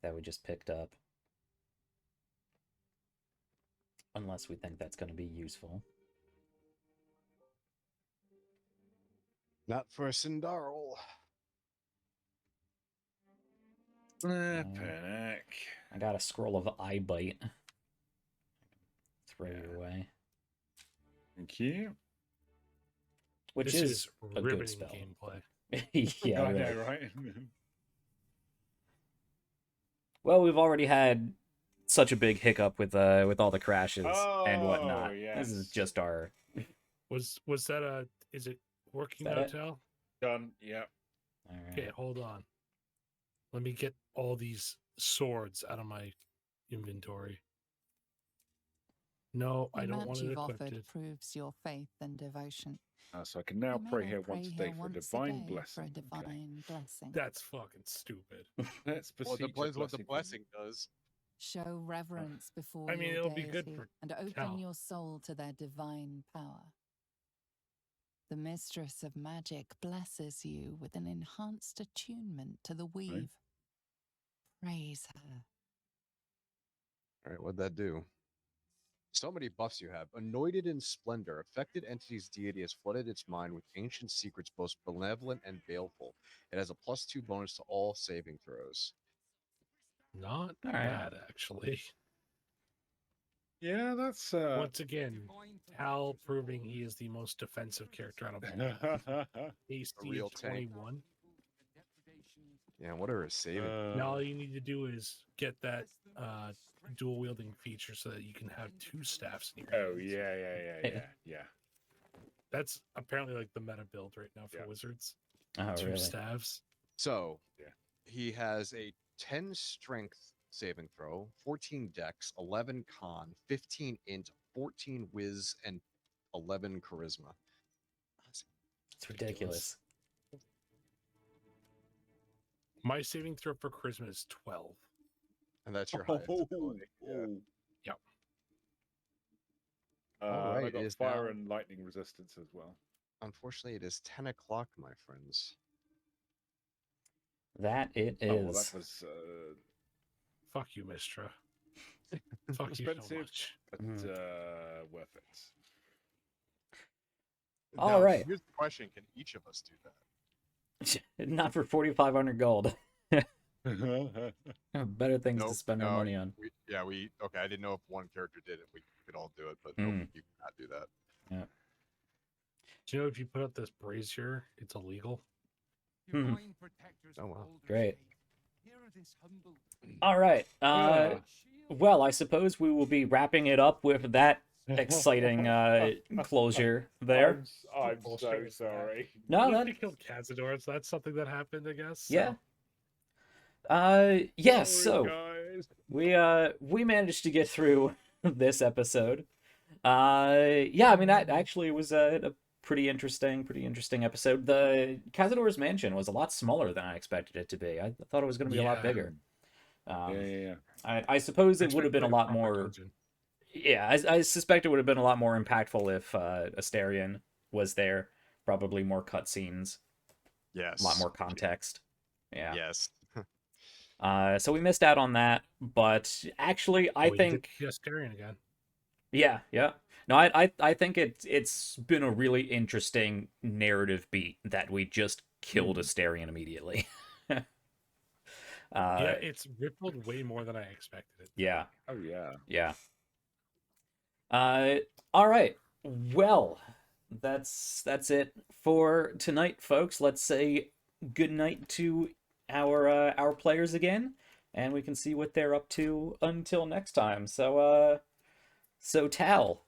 that we just picked up. Unless we think that's going to be useful. Not for a Cindarl. Panic. I got a scroll of eye bite. Throw you away. Thank you. Which This is a riveting good spell. gameplay. Yeah, I really. know, right? Well, we've already had such a big hiccup with all the crashes and whatnot. Oh, This is yes. just our. Was that is it working Is that now, it? Tal? Done. Yeah. All right. Okay, hold on. Let me get all these swords out of my inventory. No, The I don't match want it you've equipped. offered proves your faith and devotion. So I can now You may pray now here pray once a here day for a once a divine day blessing. For a divine blessing. That's fucking stupid. Let's Well, it beseech a depends what the from- blessing does. Show reverence before I mean, your it'll be deity good for and open Cal. your soul to their divine power. The mistress of magic blesses you with an enhanced attunement to the weave. Praise her. All right, what'd that do? So many buffs you have. Anointed in splendor. Affected entity's deity has flooded its mind with ancient secrets, both benevolent and baleful. It has a +2 bonus to all saving throws. Not All right. bad, actually. Yeah, that's Once again, Cal proving he is the most defensive character out of all. AC real of tank. 21. Yeah, what are his saving? Now all you need to do is get that dual wielding feature so that you can have two staffs in your Oh hands. yeah. That's apparently like the meta build right now for Yeah. wizards. Oh, Two really? staffs. So, Yeah. he has a 10 strength saving throw, 14 dex, 11 con, 15 int, 14 whiz, and 11 charisma. It's ridiculous. My saving throw for charisma is 12. And that's your highest ability. Yeah. Yep. All And I right, got it is fire now- and lightning resistance as well. Unfortunately, it is 10 o'clock, my friends. That it is. Oh well, that was Fuck you, Mistra. Fuck you so expensive, much. but worth it. All Now, right. Here's the question: can each of us do that? Not for 4,500 gold. Better things to spend our money on. Okay. I didn't know if one character did it. We could all do it, but Mm. nope, you cannot do that. Yeah. Do you know if you put up this brazier, it's illegal? Hmm. Oh wow. Great. All right. Well, I suppose we will be wrapping it up with that exciting closure there. I'm so Bullshit. sorry. No, Well, that they killed Cazador, so that's something that happened, I guess. so- yeah. Yeah. So Sorry, guys. we managed to get through this episode. Yeah. I mean, that actually was a pretty interesting episode. The Cazador's mansion was a lot smaller than I expected it to be. I thought it was going to be a lot Yeah. bigger. Yeah. I suppose it would have been a Expect like lot proper more. dungeon. Yeah, I suspect it would have been a lot more impactful if Astarion was there. Probably more cutscenes, Yes. a lot more context. Yeah. Yes. So we missed out on that, but actually, I We think, did Astarion again. yeah. No, I think it's been a really interesting narrative beat that we just killed Astarion immediately. Yeah, it's rippled way more than I expected it. Yeah. Oh yeah. Yeah. All right. Well, that's it for tonight, folks. Let's say good night to our players again, and we can see what they're up to until next time. So Tal.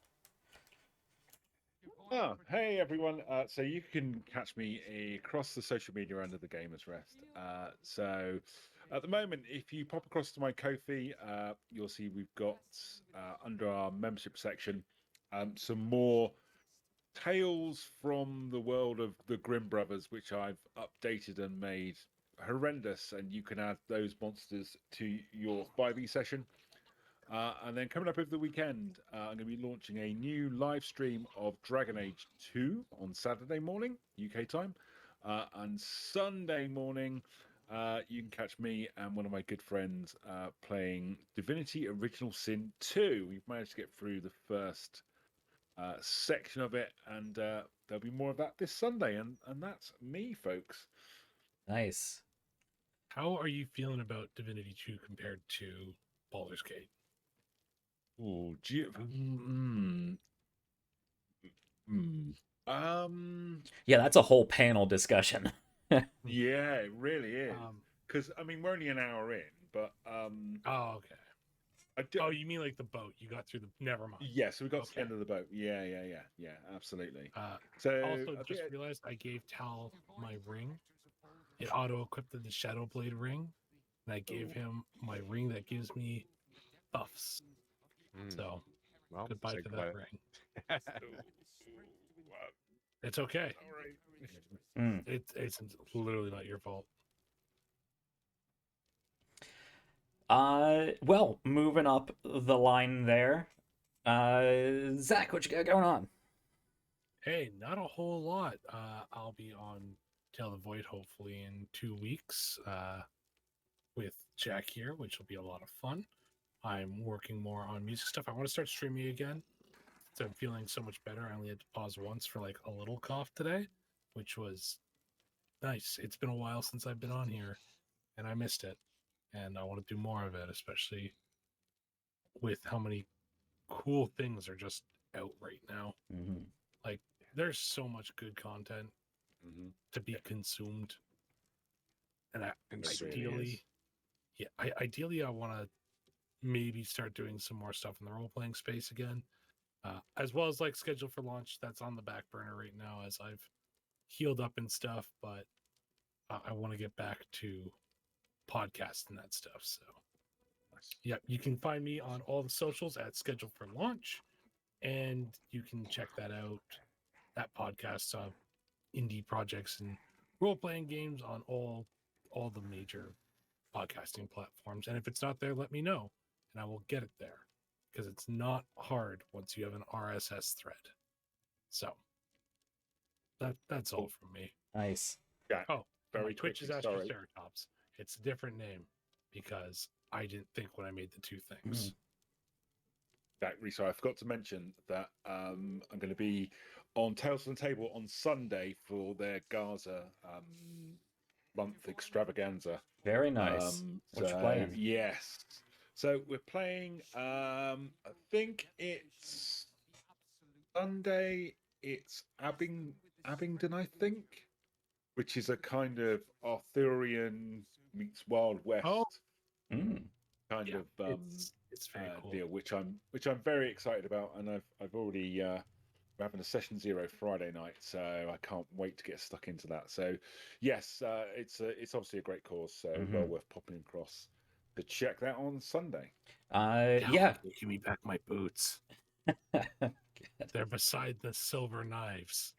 Oh, hey everyone. So you can catch me across the social media under the Gamers Rest. So at the moment, if you pop across to my Ko-fi, you'll see we've got under our membership section some more tales from the world of the Grimm Brothers, which I've updated and made horrendous, and you can add those monsters to your 5e session. And then coming up over the weekend, I'm going to be launching a new live stream of Dragon Age 2 on Saturday morning, UK time. And Sunday morning, you can catch me and one of my good friends playing Divinity Original Sin 2. We've managed to get through the first section of it, and there'll be more of that this Sunday. And that's me, folks. Nice. How are you feeling about Divinity 2 compared to Baldur's Gate? Oh, Yeah, that's a whole panel discussion. yeah, it really is. Because I mean, we're only an hour in, but Oh, okay. Oh, you mean like the boat? You got through the. Never mind. Yeah, so we got to the end of the boat. Yeah, absolutely. So also just realized I gave Tal my ring. It auto-equipped the Shadow Blade ring, and I gave him my ring that gives me buffs. So Well, goodbye say to goodbye. that ring. It's okay. All right. It's literally not your fault. Well, moving up the line there. Zach, what you got going on? Hey, not a whole lot. I'll be on Tale of the Void hopefully in 2 weeks with Jack here, which will be a lot of fun. I'm working more on music stuff. I want to start streaming again. So I'm feeling so much better. I only had to pause once for like a little cough today, which was nice. It's been a while since I've been on here, and I missed it. And I want to do more of it, especially with how many cool things are just out right now. Mm-hmm. Like, there's so much good content to be consumed, and ideally, I want to maybe start doing some more stuff in the role-playing space again, as well as like Schedule for Launch. That's on the back burner right now as I've healed up and stuff, but I want to get back to podcast and that stuff. So yeah, you can find me on all the socials at Schedule for Launch, and you can check that out. That podcast, indie projects and role-playing games on all the major podcasting platforms. And if it's not there, let me know, and I will get it there, because it's not hard once you have an RSS thread. So that's all from me. Nice. Yeah. Oh, very my Twitch is quickly, sorry. Astroceratops. It's a different name because I didn't think when I made the two things. Exactly. So I forgot to mention that I'm going to be on Tales from the Table on Sunday for their Gaza month extravaganza. Very nice. What you playing? Yes. So we're playing. I think it's Sunday. It's Abingdon, I think, which is a kind of Arthurian meets Wild West kind of it's very cool deal, which I'm very excited about, and I've already we're having a session 0 Friday night, so I can't wait to get stuck into that. So yes, it's obviously a great cause, so well worth popping across to check that on Sunday. Yeah. Give me back my boots. They're beside the silver knives.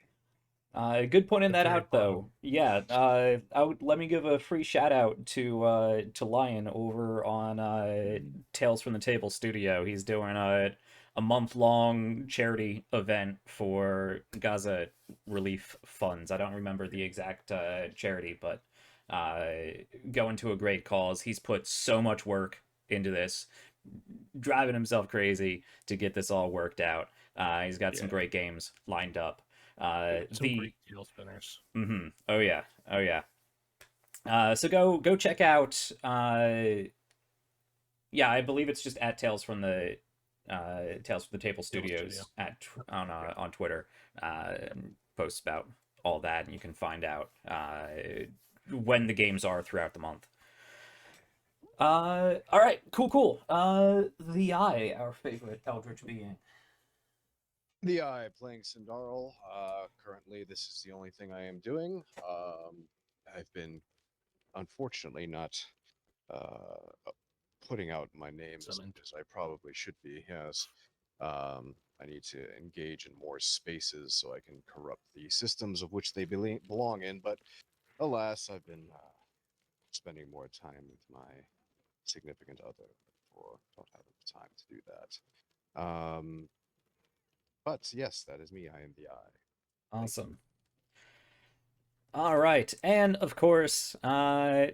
Good pointing that out, though. Yeah, let me give a free shout out to Lion over on Tales from the Table Studio. He's doing a month-long charity event for Gaza relief funds. I don't remember the exact charity, but going to a great cause. He's put so much work into this, driving himself crazy to get this all worked out. He's got some great games lined up. Some great tail spinners. Oh yeah. So go check out. Yeah, I believe it's just at Tales from the Table Studios on Twitter. Posts about all that, and you can find out when the games are throughout the month. All right, cool. The Eye, our favorite Eldritch being. The Eye, playing Cindarl. Currently, this is the only thing I am doing. I've been, unfortunately, not putting out my name as much as I probably should be. Yes. I need to engage in more spaces so I can corrupt the systems of which they belong in. But alas, I've been spending more time with my significant other, therefore don't have enough time to do that. But yes, that is me. I am the Eye. Awesome. All right, and of course, I'm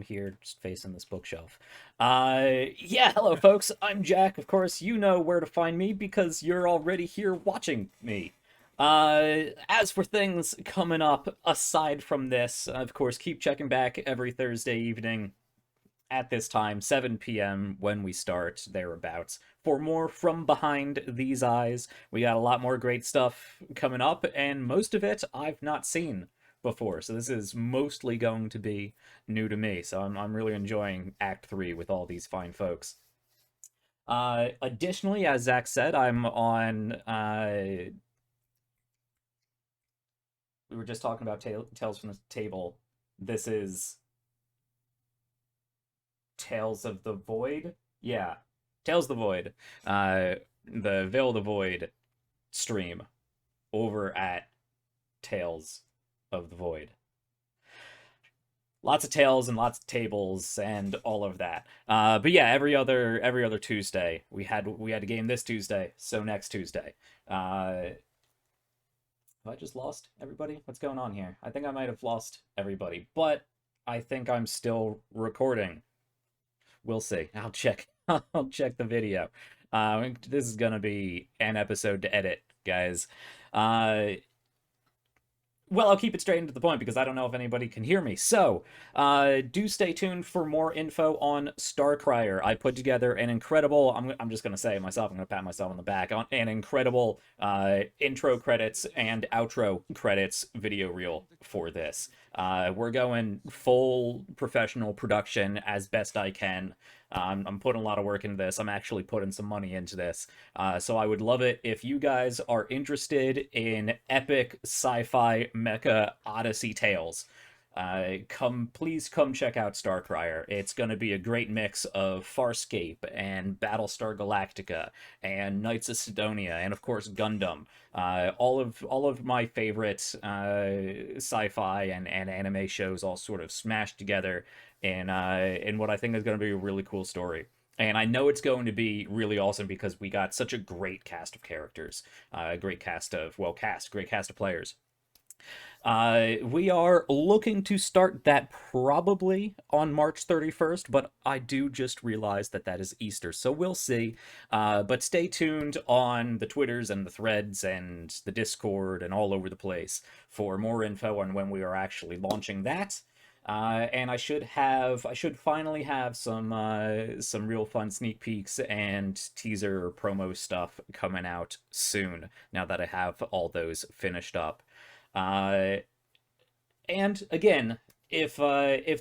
here just facing this bookshelf. Yeah, hello folks. I'm Jack. Of course, you know where to find me because you're already here watching me. As for things coming up aside from this, of course, keep checking back every Thursday evening at this time, 7 p.m. when we start, thereabouts, for more From Behind These Eyes. We got a lot more great stuff coming up, and most of it I've not seen before, so this is mostly going to be new to me, so I'm really enjoying Act 3 with all these fine folks. Additionally, as Zach said, I'm on... we were just talking about Tales from the Table. This is... Tales of the Void? Yeah. Tales of the Void. The Veil of the Void stream over at Tales of the Void. Lots of tales and lots of tables and all of that. But yeah, every other Tuesday. We had a game this Tuesday, so next Tuesday. Have I just lost everybody? What's going on here? I think I might have lost everybody, but I think I'm still recording. We'll see. I'll check the video. This is gonna be an episode to edit, guys. Well, I'll keep it straight and to the point because I don't know if anybody can hear me. So, do stay tuned for more info on Starcrier. I put together an incredible, I'm just going to say it myself, I'm going to pat myself on the back, on an incredible intro credits and outro credits video reel for this. We're going full professional production as best I can. I'm putting a lot of work into this. I'm actually putting some money into this. So I would love it if you guys are interested in epic sci-fi mecha odyssey tales. Please come check out Starcrier. It's going to be a great mix of Farscape and Battlestar Galactica and Knights of Sidonia and of course Gundam. All of my favorite sci-fi and anime shows all sort of smashed together in what I think is going to be a really cool story. And I know it's going to be really awesome because we got such a great cast of characters, great cast of players. We are looking to start that probably on March 31st, but I do just realize that is Easter, so we'll see. But stay tuned on the Twitters and the threads and the Discord and all over the place for more info on when we are actually launching that. And I should finally have some real fun sneak peeks and teaser promo stuff coming out soon, now that I have all those finished up. And again, if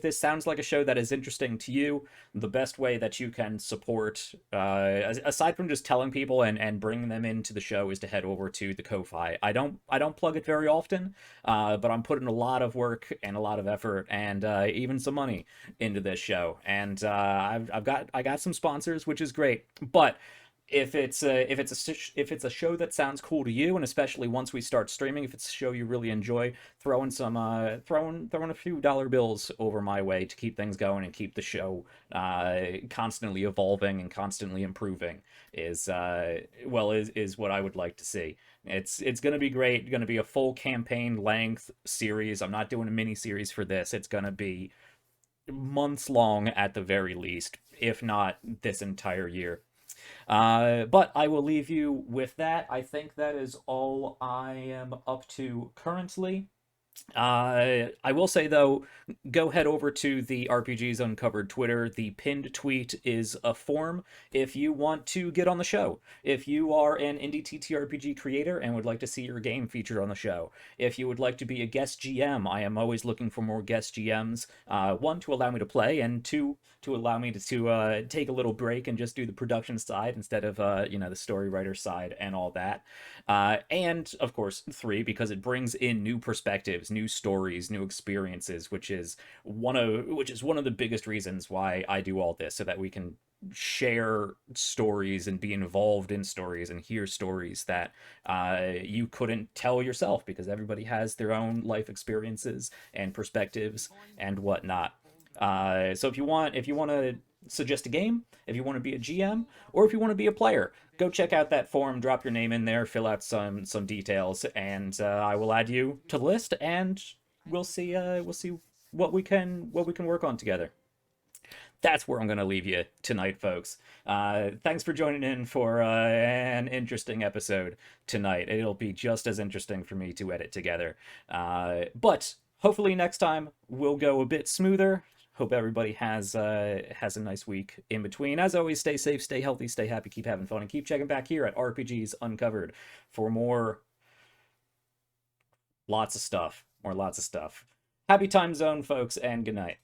this sounds like a show that is interesting to you, the best way that you can support, aside from just telling people and bringing them into the show, is to head over to the Ko-Fi. I don't plug it very often, but I'm putting a lot of work and a lot of effort and even some money into this show. And I got some sponsors, which is great, but if it's a show that sounds cool to you, and especially once we start streaming, if it's a show you really enjoy, throwing a few dollar bills over my way to keep things going and keep the show constantly evolving and constantly improving is what I would like to see. It's gonna be great. Gonna be a full campaign length series. I'm not doing a mini series for this. It's gonna be months long at the very least, if not this entire year. But I will leave you with that. I think that is all I am up to currently. I will say, though, go head over to the RPGs Uncovered Twitter. The pinned tweet is a form if you want to get on the show. If you are an indie TTRPG creator and would like to see your game featured on the show. If you would like to be a guest GM, I am always looking for more guest GMs. One, to allow me to play, and two, to allow me to take a little break and just do the production side instead of, the story writer side and all that. And, of course, three, because it brings in new perspectives, new stories, new experiences, which is one of the biggest reasons why I do all this, so that we can share stories and be involved in stories and hear stories that you couldn't tell yourself, because everybody has their own life experiences and perspectives and whatnot. So if you want to suggest a game, if you want to be a GM, or if you want to be a player, go check out that forum, drop your name in there, fill out some details, and I will add you to the list, and we'll see what we can work on together. That's where I'm going to leave you tonight, folks. Thanks for joining in for an interesting episode tonight. It'll be just as interesting for me to edit together. But hopefully next time we'll go a bit smoother. Hope everybody has a nice week in between. As always, stay safe, stay healthy, stay happy, keep having fun, and keep checking back here at RPGs Uncovered for more lots of stuff. Happy time zone, folks, and good night.